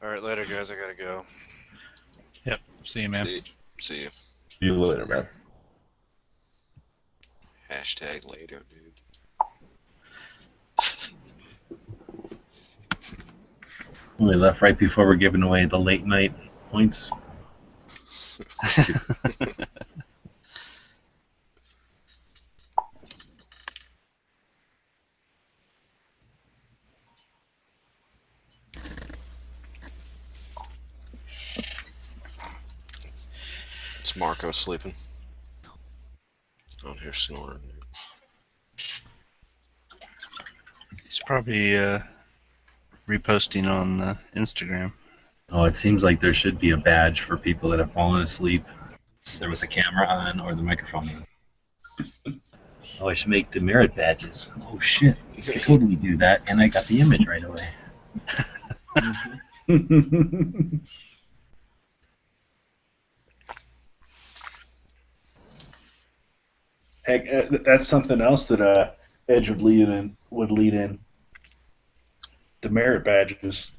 Alright, later, guys. I gotta go. Yep. See you, man. See you. See you later, man. Hashtag later, dude. We left right before we're giving away the late night points. It's Marco sleeping. Out here snoring. He's probably reposting on Instagram. Oh, it seems like there should be a badge for people that have fallen asleep, either with the camera on or the microphone on. Oh, I should make demerit badges. Oh shit, I could totally do that, and I got the image right away. Heck, that's something else that Edge would lead in. Demerit badges.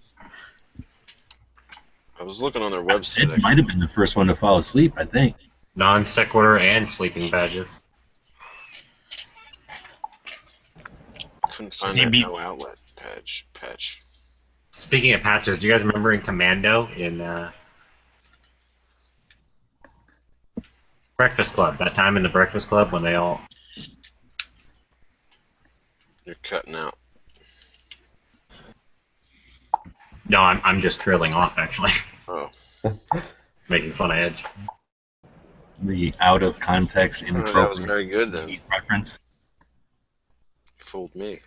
I was looking on their website. It might have been the first one to fall asleep, I think. Non sequitur and sleeping badges. Couldn't find that no outlet patch. Speaking of patches, do you guys remember in Commando in Breakfast Club. That time in the Breakfast Club when they all. You're cutting out. No, I'm just trailing off actually. Oh. Making fun of Edge. The out of context, Oh, inappropriate that was very good then. reference. Fooled me.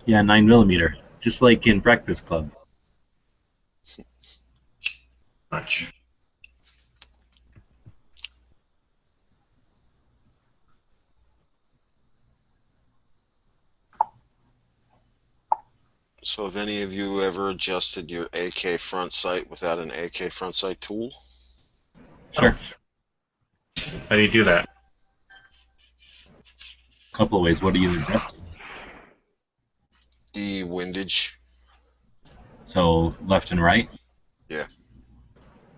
Yeah, 9mm, just like in Breakfast Club. Much. So have any of you ever adjusted your AK front sight without an AK front sight tool? Sure. How do you do that? A couple of ways. What are you adjusting? The windage. So left and right? Yeah.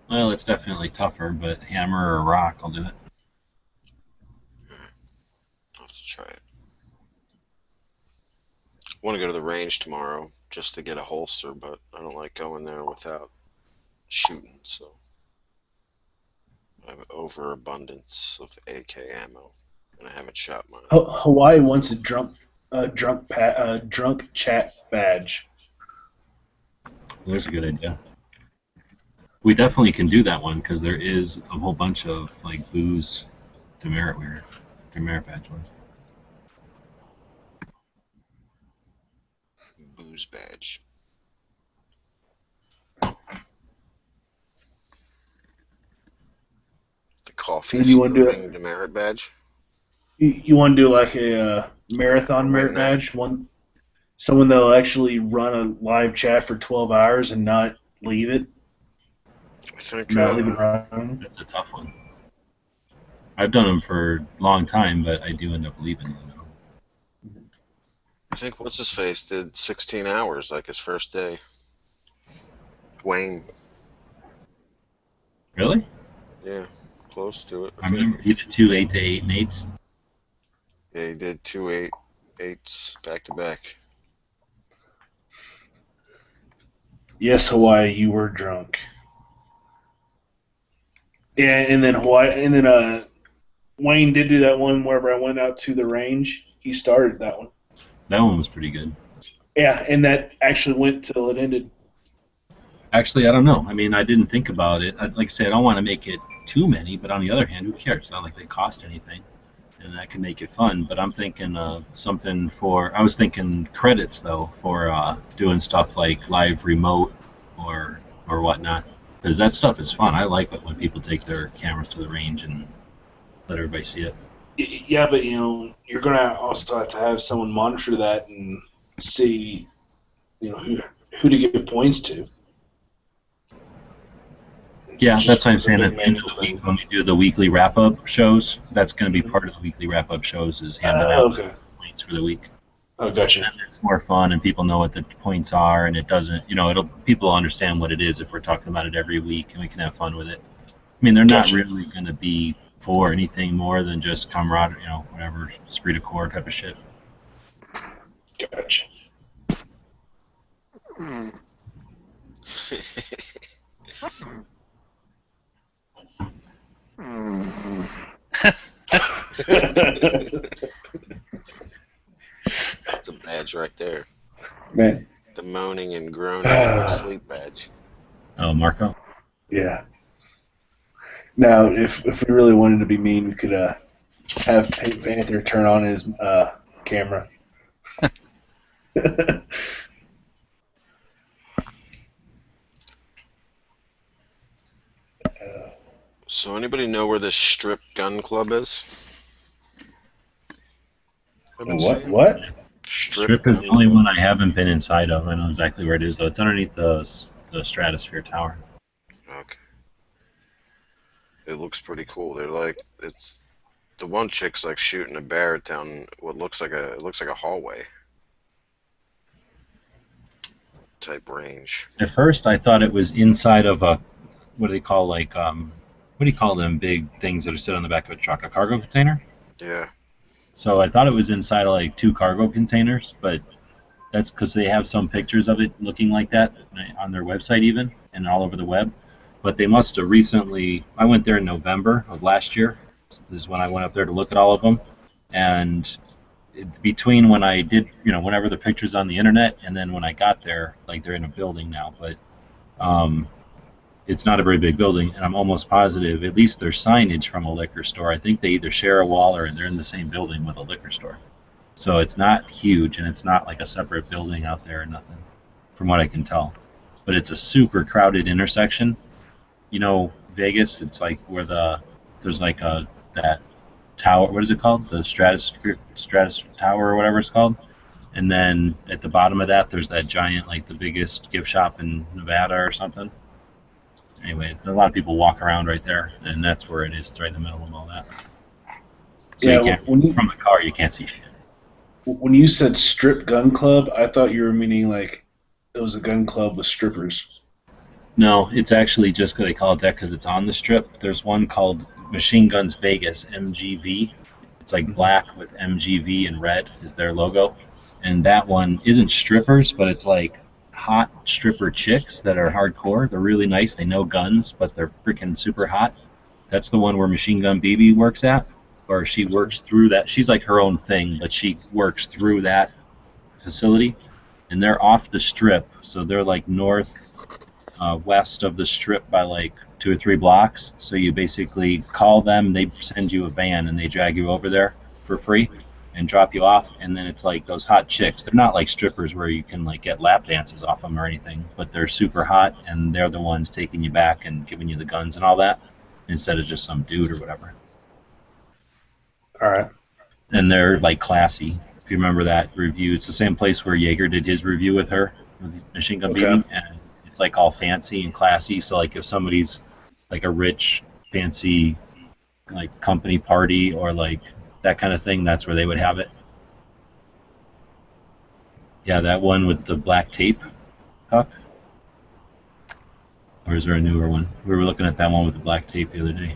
Well, it's definitely tougher, but hammer or rock, I'll do it. I'll have to try it. I want to go to the range tomorrow just to get a holster, but I don't like going there without shooting, so I have overabundance of AK ammo, and I haven't shot mine. Hawaii wants a drunk chat badge. There's a good idea. We definitely can do that one because there is a whole bunch of like booze demerit badge ones. Booze badge. The coffee And you wanna do serving demerit badge. You want to do like a marathon merit badge? Someone that'll actually run a live chat for 12 hours and not leave it? I think Not leave it running? That's a tough one. I've done them for a long time, but I do end up leaving them. I think what's his face did 16 hours like his first day. Wayne. Really? Yeah, close to it. I remember he did 2 8 to 8 and 8s. Yeah, he did 2 8s back to back. Yes, Hawaii, you were drunk. Yeah, and then Wayne did do that one wherever I went out to the range. He started that one. That one was pretty good. Yeah, and that actually went till it ended. Actually, I don't know. I mean, I didn't think about it. Like I said, I don't want to make it too many, but on the other hand, who cares? It's not like they cost anything, and that can make it fun. But I'm thinking something for. I was thinking credits though for doing stuff like live remote or whatnot, because that stuff is fun. I like it when people take their cameras to the range and let everybody see it. Yeah, but you're gonna also have to have someone monitor that and see, who to give points to. Yeah, that's what I'm saying. At the end of the week, when we do the weekly wrap-up shows, that's going to be part of the weekly wrap-up shows is handing out the points for the week. Oh, gotcha. And it's more fun, and people know what the points are, and it doesn't, people understand what it is if we're talking about it every week, and we can have fun with it. I mean, they're not really going to be for anything more than just camaraderie, whatever, esprit de corps type of shit. Gotcha. That's a badge right there. Man. The moaning and groaning sleep badge. Oh, Marco? Yeah. Now, if we really wanted to be mean, we could have Pink Panther turn on his camera. So anybody know where this strip gun club is? What? Strip is the only one I haven't been inside of. I know exactly where it is, though. It's underneath the Stratosphere Tower. Okay. It looks pretty cool. They're like, it's the one chick's like shooting a bear down what looks like a hallway type range. At first, I thought it was inside of a, what do they call, like, what do you call them big things that are sit on the back of a truck? A cargo container? Yeah. So I thought it was inside of like 2 cargo containers, but that's because they have some pictures of it looking like that on their website even, and all over the web. but they must have recently. I went there in November of last year. This is when I went up there to look at all of them, and between when I did, whenever the pictures on the internet, and then when I got there, like they're in a building now, but it's not a very big building, and I'm almost positive at least there's signage from a liquor store. I think they either share a wall or they're in the same building with a liquor store. So it's not huge, and it's not like a separate building out there or nothing, from what I can tell. But it's a super crowded intersection. Vegas, it's like where there's like that tower, what is it called? The Stratus Tower or whatever it's called. And then at the bottom of that, there's that giant, like the biggest gift shop in Nevada or something. Anyway, a lot of people walk around right there, and that's where it is. It's right in the middle of all that. So Yeah, you can't, from the car, you can't see shit. When you said strip gun club, I thought you were meaning like it was a gun club with strippers. No, it's actually just they call it that because it's on the strip. There's one called Machine Guns Vegas, MGV. It's like black with MGV and red is their logo. And that one isn't strippers, but it's like hot stripper chicks that are hardcore. They're really nice. They know guns, but they're freaking super hot. That's the one where Machine Gun BB works at, or she works through that. She's like her own thing, but she works through that facility. And they're off the strip, so they're like west of the strip by like 2 or 3 blocks. So you basically call them, they send you a van, and they drag you over there for free and drop you off. And then it's like those hot chicks. They're not like strippers where you can like get lap dances off them or anything, but they're super hot, and they're the ones taking you back and giving you the guns and all that instead of just some dude or whatever. All right. And they're like classy. If you remember that review, it's the same place where Jaeger did his review with her, with Machine Gun BB, and it's like all fancy and classy. So like if somebody's like a rich, fancy, like company party or like that kind of thing, that's where they would have it. Yeah, that one with the black tape, Huck? Or is there a newer one? We were looking at that one with the black tape the other day.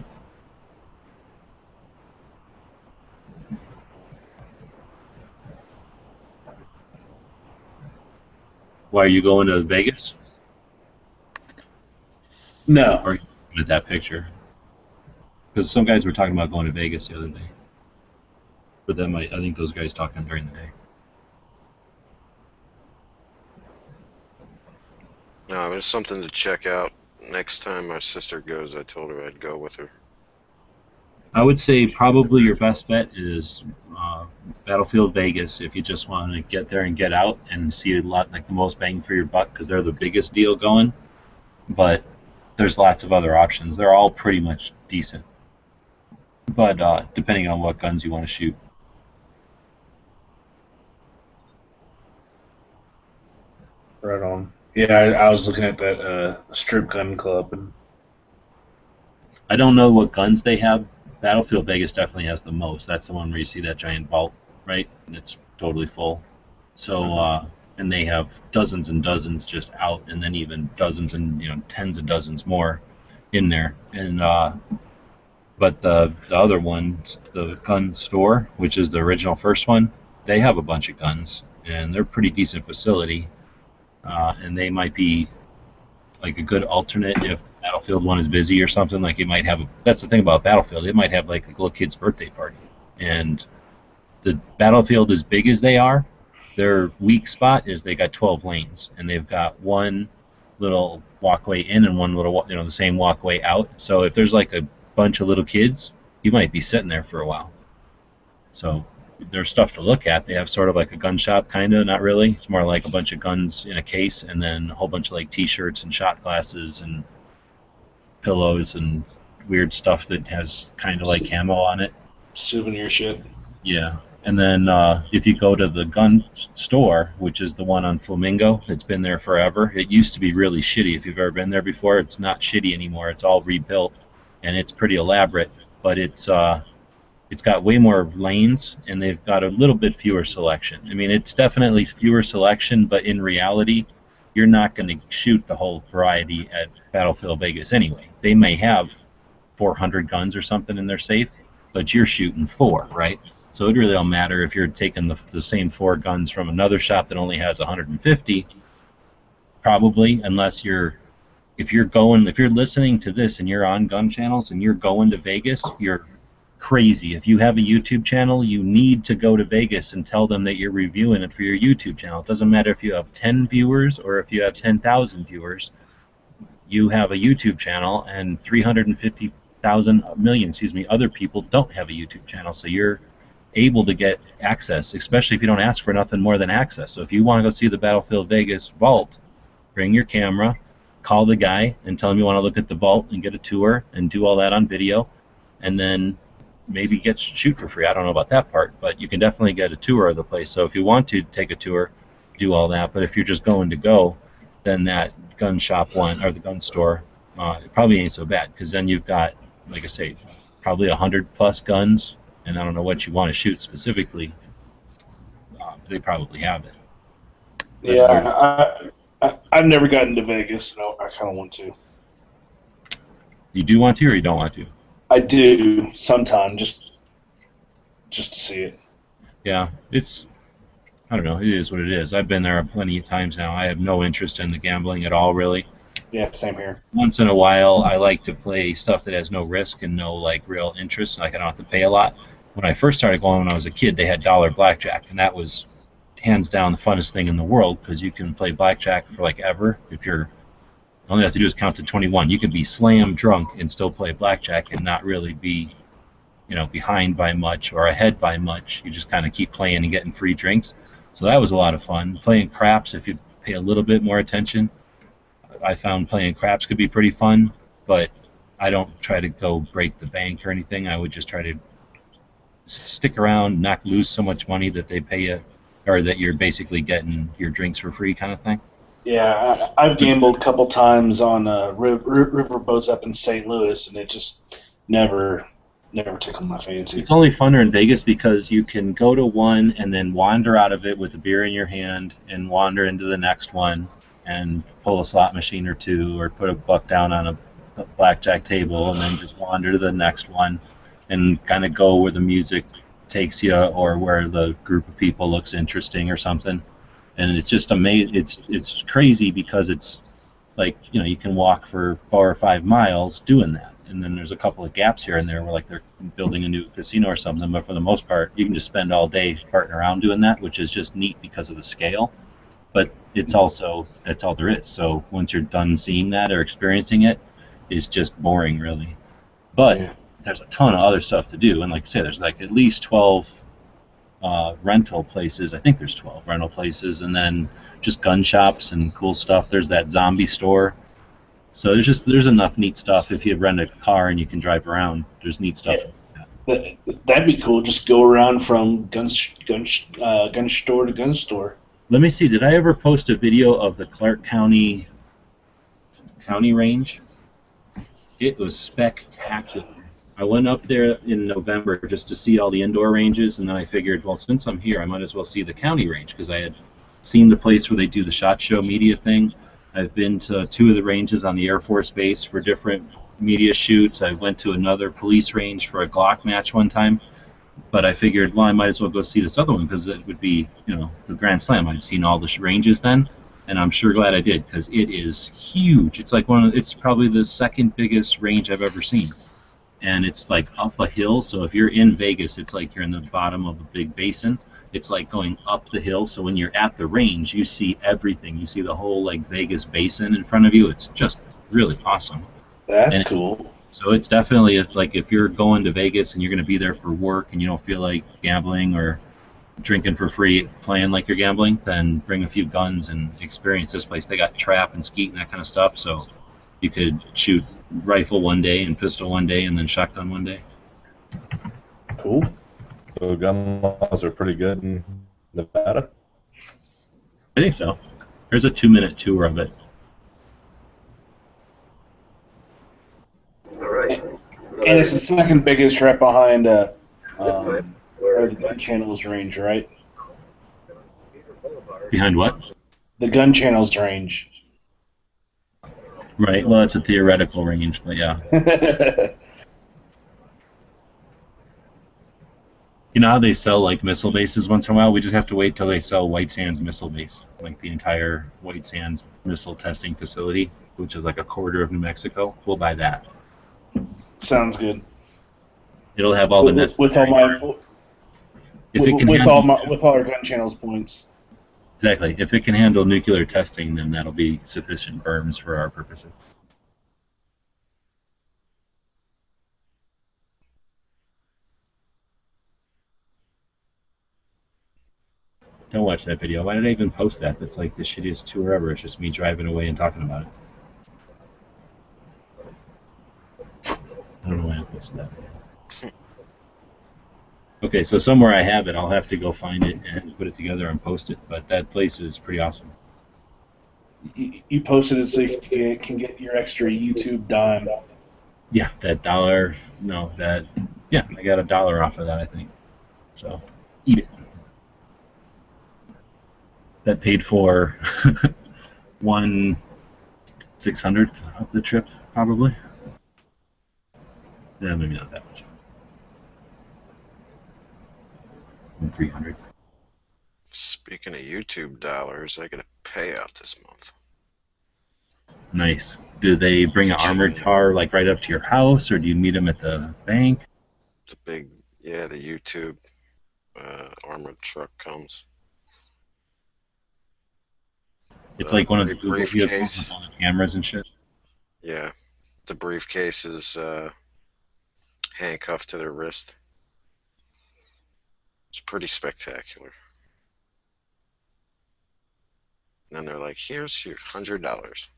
Why are you going to Vegas? No. Or at that picture? Because some guys were talking about going to Vegas the other day. But I think those guys talking during the day. No, it's something to check out. Next time my sister goes, I told her I'd go with her. I would say probably your best bet is Battlefield Vegas if you just want to get there and get out and see a lot, like the most bang for your buck, because they're the biggest deal going. But there's lots of other options. They're all pretty much decent. But depending on what guns you want to shoot. Right on. Yeah, I was looking at that strip gun club, and I don't know what guns they have. Battlefield Vegas definitely has the most. That's the one where you see that giant vault, right? And it's totally full. So, and they have dozens and dozens just out, and then even dozens and tens of dozens more in there. And but the other one, the gun store, which is the original first one, they have a bunch of guns, and they're a pretty decent facility. And they might be like a good alternate if Battlefield one is busy or something. Like it might have that's the thing about Battlefield, it might have like a little kid's birthday party. And the Battlefield, as big as they are, their weak spot is they got 12 lanes, and they've got one little walkway in and one little the same walkway out. So if there's like a bunch of little kids, you might be sitting there for a while. So there's stuff to look at. They have sort of like a gun shop, kind of, not really. It's more like a bunch of guns in a case, and then a whole bunch of like T-shirts and shot glasses and pillows and weird stuff that has kind of like camo on it. souvenir shit. Yeah. And then if you go to the gun store, which is the one on Flamingo, it's been there forever. It used to be really shitty. If you've ever been there before, it's not shitty anymore. It's all rebuilt, and it's pretty elaborate. But it's got way more lanes, and they've got a little bit fewer selection. I mean, it's definitely fewer selection, but in reality, you're not going to shoot the whole variety at Battlefield Vegas anyway. They may have 400 guns or something in their safe, but you're shooting 4, right? So it really don't matter if you're taking the same 4 guns from another shop that only has 150, probably, unless you're if you're listening to this and you're on gun channels and you're going to Vegas, you're crazy. If you have a YouTube channel, you need to go to Vegas and tell them that you're reviewing it for your YouTube channel. It doesn't matter if you have 10 viewers or if you have 10,000 viewers. You have a YouTube channel, and 350,000 million, other people don't have a YouTube channel, so you're able to get access, especially if you don't ask for nothing more than access. So if you want to go see the Battlefield Vegas vault, bring your camera, call the guy, and tell him you want to look at the vault and get a tour and do all that on video, and then maybe shoot for free. I don't know about that part, but you can definitely get a tour of the place. So if you want to take a tour, do all that. But if you're just going to go, then that gun shop one or the gun store it probably ain't so bad, because then you've got, like I say, probably 100+ guns, and I don't know what you want to shoot specifically. They probably have it. Yeah, I've never gotten to Vegas, and I kind of want to. You do want to, or you don't want to? I do sometime, just to see it. Yeah, I don't know, it is what it is. I've been there plenty of times now. I have no interest in the gambling at all, really. Yeah, same here. Once in a while, I like to play stuff that has no risk and no real interest, like I don't have to pay a lot. When I first started going when I was a kid, they had dollar blackjack, and that was hands down the funnest thing in the world, because you can play blackjack for ever. All you have to do is count to 21. You can be slam drunk and still play blackjack and not really be, behind by much or ahead by much. You just kind of keep playing and getting free drinks. So that was a lot of fun. Playing craps, if you pay a little bit more attention, I found playing craps could be pretty fun, but I don't try to go break the bank or anything. I would just try to stick around, not lose so much money that they pay you, or that you're basically getting your drinks for free kind of thing. Yeah, I've gambled a couple times on river boats up in St. Louis, and it just never tickled my fancy. It's only funner in Vegas because you can go to one and then wander out of it with a beer in your hand and wander into the next one and pull a slot machine or two, or put a buck down on a blackjack table and then just wander to the next one and kind of go where the music takes you or where the group of people looks interesting or something. And it's just amazing. It's crazy because it's you can walk for 4 or 5 miles doing that. And then there's a couple of gaps here and there where they're building a new casino or something, but for the most part you can just spend all day farting around doing that, which is just neat because of the scale. But it's also, that's all there is. So once you're done seeing that or experiencing it, it's just boring, really. But there's a ton of other stuff to do, and like I say, there's at least 12 rental places. I think there's 12 rental places, and then just gun shops and cool stuff. There's that zombie store. So there's enough neat stuff. If you rent a car and you can drive around, there's neat stuff. That'd be cool. Just go around from gun store to gun store. Let me see. Did I ever post a video of the Clark County range? It was spectacular. I went up there in November just to see all the indoor ranges, and then I figured, well, since I'm here, I might as well see the county range, because I had seen the place where they do the SHOT Show media thing. I've been to 2 of the ranges on the Air Force Base for different media shoots. I went to another police range for a Glock match one time, but I figured, well, I might as well go see this other one, because it would be, the Grand Slam. I'd seen all the ranges then, and I'm sure glad I did, because it is huge. It's it's probably the second biggest range I've ever seen. And it's up a hill, so if you're in Vegas, it's like you're in the bottom of a big basin. It's like going up the hill, so when you're at the range, you see everything. You see the whole Vegas basin in front of you. It's just really awesome. That's cool. So it's definitely if you're going to Vegas and you're going to be there for work and you don't feel like gambling or drinking for free, playing like you're gambling, then bring a few guns and experience this place. They got trap and skeet and that kind of stuff, so you could shoot rifle one day and pistol one day and then shotgun one day. Cool. So gun laws are pretty good in Nevada? I think so. There's a 2-minute tour of it. And it's the second biggest right behind the Gun Channels range, right? Behind what? The Gun Channels range. Right, well, it's a theoretical range, but yeah. You know how they sell like missile bases once in a while? We just have to wait till they sell White Sands Missile Base, like the entire White Sands missile testing facility, which is like a quarter of New Mexico. We'll buy that. Sounds good. It'll have all the necessary. With all my If it can with handle, all our gun channels points. exactly. If it can handle nuclear testing, then that'll be sufficient berms for our purposes. Don't watch that video. Why did I even post that? That's like the shittiest tour ever. It's just me driving away and talking about it. I don't know why I posted that video. Okay, so somewhere I have it. I'll have to go find it and put it together and post it. But that place is pretty awesome. You posted it so you can get your extra YouTube dime. Yeah, that $1. No, that. Yeah, I got $1 off of that, I think. So, eat it. That paid for 1/600th of the trip, probably. Yeah, maybe not that much. 1/300th. Speaking of YouTube dollars, I get a payout this month. Nice. Do they bring an armored car like right up to your house, or do you meet them at the bank? The big, yeah, the YouTube armored truck comes. It's like one of the Google briefcase. vehicles with all the cameras and shit. Yeah, the briefcase is handcuffed to their wrist. It's pretty spectacular. And then they're like, "Here's your $100."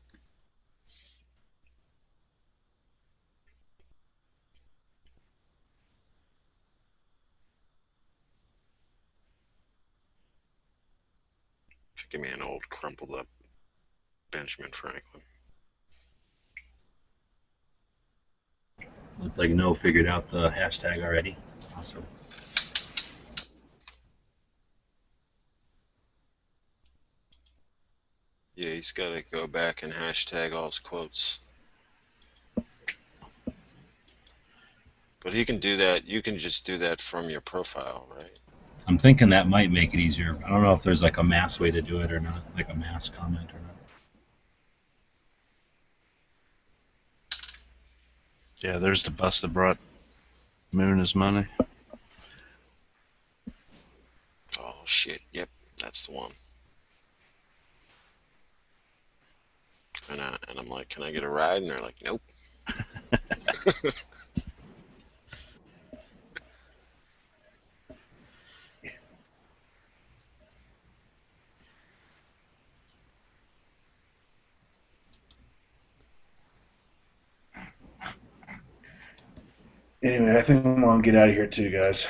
To give me an old crumpled up Benjamin Franklin. Looks like No figured out the hashtag already. Awesome. Yeah, he's got to go back and hashtag all his quotes. But he can do that. You can just do that from your profile, right? I'm thinking that might make it easier. I don't know if there's like a mass way to do it or not, like a mass comment or not. Yeah, there's the bus that brought Moon his money. Oh shit! Yep, that's the one. And I'm like, "Can I get a ride?" And they're like, "Nope." Anyway, I think I'm gonna get out of here too, guys.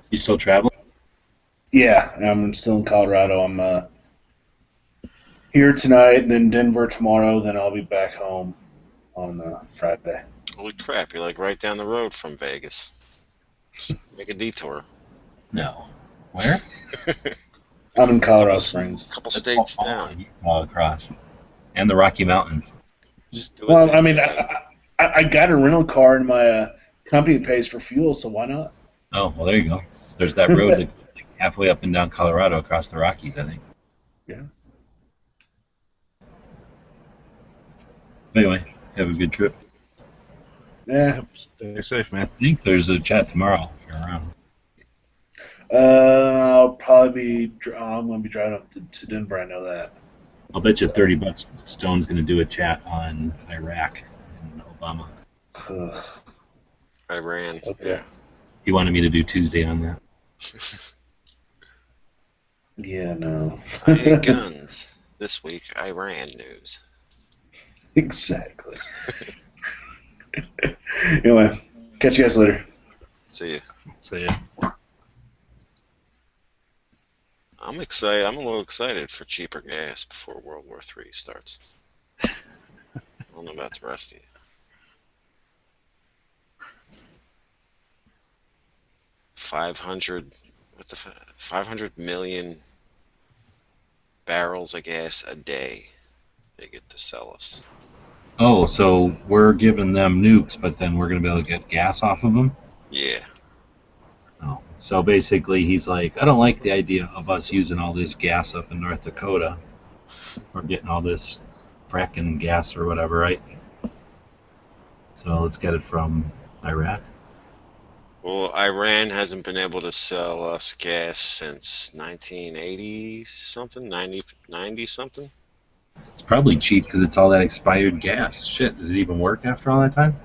You still traveling? Yeah, I'm still in Colorado. I'm here tonight, and then Denver tomorrow. Then I'll be back home on Friday. Holy crap! You're like right down the road from Vegas. Make a detour. No. Where? I'm in Colorado Springs. A couple states down. All across. And the Rocky Mountains. Just do it. Well, I mean, I got a rental car, and my company pays for fuel, so why not? Oh, well, there you go. There's that road that like halfway up and down Colorado across the Rockies, I think. Yeah. Anyway, have a good trip. Yeah. Stay safe, man. I think there's a chat tomorrow if you're around. I'll probably be. I'm gonna be driving up to Denver. I know that. I'll bet you $30 Stone's going to do a chat on Iraq and Obama. Ugh. Iran. Okay. Yeah. He wanted me to do Tuesday on that. Yeah, no. I hate guns. This week, Iran news. Exactly. Anyway, catch you guys later. See ya. See ya. I'm excited. I'm a little excited for cheaper gas before World War III starts. I don't know about the rest of you. 500 million barrels of gas a day they get to sell us. Oh, so we're giving them nukes, but then we're going to be able to get gas off of them? Yeah. So basically, he's like, I don't like the idea of us using all this gas up in North Dakota. We're getting all this fracking gas or whatever, right? So let's get it from Iraq. Well, Iran hasn't been able to sell us gas since 1980 something, 90 something. It's probably cheap because it's all that expired gas. Shit, does it even work after all that time?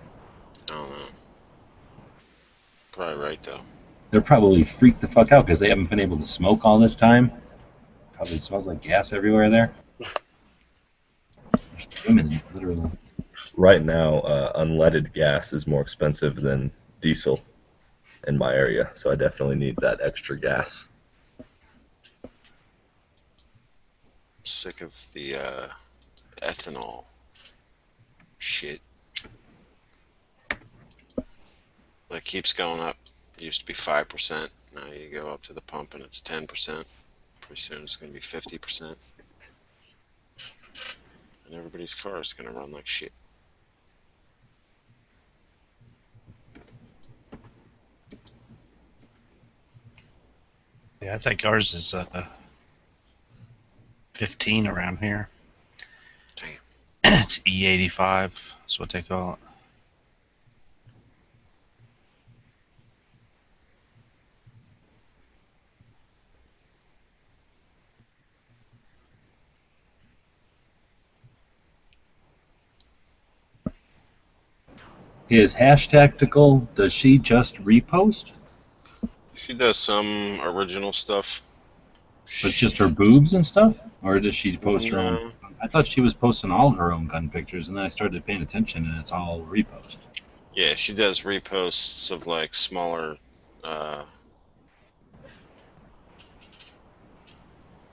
I don't know. Probably right though. They're probably freaked the fuck out because they haven't been able to smoke all this time. Probably smells like gas everywhere there. Women, literally. Right now, unleaded gas is more expensive than diesel in my area, so I definitely need that extra gas. Sick of the ethanol shit. It keeps going up. It used to be 5%. Now you go up to the pump and it's 10%. Pretty soon it's going to be 50%. And everybody's car is going to run like shit. Yeah, I think ours is 15 around here. Damn. It's E85. That's what they call it. Is Hashtactical, does she just repost? She does some original stuff. But just her boobs and stuff? Or does she post her No. own? I thought she was posting all her own gun pictures, and then I started paying attention, and it's all repost. Yeah, she does reposts of like smaller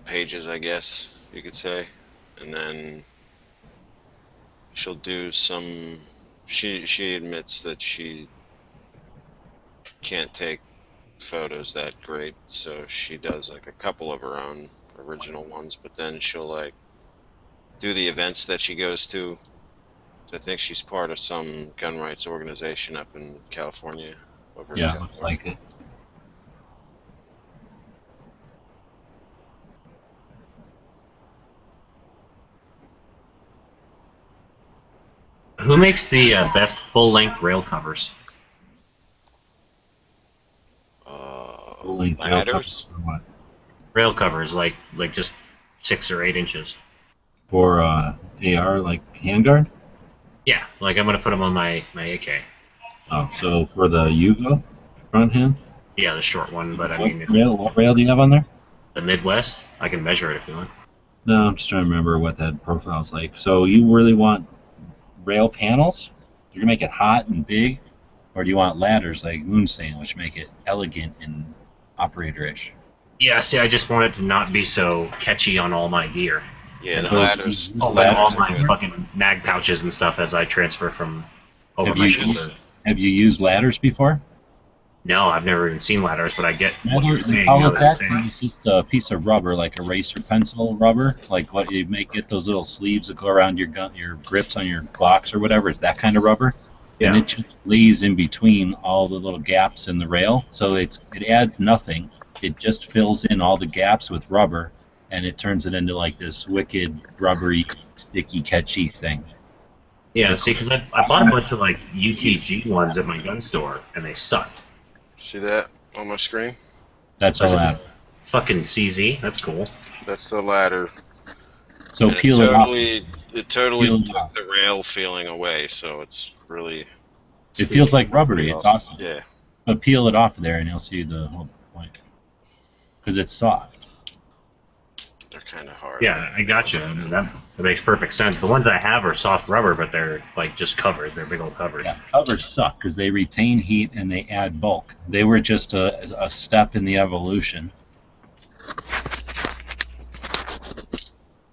pages, I guess you could say, and then she'll do some. She admits that she can't take photos that great, so she does like a couple of her own original ones, but then she'll like do the events that she goes to. I think she's part of some gun rights organization up in California. Over in Yeah, California. looks like it. Who makes the best full-length rail covers? Holy Ladders? or what? Rail covers, like just 6 or 8 inches. For AR, like handguard? Yeah, like I'm gonna put them on my AK. Oh, so for the Yugo front hand? Yeah, the short one, but I mean, it's What rail do you have on there? the Midwest. I can measure it if you want. No, I'm just trying to remember what that profile's like. So you really want rail panels? You're gonna make it hot and big, or do you want ladders like Moon's saying, which make it elegant and operator-ish? Yeah, see, I just want it to not be so catchy on all my gear. Yeah, the So ladders. you- Like all ladders my are good. fucking mag pouches and stuff as I transfer from over Have my you shoulders. Have you used ladders before? No, I've never even seen ladders, but I get what you're Ladders, saying. how now is that you're that? saying it. It's just a piece of rubber, like eraser pencil rubber, like what you get those little sleeves that go around your gun, your grips on your Glocks or whatever. It's that kind of rubber, and Yeah. it just lays in between all the little gaps in the rail, so it adds nothing. It just fills in all the gaps with rubber, and it turns it into like this wicked rubbery, sticky, catchy thing. Yeah, see, because I bought a bunch of like UTG ones at my gun store, and they sucked. See that on my screen? That's all that. Fucking CZ, that's cool. That's the ladder. So And peel it off. it totally Peel it took off. the rail feeling away, so it's really It feels like rubbery. It's awesome. Yeah. But peel it off there, and you'll see the whole point. Because it's soft. They're kind of hard. Yeah, I got you. I mean, that makes perfect sense. The ones I have are soft rubber, but they're like just covers. They're big old covers. Yeah, covers suck because they retain heat and they add bulk. They were just a step in the evolution.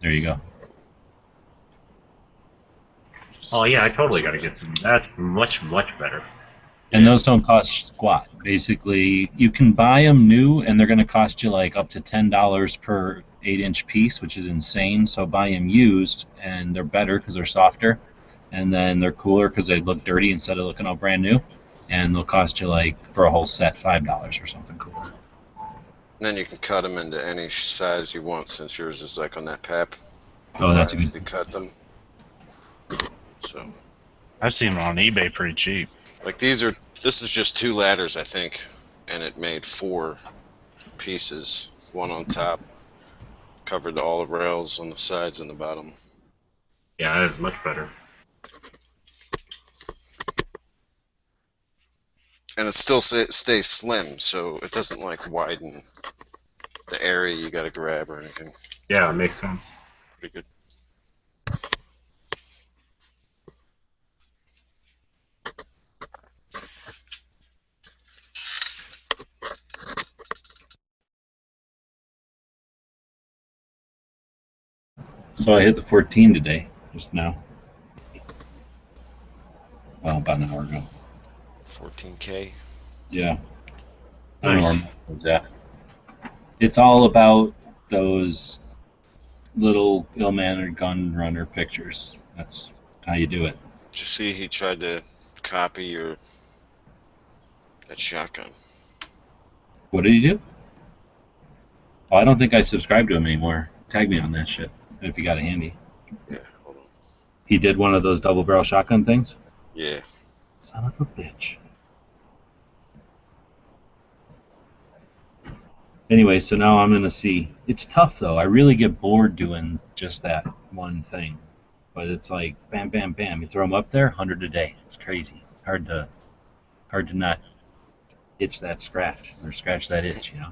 There you go. Oh yeah, I totally got to get them. That's much better. And those don't cost squat. Basically, you can buy them new, and they're going to cost you like up to $10 per 8-inch piece, which is insane. So buy them used, and they're better because they're softer, and then they're cooler because they look dirty instead of looking all brand new. and they'll cost you like for a whole set $5 or something cool. And then you can cut them into any size you want, since yours is like on that pap. Oh, that's a You good. cut them. So, I've seen them on eBay pretty cheap. like this is just 2 ladders, I think, and it made 4 pieces, one on top, covered all the rails on the sides and the bottom. Yeah, that is much better. And it still stays slim, so it doesn't like widen the area you gotta grab or anything. Yeah, it makes sense. Pretty good. So I hit the 14 today, just now. Well, about an hour ago. 14K. Yeah. I don't know Nice. where my was at. It's all about those little ill-mannered gun runner pictures. That's how you do it. Did you see he tried to copy that shotgun? What did he do? Oh, I don't think I subscribe to him anymore. Tag me on that shit if you got it handy. Yeah, hold on. He did one of those double barrel shotgun things? Yeah. Son of a bitch. Anyway, so now I'm gonna see. It's tough though. I really get bored doing just that one thing. But it's like bam, bam, bam. You throw them up there, 100 a day. It's crazy. Hard to not itch that scratch or scratch that itch, you know.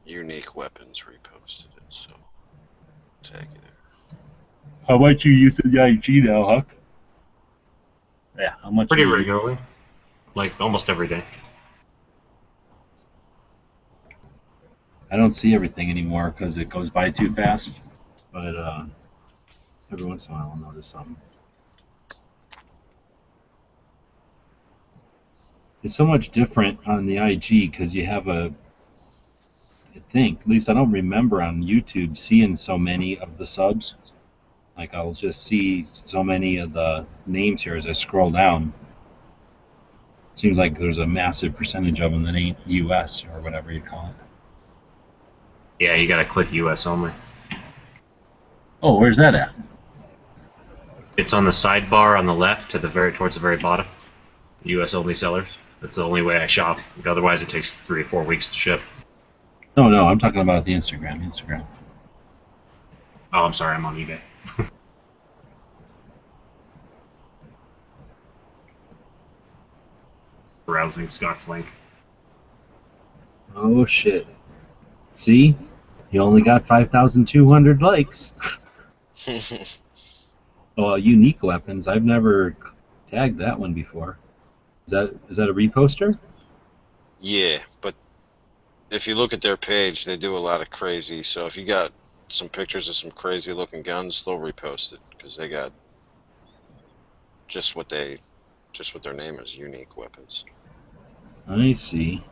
Unique Weapons reposted it, so tag you there. How much you use the IG now, Huck? Yeah, how much? Pretty regularly. Like almost every day. I don't see everything anymore because it goes by too fast. But every once in a while I'll notice something. It's so much different on the IG because you have I think, at least I don't remember on YouTube seeing so many of the subs. Like I'll just see so many of the names here as I scroll down. Seems like there's a massive percentage of them that ain't US or whatever you call it. Yeah, you gotta click US only. Oh, where's that at? It's on the sidebar on the left towards the very bottom. US only sellers. That's the only way I shop. Otherwise it takes 3 or 4 weeks to ship. No, I'm talking about the Instagram. Oh, I'm sorry, I'm on eBay. Browsing Scott's link. Oh shit. See? You only got 5,200 likes. Oh, unique weapons. I've never tagged that one before. Is that a reposter? Yeah, but if you look at their page, they do a lot of crazy. So if you got some pictures of some crazy looking guns, they'll repost it because they got just what their name is, Unique Weapons. I see.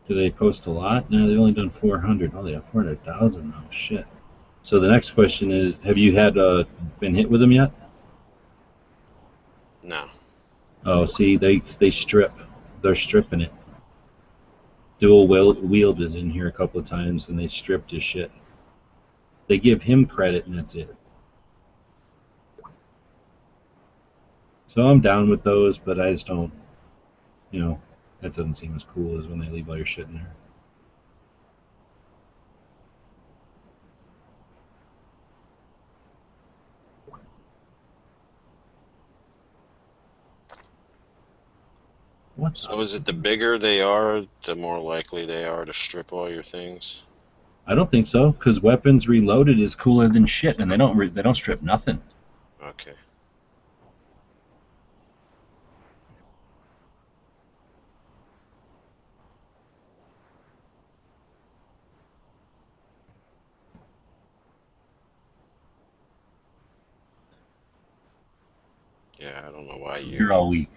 Do they post a lot? No, they've only done 400. Oh, they have 400,000 now. Shit. So the next question is, have you been hit with them yet? No. Oh, see, they strip. They're stripping it. Dual Wield is in here a couple of times, and they stripped his shit. They give him credit, and that's it. So I'm down with those, but I just don't, that doesn't seem as cool as when they leave all your shit in there. So is it the bigger they are, the more likely they are to strip all your things? I don't think so, because Weapons Reloaded is cooler than shit, and they don't strip nothing. Okay. Yeah, I don't know why You're all weak.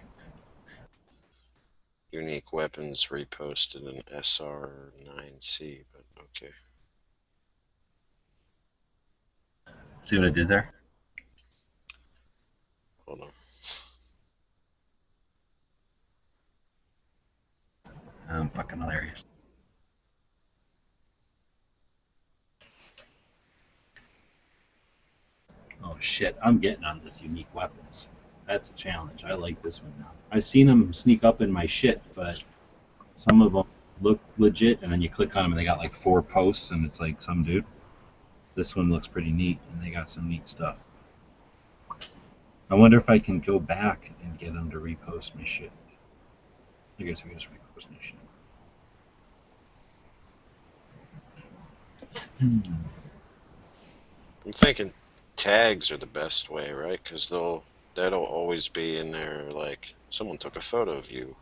Unique Weapons reposted an SR9C, but okay. See what I did there? Hold on. Fucking hilarious. Oh shit, I'm getting on this Unique Weapons. That's a challenge. I like this one now. I've seen them sneak up in my shit, but some of them look legit, and then you click on them and they got like 4 posts, and it's like some dude. This one looks pretty neat, and they got some neat stuff. I wonder if I can go back and get them to repost my shit. I guess I can just repost my shit. I'm thinking tags are the best way, right? Because that'll always be in there, like, someone took a photo of you.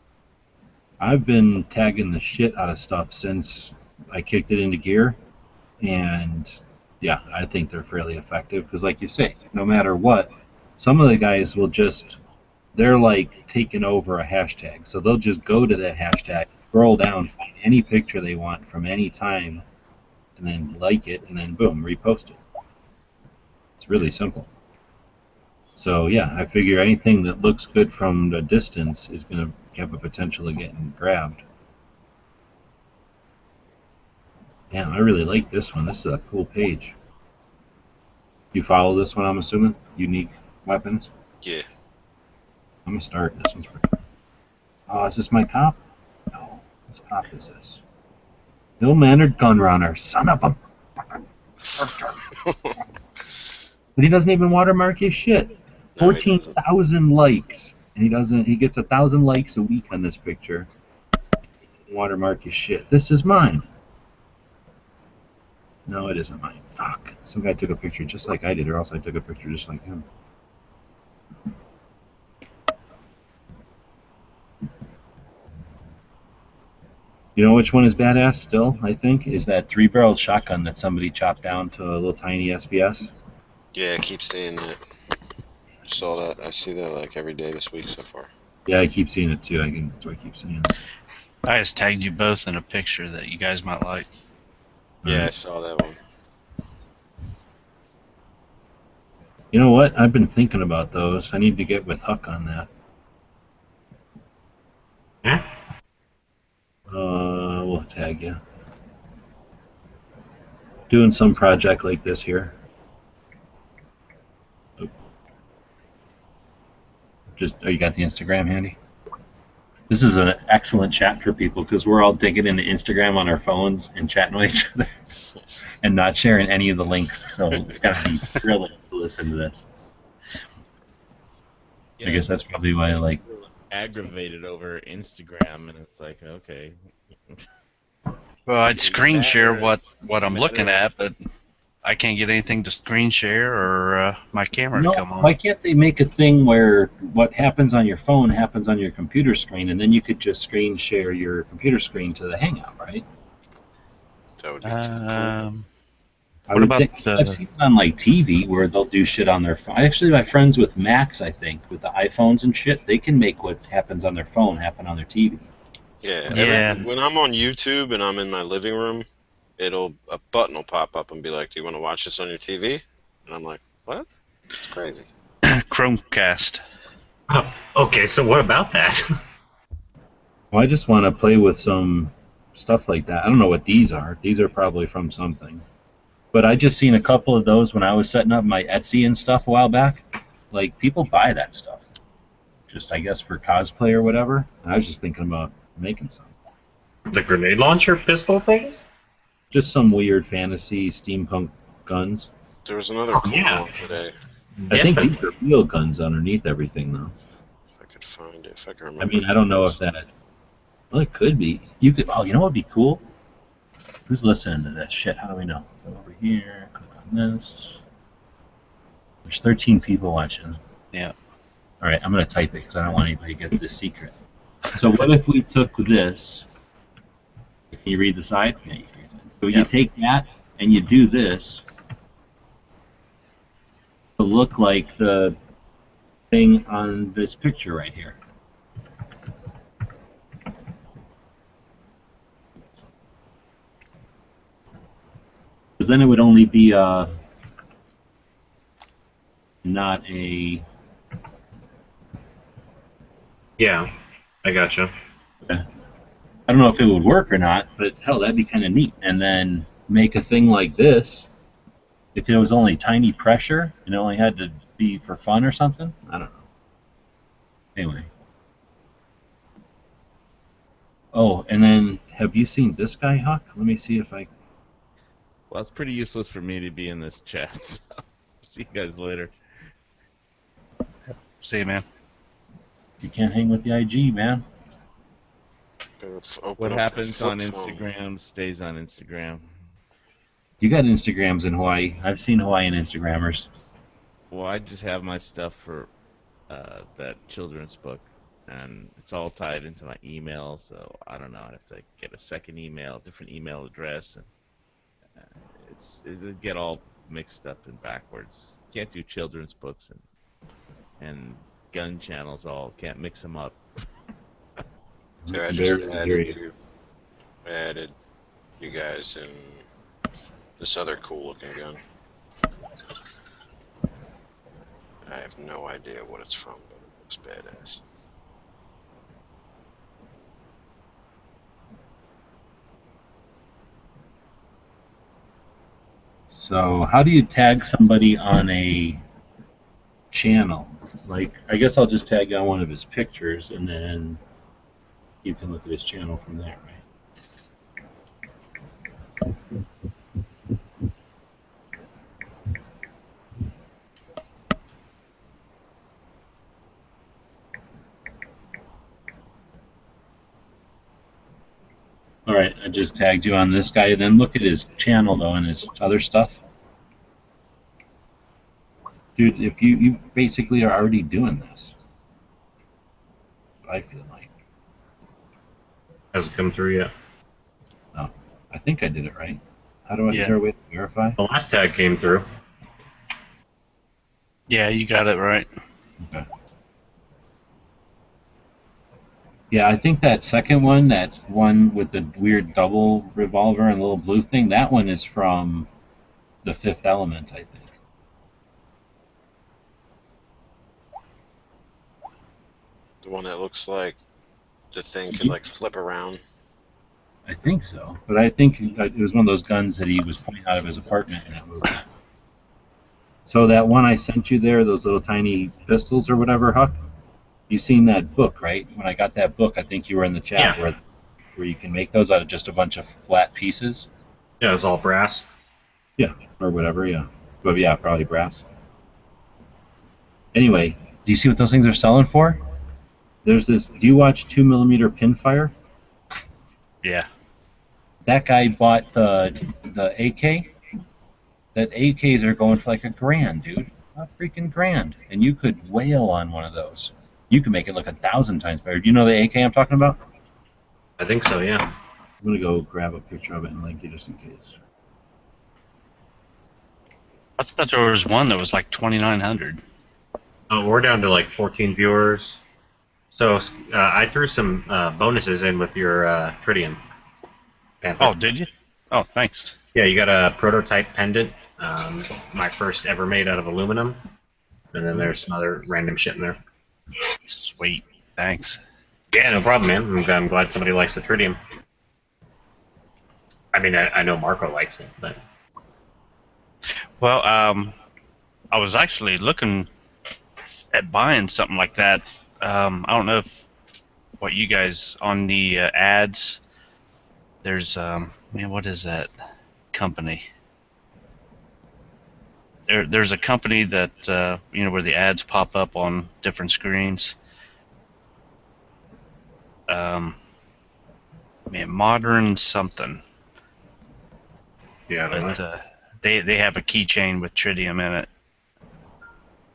I've been tagging the shit out of stuff since I kicked it into gear, and yeah, I think they're fairly effective because, like you say, no matter what, some of the guys will just, they're like taking over a hashtag, so they'll just go to that hashtag, scroll down, find any picture they want from any time, and then like it, and then boom, repost it. It's really simple. So yeah, I figure anything that looks good from the distance is going to have a potential of getting grabbed. Damn, I really like this one. This is a cool page. You follow this one, I'm assuming? Unique Weapons? Yeah. I'm going to start. This one's pretty. Oh, is this my cop? No. Whose cop is this? Ill-mannered gun runner. Son of a... But he doesn't even watermark his shit. 14,000 likes. And he gets 1,000 likes a week on this picture. Watermark his shit. This is mine. No, it isn't mine. Fuck. Some guy took a picture just like I did, or else I took a picture just like him. You know which one is badass still, I think? Is that 3-barrel shotgun that somebody chopped down to a little tiny SBS. Yeah, I keep seeing that. I saw that. I see that like every day this week so far. Yeah, I keep seeing it too. That's what I keep seeing it. I just tagged you both in a picture that you guys might like. Yeah, I saw that one. You know what? I've been thinking about those. I need to get with Huck on that. Huh? We'll tag you. Doing some project like this here. Oh, you got the Instagram handy? This is an excellent chat for people because we're all digging into Instagram on our phones and chatting with each other and not sharing any of the links. So it's got to be thrilling to listen to this. Yeah, I guess that's probably why I like. Aggravated over Instagram, and it's like, okay. Well, I'd screen share what I'm looking at, but I can't get anything to screen share or my camera to come on. Why can't they make a thing where what happens on your phone happens on your computer screen, and then you could just screen share your computer screen to the Hangout, right? That would be cool. What about I've seen it on like TV where they'll do shit on their phone. Actually, my friends with Macs, I think, with the iPhones and shit, they can make what happens on their phone happen on their TV. Yeah. When I'm on YouTube and I'm in my living room, a button will pop up and be like, "Do you want to watch this on your TV?" And I'm like, "What? It's crazy." Chromecast. Oh, okay, so what about that? Well, I just want to play with some stuff like that. I don't know what these are. These are probably from something. But I just seen a couple of those when I was setting up my Etsy and stuff a while back. Like, people buy that stuff. Just, I guess, for cosplay or whatever. And I was just thinking about making some. The grenade launcher pistol things? Just some weird fantasy steampunk guns. There was another cool one today. I think these are real guns underneath everything, though. If I could find it, if I can remember. I mean, I don't know if that... Well, it could be. You could. Oh, you know what would be cool? Who's listening to this shit? How do we know? Go over here, click on this. There's 13 people watching. Yeah. All right, I'm going to type it because I don't want anybody to get this secret. So what if we took this? Can you read the side? Yeah, you can read the side. So you take that and you do this to look like the thing on this picture right here. Because then it would only be not a... Yeah, I gotcha. I don't know if it would work or not, but hell, that'd be kind of neat. And then make a thing like this. If it was only tiny pressure and it only had to be for fun or something, I don't know. Anyway. Oh, and then have you seen this guy, Huck? Let me see if I... Well, it's pretty useless for me to be in this chat, so see you guys later. See you, man. You can't hang with the IG, man. What happens on Instagram stays on Instagram. You got Instagrams in Hawaii. I've seen Hawaiian Instagrammers. Well, I just have my stuff for that children's book, and it's all tied into my email, so I don't know. I have to get a second email, different email address, and it'll get all mixed up and backwards. Can't do children's books and gun channels all. Can't mix them up. So I just added you guys in this other cool looking gun. I have no idea what it's from, but it looks badass. So how do you tag somebody on a channel? Like, I guess I'll just tag on one of his pictures, and then you can look at his channel from there, right? Alright, I just tagged you on this guy. Then look at his channel, though, and his other stuff. Dude, if you basically are already doing this. I feel like. Hasn't come through yet. Oh, I think I did it right. How do I, is there a way to verify? The last tag came through. Yeah, you got it right. Okay. Yeah, I think that second one, that one with the weird double revolver and little blue thing, that one is from The Fifth Element, I think. The one that looks like the thing could like flip around. I think so, but I think it was one of those guns that he was pulling out of his apartment in that movie. So that one I sent you there, those little tiny pistols or whatever, Huck, you seen that book, right? When I got that book, I think you were in the chat, Yeah. where you can make those out of just a bunch of flat pieces. Yeah, it's all brass. Yeah, or whatever, yeah. But yeah, probably brass. Anyway, do you see what those things are selling for? There's this, do you watch 2mm Pinfire? Yeah. That guy bought the AK. That AKs are going for like $1,000, dude. A freaking $1,000. And you could wail on one of those. You can make it look 1,000 times better. Do you know the AK I'm talking about? I think so, yeah. I'm going to go grab a picture of it and link you just in case. I thought there was one that was like 2,900. Oh, we're down to like 14 viewers. So I threw some bonuses in with your Tritium. Panther. Oh, did you? Oh, thanks. Yeah, you got a prototype pendant. My first ever made out of aluminum. And then there's some other random shit in there. Sweet. Thanks. Yeah, no problem, man. I'm glad somebody likes the Tritium. I mean, I know Marco likes it, but... Well, I was actually looking at buying something like that. I don't know what you guys on the ads. There's man, what is that company? There's a company that you know, where the ads pop up on different screens. Man, Modern something. Yeah, but they have a keychain with Tritium in it,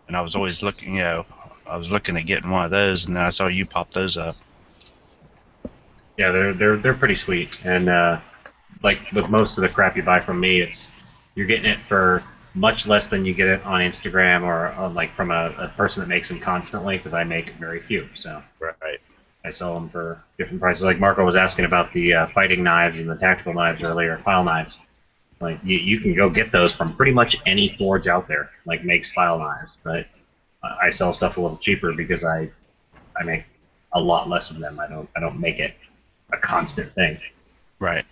and I was always looking, you know, I was looking at getting one of those, and then I saw you pop those up. Yeah, they're pretty sweet, and like with most of the crap you buy from me, it's you're getting it for much less than you get it on Instagram or like from a person that makes them constantly, because I make very few. So Right. I sell them for different prices. Like Marco was asking about the fighting knives and the tactical knives earlier, file knives. Like you can go get those from pretty much any forge out there, like makes file knives. But I sell stuff a little cheaper because I make a lot less of them. I don't make it a constant thing. Right.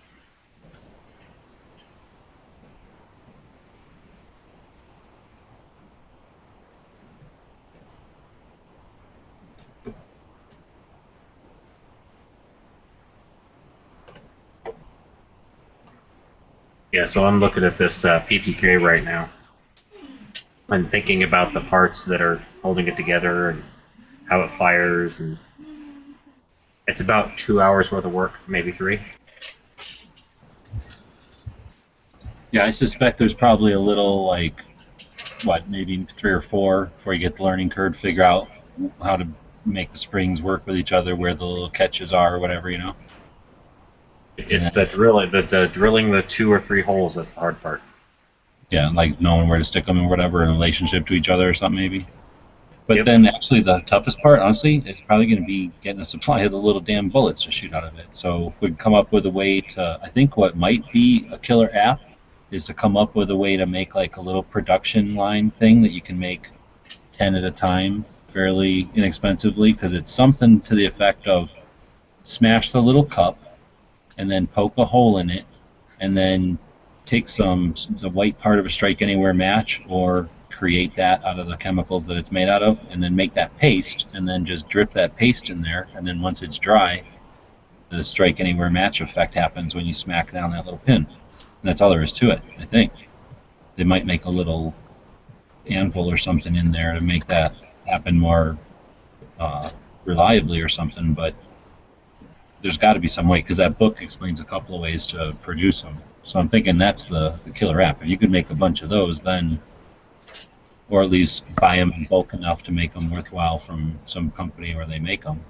Yeah, so I'm looking at this PPK right now. I'm thinking about the parts that are holding it together and how it fires, and it's about 2 hours worth of work, maybe 3. Yeah, I suspect there's probably a little, like, maybe 3 or 4 before you get the learning curve, figure out how to make the springs work with each other, where the little catches are, or whatever, you know? It's the drilling, the drilling the 2 or 3 holes that's the hard part. Yeah, like knowing where to stick them and whatever in relationship to each other or something, maybe. But then, actually, the toughest part, honestly, is probably going to be getting a supply of the little damn bullets to shoot out of it. So if we come up with a way to, I think what might be a killer app is to come up with a way to make like a little production line thing that you can make 10 at a time fairly inexpensively, because it's something to the effect of smash the little cup and then poke a hole in it and then take the white part of a Strike Anywhere match or create that out of the chemicals that it's made out of, and then make that paste, and then just drip that paste in there, and then once it's dry, the Strike Anywhere match effect happens when you smack down that little pin. And that's all there is to it, I think. They might make a little anvil or something in there to make that happen more reliably or something, but there's got to be some way, because that book explains a couple of ways to produce them. So I'm thinking that's the killer app. If you could make a bunch of those, then, or at least buy them in bulk enough to make them worthwhile from some company where they make them,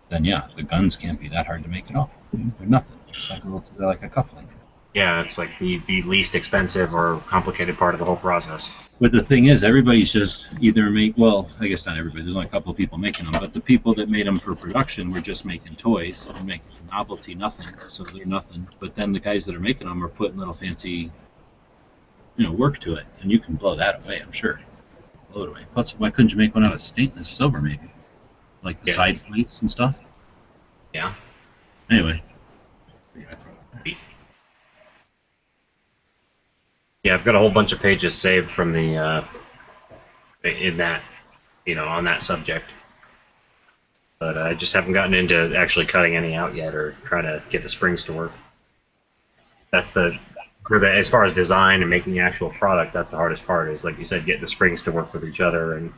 then yeah, the guns can't be that hard to make at all. They're nothing. It's like a cufflink. Yeah, it's like the least expensive or complicated part of the whole process. But the thing is, everybody's just either well, I guess not everybody, there's only a couple of people making them, but the people that made them for production were just making toys and making novelty nothing, so they're nothing. But then the guys that are making them are putting little fancy, work to it, and you can blow that away, I'm sure. Blow it away. Plus, why couldn't you make one out of stainless silver, maybe? Like the side plates and stuff? Yeah. Anyway. Yeah, I've got a whole bunch of pages saved from the in that, on that subject. But I just haven't gotten into actually cutting any out yet or trying to get the springs to work. That's as far as design and making the actual product, that's the hardest part, is like you said, getting the springs to work with each other and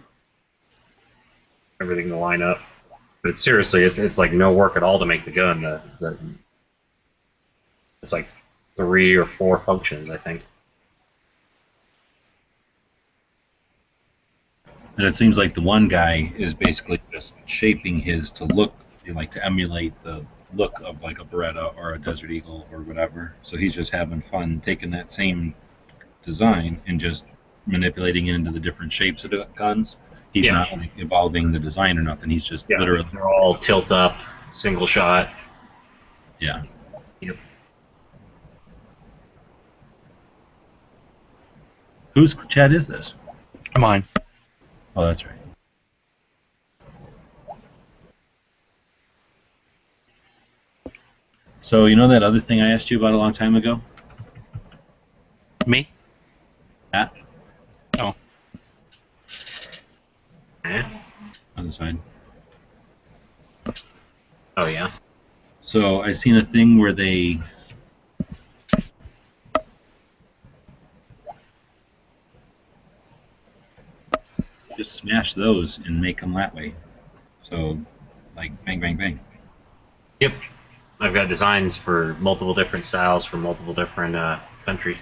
everything to line up. But seriously, it's like no work at all to make the gun. It's like 3 or 4 functions, I think. And it seems like the one guy is basically just shaping his to look, to emulate the look of like a Beretta or a Desert Eagle or whatever. So he's just having fun taking that same design and just manipulating it into the different shapes of the guns. He's not like evolving the design or nothing. He's just literally. They're all tilt up, single shot. Yeah. Yep. Whose chat is this? Mine. Oh, that's right. So, that other thing I asked you about a long time ago? Me? That? Oh. On the side. Oh, yeah. So, I seen a thing where they just smash those and make them that way. So, like, bang, bang, bang. Yep. I've got designs for multiple different styles from multiple different countries.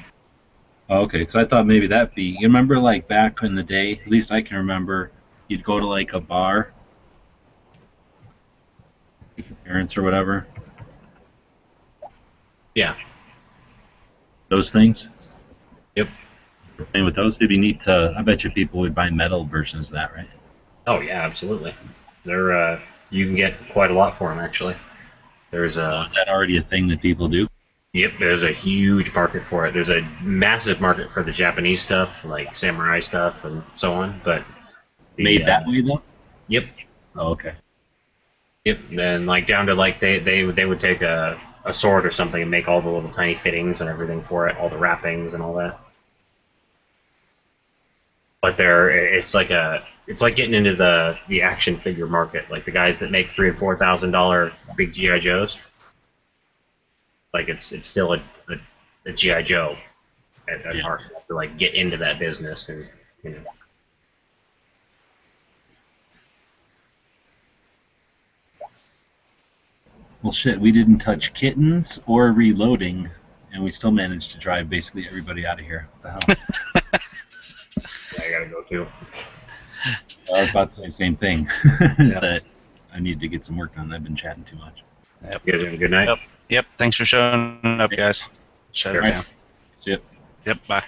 Oh, okay, because I thought maybe that'd be... You remember, like, back in the day, at least I can remember, you'd go to, like, a bar, with your parents or whatever. Yeah. Those things? Yep. And with those, it'd be neat to. I bet you people would buy metal versions of that, right? Oh yeah, absolutely. They're you can get quite a lot for them actually. There's Is that already a thing that people do? Yep, there's a huge market for it. There's a massive market for the Japanese stuff, like samurai stuff and so on. But Made that way though? Yep. Oh, okay. Yep. And like down to like they would take a sword or something and make all the little tiny fittings and everything for it, all the wrappings and all that. But it's like getting into the action figure market, like the guys that make $3,000 and $4,000 big GI Joes. Like it's still a GI Joe at heart. You have to like get into that business and you know. Well, shit, we didn't touch kittens or reloading, and we still managed to drive basically everybody out of here. What the hell? I gotta go too. I was about to say the same thing. Is that I need to get some work done. I've been chatting too much. Yep. You guys have a good night. Yep. Thanks for showing up, guys. Shut it down. See ya. Yep. Bye.